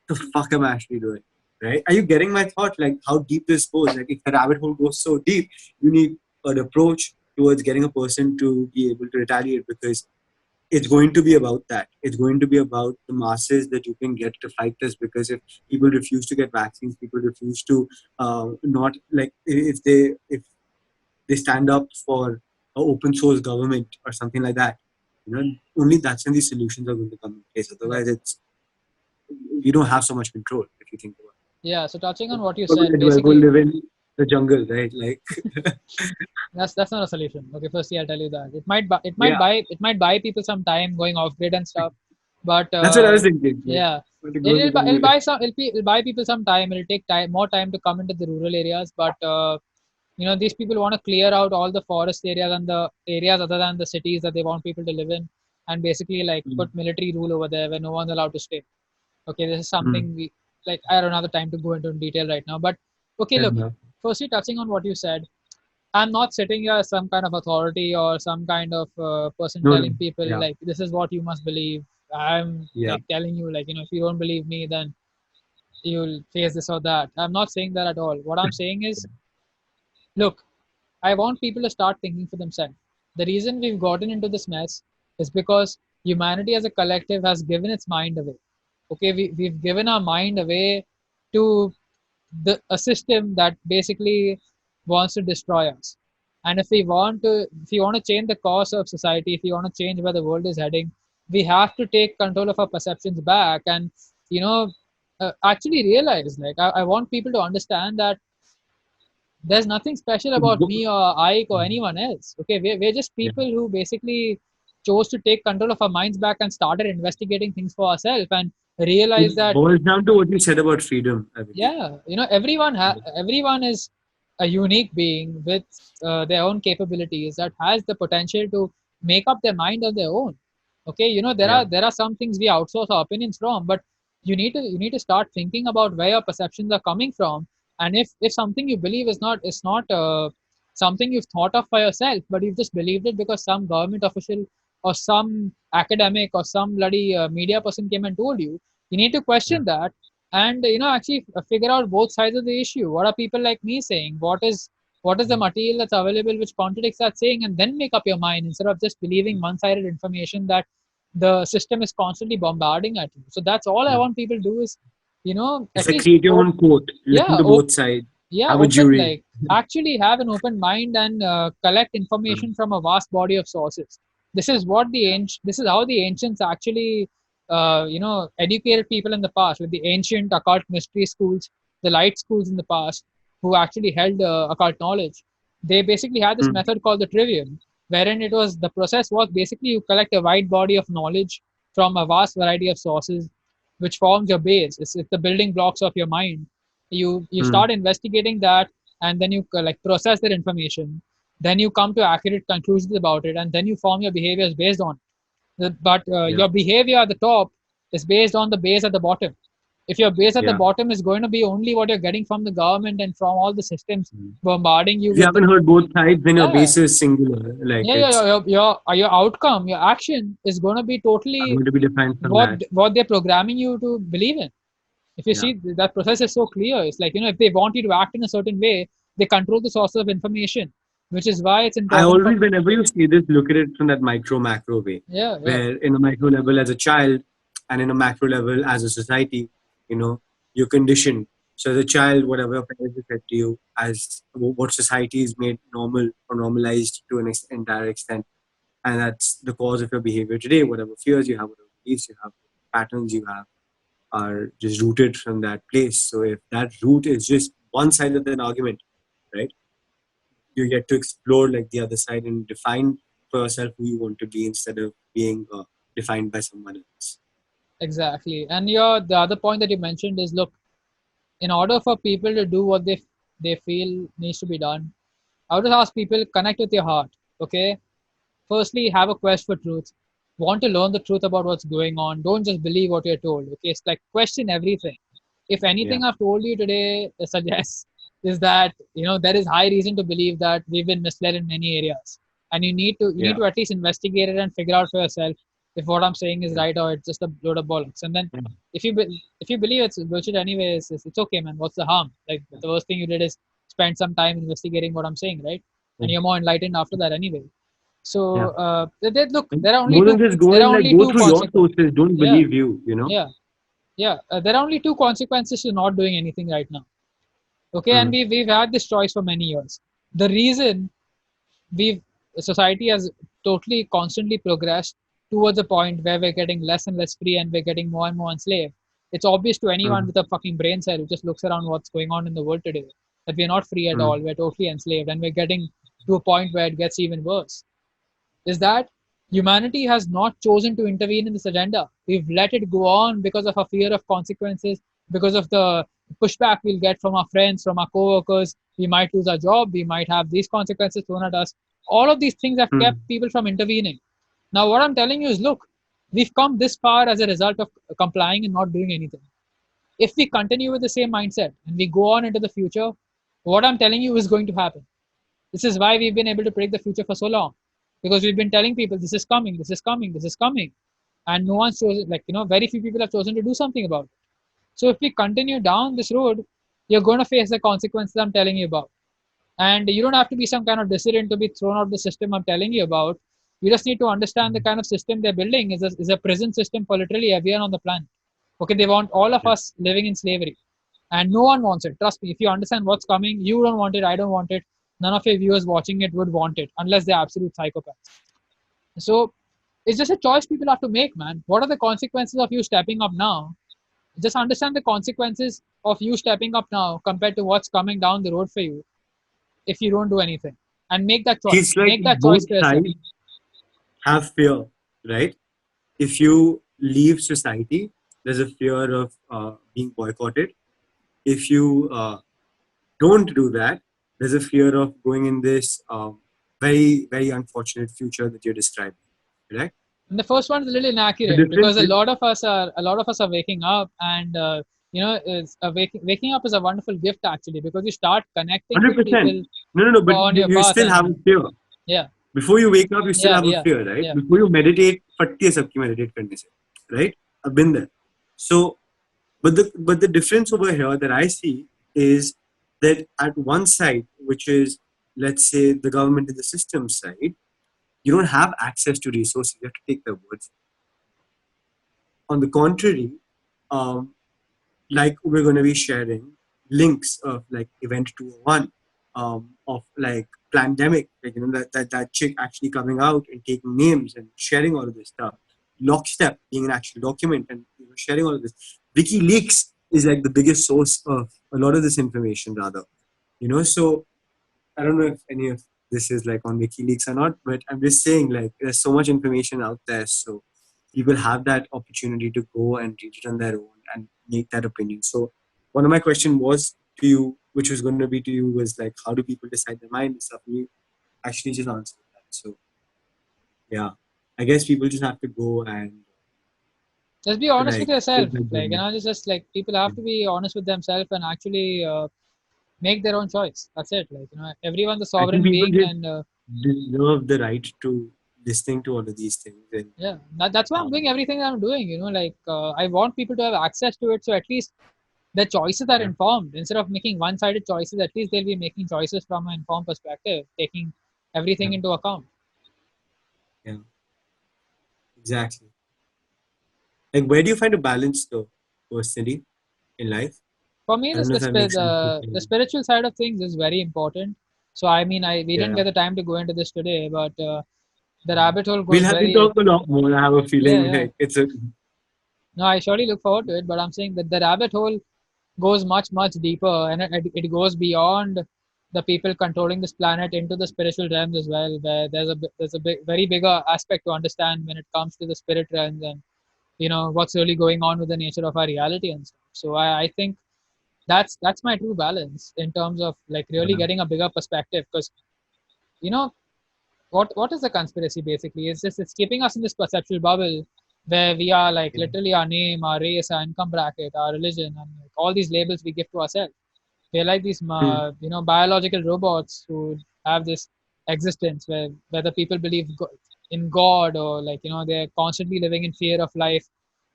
the fuck am I actually doing? Right? Are you getting my thought? Like, how deep this goes? Like, if the rabbit hole goes so deep, you need an approach towards getting a person to be able to retaliate, because it's going to be about that. It's going to be about the masses that you can get to fight this. Because if people refuse to get vaccines, people refuse to not like, if they stand up for an open source government or something like that, only that's when these solutions are going to come in place. yeah, Otherwise, it's we don't have so much control if you think about yeah. So touching on it. what you We're going said, to do it. Go basically, live in the jungle, right? Like, that's not a solution. Okay, firstly, I'll tell you that it might yeah, buy people some time going off grid and stuff. But That's what I was thinking. Like, yeah, to go to it'll the buy some, it'll buy people some time. It'll take time, more time to come into the rural areas. But these people want to clear out all the forest areas and the areas other than the cities that they want people to live in, and basically like Mm, put military rule over there where no one's allowed to stay. Okay, this is mm, something we like. I don't have the time to go into in detail right now, but okay, fair look. enough. Firstly, touching on what you said, I'm not sitting here as some kind of authority or some kind of person No, no. telling people Yeah. like this is what you must believe. I'm Yeah. like telling you like if you don't believe me, then you'll face this or that. I'm not saying that at all. What I'm saying is, look, I want people to start thinking for themselves. The reason we've gotten into this mess is because humanity as a collective has given its mind away. Okay, we've given our mind away to a system that basically wants to destroy us. And if we want to change the course of society, if we want to change where the world is heading, we have to take control of our perceptions back and you know actually realize like I want people to understand that there's nothing special about me or Ike or anyone else. Okay, we're just Yeah. people who basically chose to take control of our minds back and started investigating things for ourselves and realize It that boils down to what you said about freedom, I believe. yeah, everyone is a unique being with their own capabilities that has the potential to make up their mind on their own. Okay, Yeah. there are some things we outsource our opinions from, but you need to start thinking about where your perceptions are coming from, and if something you believe is not something you've thought of for yourself, but you've just believed it because some government official or some academic or some bloody media person came and told you, you need to Yeah. question that and actually figure out both sides of the issue. What are people like me saying? What is the material that's available which contradicts that saying, and then make up your mind instead of just believing one-sided information that the system is constantly bombarding at you. So that's all I Yeah. want people to do is It's at like least create your own court, listen yeah to both sides, have a open, jury. like actually have an open mind and collect Mm, information from a vast body of sources. This is how the ancients actually educated people in the past with the ancient occult mystery schools, the light schools in the past, who actually held occult knowledge. They basically had this mm, method called the trivium, wherein it was the process was basically you collect a wide body of knowledge from a vast variety of sources, which forms your base. It's the building blocks of your mind. You mm. start investigating that, and then you like process that information, then you come to accurate conclusions about it, and then you form your behaviors based on it. But Yeah. your behavior at the top is based on the base at the bottom. If your base at the Yeah. bottom is going to be only what you're getting from the government and from all the systems Mm. bombarding you If you with the haven't heard both sides, then your yeah base is singular. Like yeah it's your outcome, your action is going to be totally going to be defined from what that. what they're programming you to believe in. If you Yeah. see that process is so clear, it's like if they want you to act in a certain way, they control the source of information, which is why it's I important for always, whenever you see this, look at it from that micro macro way, yeah where in a micro level as a child and in a macro level as a society, you know, you're conditioned. So as a child, whatever your parents have said to you as what society is made normal or normalized to an entire extent, and that's the cause of your behavior today. Whatever fears you have, whatever beliefs you have, patterns you have, are just rooted from that place. So if that root is just one side of an argument, right? You get to explore like the other side and define for yourself who you want to be instead of being defined by someone else. exactly. And the other point that you mentioned is, look, in order for people to do what they feel needs to be done, I would just ask people, connect with your heart. Okay, firstly, have a quest for truth. Want to learn the truth about what's going on. Don't just believe what you're told. Okay, it's like question everything. If Yeah. anything I've told you today suggests is that there is high reason to believe that we've been misled in many areas, and you need Yeah. to at least investigate it and figure out for yourself if what I'm saying is Yeah. right or it's just a load of bollocks. And then Yeah. if you believe it's bullshit anyways, it's okay, man. What's the harm? Like the worst thing you did is spend some time investigating what I'm saying, right? Yeah. And you're more enlightened after that anyway. So Yeah. look, And more than just there going are like only go two through your consequences. sources. Don't Yeah, believe you. You know. yeah, yeah. There are only two consequences to not doing anything right now. Okay, and Mm, we've had this choice for many years. The reason we've society has totally constantly progressed towards a point where we're getting less and less free and we're getting more and more enslaved. It's obvious to anyone mm, with a fucking brain cell who just looks around what's going on in the world today that we're not free at all. mm, We're totally enslaved, and we're getting to a point where it gets even worse. Is that Humanity has not chosen to intervene in this agenda. We've let it go on because of a fear of consequences, because of the pushback we'll get from our friends, from our co-workers. We might lose our job, we might have these consequences thrown at us. All of these things have kept Hmm. people from intervening. Now, what I'm telling you is, look, we've come this far as a result of complying and not doing anything. If we continue with the same mindset and we go on into the future, what I'm telling you is going to happen. This is why we've been able to predict the future for so long, because we've been telling people this is coming, this is coming, this is coming, and no one's chosen. Very few people have chosen to do something about it. So if we continue down this road, you're going to face the consequences I'm telling you about. And you don't have to be some kind of dissident to be thrown out of the system I'm telling you about. You just need to understand the kind of system they're building is a prison system for literally everyone on the planet. Okay, they want all of Yeah. us living in slavery, and no one wants it. Trust me, if you understand what's coming, you don't want it, I don't want it, none of your viewers watching it would want it unless they're absolute psychopaths. So it's just a choice people have to make, man. What are the consequences of you stepping up now? Just understand the consequences of you stepping up now compared to what's coming down the road for you if you don't do anything, and make that choice. It's like Make that choice both for yourself. sides have fear, right? If you leave society, there's a fear of being boycotted. If you don't do that, there's a fear of going in this very, very unfortunate future that you're describing, right? And the first one is a little The inaccurate because difference is, a lot of us are waking up, and waking up is a wonderful gift actually, because you start connecting with 100%. people No, no, no, who but are on you, your you path, still have and a fear. yeah, Before you wake up, you still yeah, have a yeah, fear, right? yeah. Before you meditate, फटती है सबकी meditate करने से, right? I've been there. So, but the difference over here that I see is that at one side, which is, let's say, the government and the system side, you don't have access to resources. You have to take their words. On the contrary, um, like we're going to be sharing links of like event 201, of like pandemic, like that chick actually coming out and taking names and sharing all of this stuff, lockstep being an actual document, and sharing all of this. WikiLeaks is like the biggest source of a lot of this information, rather. So I don't know if any of this is like on WikiLeaks or not, but I'm just saying, like, there's so much information out there, so people have that opportunity to go and read it on their own and make that opinion. So one of my question was to you, which was going to be to you, was like, how do people decide their mind and stuff? And you actually just answered that. So yeah, I guess people just have to go and Just be honest with like yourself. take their journey. Just like people have to be honest with themselves and actually make their own choice. That's it. Everyone's a I think sovereign people being, just and deserve the right to listening to all of these things. And yeah, that's why I'm um, doing everything that I'm doing. I want people to have access to it, so at least their choices are yeah, informed. Instead of making one-sided choices, at least they'll be making choices from an informed perspective, taking yeah, everything into account. yeah, exactly. Like, where do you find a balance though, personally, in life? For me, I don't know if that makes sense. the spiritual side of things is very important. So I mean, we didn't Yeah. get the time to go into this today, but the rabbit hole We'll goes have to very. talk a lot more. I have a Yeah, feeling yeah. like it's a. No, I surely look forward to it, but I'm saying that the rabbit hole goes much, much deeper, and it goes beyond the people controlling this planet into the spiritual realms as well, where there's a very bigger aspect to understand when it comes to the spirit realms, and what's really going on with the nature of our reality and stuff. So I think that's my true balance in terms of like really Yeah. getting a bigger perspective, because you know what is the conspiracy basically? It's keeping us in this perceptual bubble where we are like Yeah. literally our name, our race, our income bracket, our religion, and like all these labels we give to ourselves. We're like these Hmm. biological robots who have this existence where whether people believe in God, or like they're constantly living in fear of life,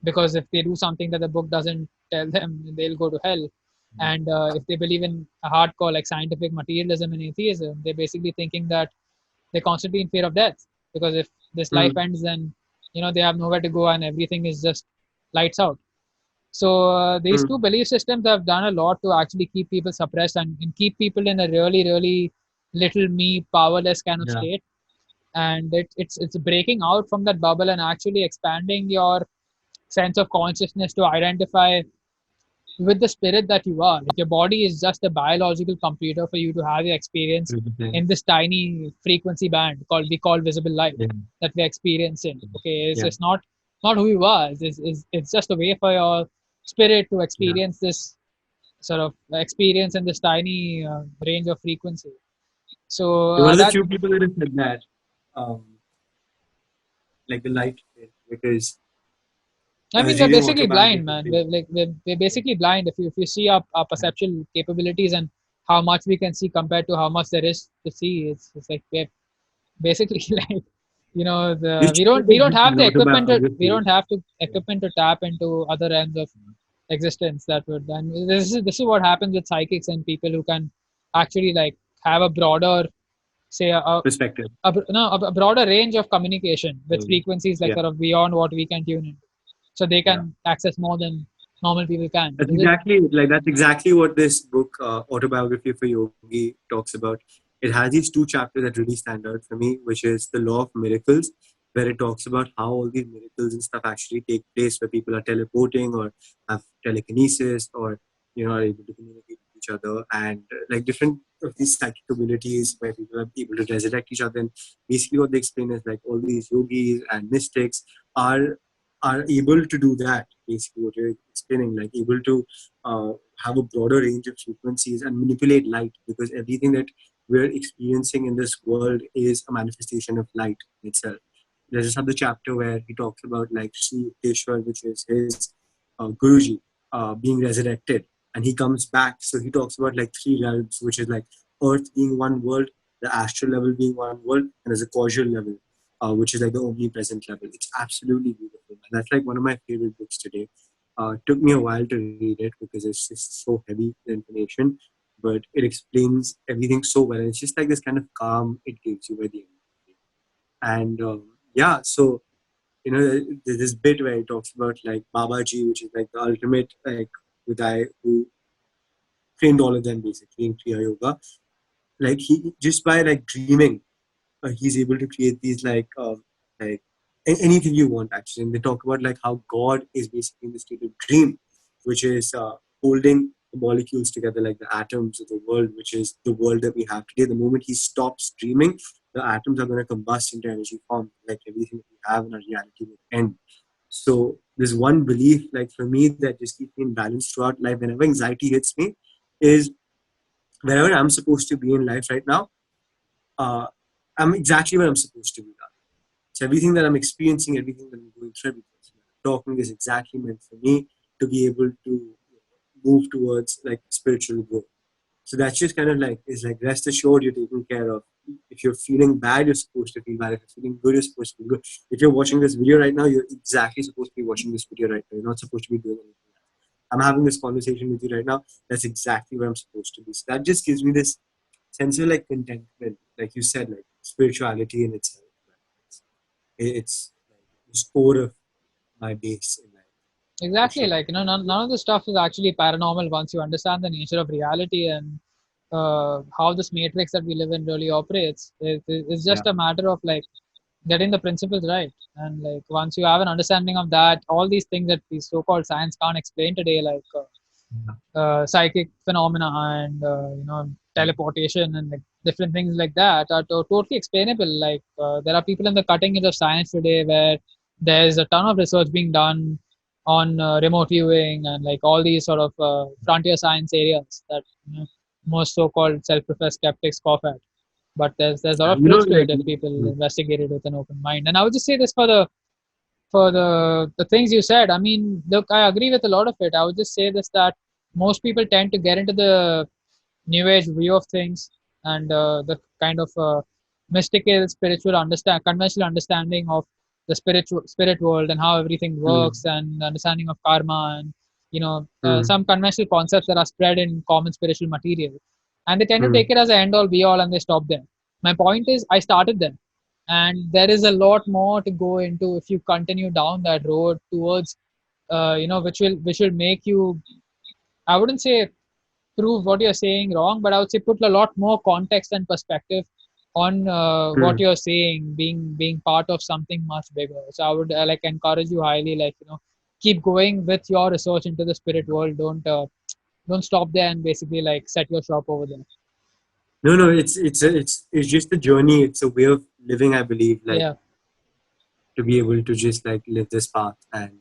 because if they do something that the book doesn't tell them, they'll go to hell. And if they believe in a hardcore like scientific materialism and atheism, they're basically thinking that they're constantly in fear of death, because if this life Hmm. ends, then they have nowhere to go and everything is just lights out. So these Hmm. two belief systems have done a lot to actually keep people suppressed, and keep people in a really, really little me, powerless kind of Yeah. state. And it's breaking out from that bubble and actually expanding your sense of consciousness to identify with the spirit that you are. Like your body is just a biological computer for you to have your experience in this tiny frequency band we call visible light Yeah. that we're experiencing. Okay, Yeah. it's not who you are. It's just a way for your spirit to Yeah. experience this sort of experience in this tiny range of frequency. So You're one of the that few people that have said that, um, like the light bit, because I I mean, was we're reading basically blind, autobiography man. thing. We're basically blind. If you see our perceptual capabilities and how much we can see compared to how much there is to see, it's like we're basically like, You the should read we don't this have the equipment we autobiography. don't have to Yeah. equipment to tap into other realms of existence that would. And this is what happens with psychics and people who can actually like have a broader, say Perspective. no, a broader range of communication with Um, frequencies like yeah. sort of beyond what we can tune into, so they Yeah. can access more than normal people can. That's exactly what this book, Autobiography for Yogi, talks about. It has these two chapters that really stand out for me, which is the law of miracles, where it talks about how all these miracles and stuff actually take place, where people are teleporting or have telekinesis, or are able to communicate with each other, and like different of these psychic abilities where people are able to resurrect each other. And basically, what they explain is like all these yogis and mystics are are able to do that. Basically, what you're explaining, like able to uh, have a broader range of frequencies and manipulate light, because everything that we're experiencing in this world is a manifestation of light itself. There's this other chapter where he talks about like Sri Yukteswar, which is his Guruji, being resurrected, and he comes back. So he talks about like three realms, which is like Earth being one world, the astral level being one world, and there's a causal level, which is like the omnipresent level. It's absolutely beautiful. And that's like one of my favorite books today. It took me a while to read it because it's just so heavy, the information, but it explains everything so well. And it's just like this kind of calm it gives you by the end of the day. And yeah, so there's this bit where he talks about like Babaji, which is like the ultimate, like the guy who trained all of them basically in Kriya Yoga. Like he just by like dreaming, he's able to create these like anything you want actually. And they talk about like how God is basically in the state of dream, which is holding the molecules together like the atoms of the world, which is the world that we have today. The moment he stops dreaming, the atoms are going to combust into energy form, like everything that we have in our reality will end. So there's one belief, like for me, that just keeps me in balance throughout life. Whenever anxiety hits me, is wherever I'm supposed to be in life right now, uh, I'm exactly where I'm supposed to be now. So everything that I'm experiencing, everything that I'm going through, everything that I'm talking is exactly meant for me to be able to move towards like spiritual growth. So that's just kind of like, is like rest assured you're taken care of. If you're feeling bad, you're supposed to feel bad. If you're feeling good, you're supposed to be good. If you're watching this video right now, you're exactly supposed to be watching this video right now. You're not supposed to be doing anything else. I'm having this conversation with you right now. That's exactly where I'm supposed to be. So that just gives me this sense of like contentment, like you said, like spirituality in itself. It's like the core of my base in life, for Exactly, sure. like none of the stuff is actually paranormal once you understand the nature of reality and how this matrix that we live in really operates. It's Yeah. just a matter of like getting the principles right. And like once you have an understanding of that, all these things that the so-called science can't explain today, like psychic phenomena and teleportation and like different things like that, are totally explainable. Like there are people in the cutting edge of science today where there's a ton of research being done on remote viewing and like all these sort of frontier science areas that most so-called self-professed skeptics scoff at. But there's a lot of truth to Like, it if people investigate it with an open mind. And I would just say this for the things you said. I mean, look, I agree with a lot of it. I would just say this, that most people tend to get into the new age view of things and the kind of mystical, spiritual conventional understanding of the spirit world and how everything works, and understanding of karma, and some conventional concepts that are spread in common spiritual material, and they tend to take it as an end all be all and they stop there. My point is, I started there, and there is a lot more to go into if you continue down that road towards which will make you, I wouldn't say prove what you're saying wrong, but I would say put a lot more context and perspective on what mm, you're saying being part of something much bigger. So I would like encourage you highly, like keep going with your research into the spirit world. Don't stop there and basically like set your shop over there. No, it's just a journey. It's a way of living, I believe. Like Yeah, to be able to just like live this path, and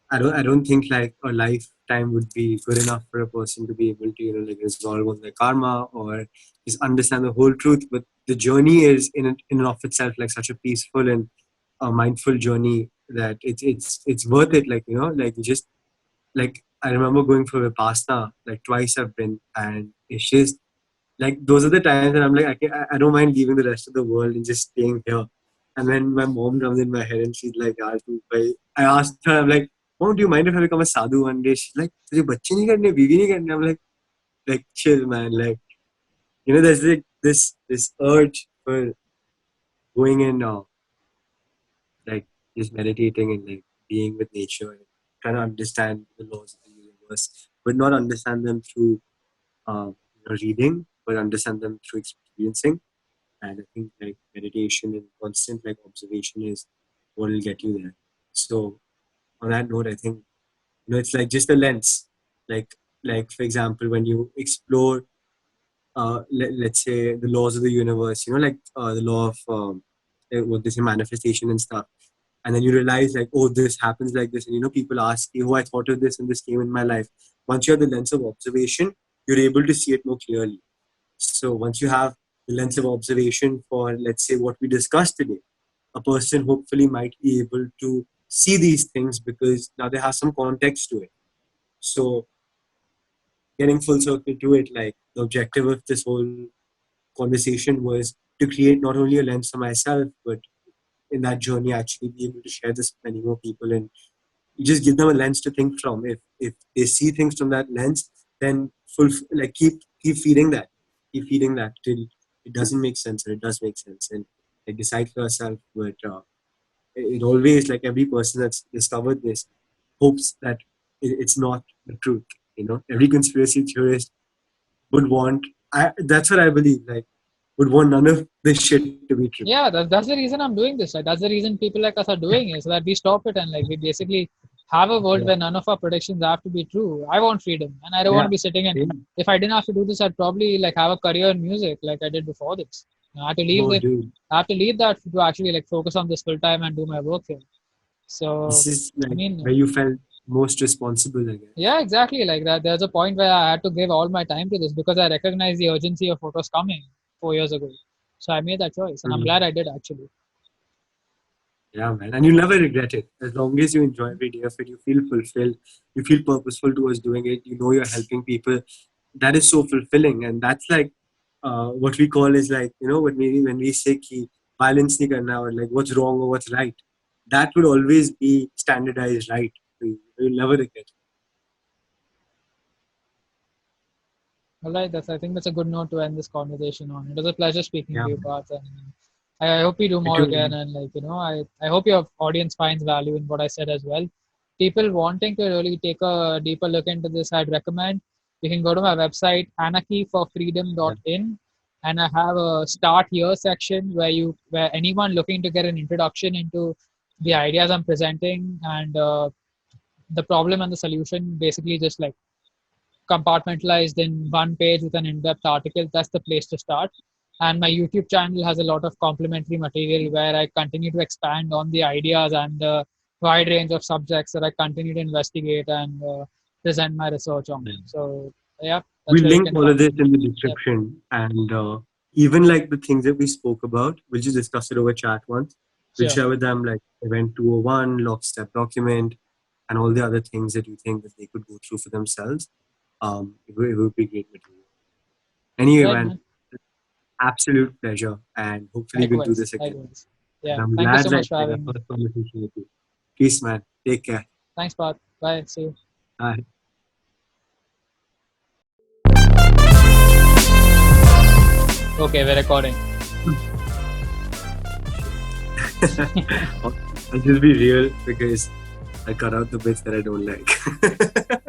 I don't think like a lifetime would be good enough for a person to be able to like resolve on their karma or just understand the whole truth. But the journey is in and of itself like such a peaceful and a mindful journey that it's worth it. Like like just like I remember going for Vipassana like twice I've been, and it's just like those are the times that I'm like I don't mind leaving the rest of the world and just staying here. And then my mom comes in my head and she's like, "Yaar, I asked her, I'm like, Mom, do you mind if I become a sadhu one day?" She's like, "तुझे बच्चे नहीं करने, बीवी नहीं करने." I'm like chill, man. Like there's like this urge for going and like just meditating and like being with nature and trying to understand the laws of the universe, but not understand them through reading, but understand them through experiencing. And I think like meditation and constant like observation is what will get you there. So on that note, I think it's like just a lens. Like for example, when you explore, let's say the laws of the universe, like the law of what they say manifestation and stuff, and then you realize like, oh, this happens like this, and people ask you, oh, I thought of this and this came in my life. Once you have the lens of observation, you're able to see it more clearly. So once you have the lens of observation for, let's say, what we discussed today, a person hopefully might be able to see these things because now they have some context to it. So getting full circle to it, like the objective of this whole conversation was to create not only a lens for myself, but in that journey actually be able to share this with many more people and you just give them a lens to think from. If they see things from that lens, then like keep feeding that till it doesn't make sense or it does make sense, and like decide for yourself. But it always, like every person that's discovered this hopes that it's not the truth. Every conspiracy theorist would want. That's what I believe. Like would want none of this shit to be true. yeah. That's the reason I'm doing this. Right? That's the reason people like us are doing it, so that we stop it and like we basically have a world Yeah. where none of our predictions have to be true. I want freedom, and I don't want Yeah. to be sitting in. Yeah. If I didn't have to do this, I'd probably like have a career in music, like I did before this. I had to leave Oh, it. dude. I have to leave that to actually like focus on this full time and do my work here. So This is I like mean, where you felt most responsible, I guess. yeah, exactly like that. There's a point where I had to give all my time to this because I recognized the urgency of what was coming 4 years ago. So I made that choice, and I'm glad Mhm. I did actually. Yeah, man. And you'll never regret it. As long as you enjoy every day of it, you feel fulfilled, you feel purposeful towards doing it, you're helping people. That is so fulfilling. And that's like what we call is like, when we say ki violence nahi karna or like what's wrong or what's right, that will always be standardized right. So you'll never regret it. All right, I think that's a good note to end this conversation on. It was a pleasure speaking Yeah, to you, man. Parth, and I hope we do It more was, again. And like I hope your audience finds value in what I said as well. People wanting to really take a deeper look into this, I'd recommend you can go to my website yeah, anarchyforfreedom.in, and I have a start here section where anyone looking to get an introduction into the ideas I'm presenting and the problem and the solution basically just like compartmentalized in one page with an in-depth article. That's the place to start. And my YouTube channel has a lot of complementary material where I continue to expand on the ideas and the wide range of subjects that I continue to investigate and present my research on. yeah. So yeah, that's We'll where you link can all of find this me. in the Yep, description, and even like the things that we spoke about, we'll just discuss it over chat once. We'll sure. share with them like Event 201, Lockstep document, and all the other things that you think that they could go through for themselves. It would be great material. Anyway, Right, man, man. absolute pleasure, and hopefully we'll do Likewise, this again. likewise. And Yeah, I'm thank you glad so like much for I got having me. first conversation with you. Peace, man. Take care. Thanks, Parth. Bye. See you. Bye. Okay, we're recording. I'll just be real because I cut out the bits that I don't like.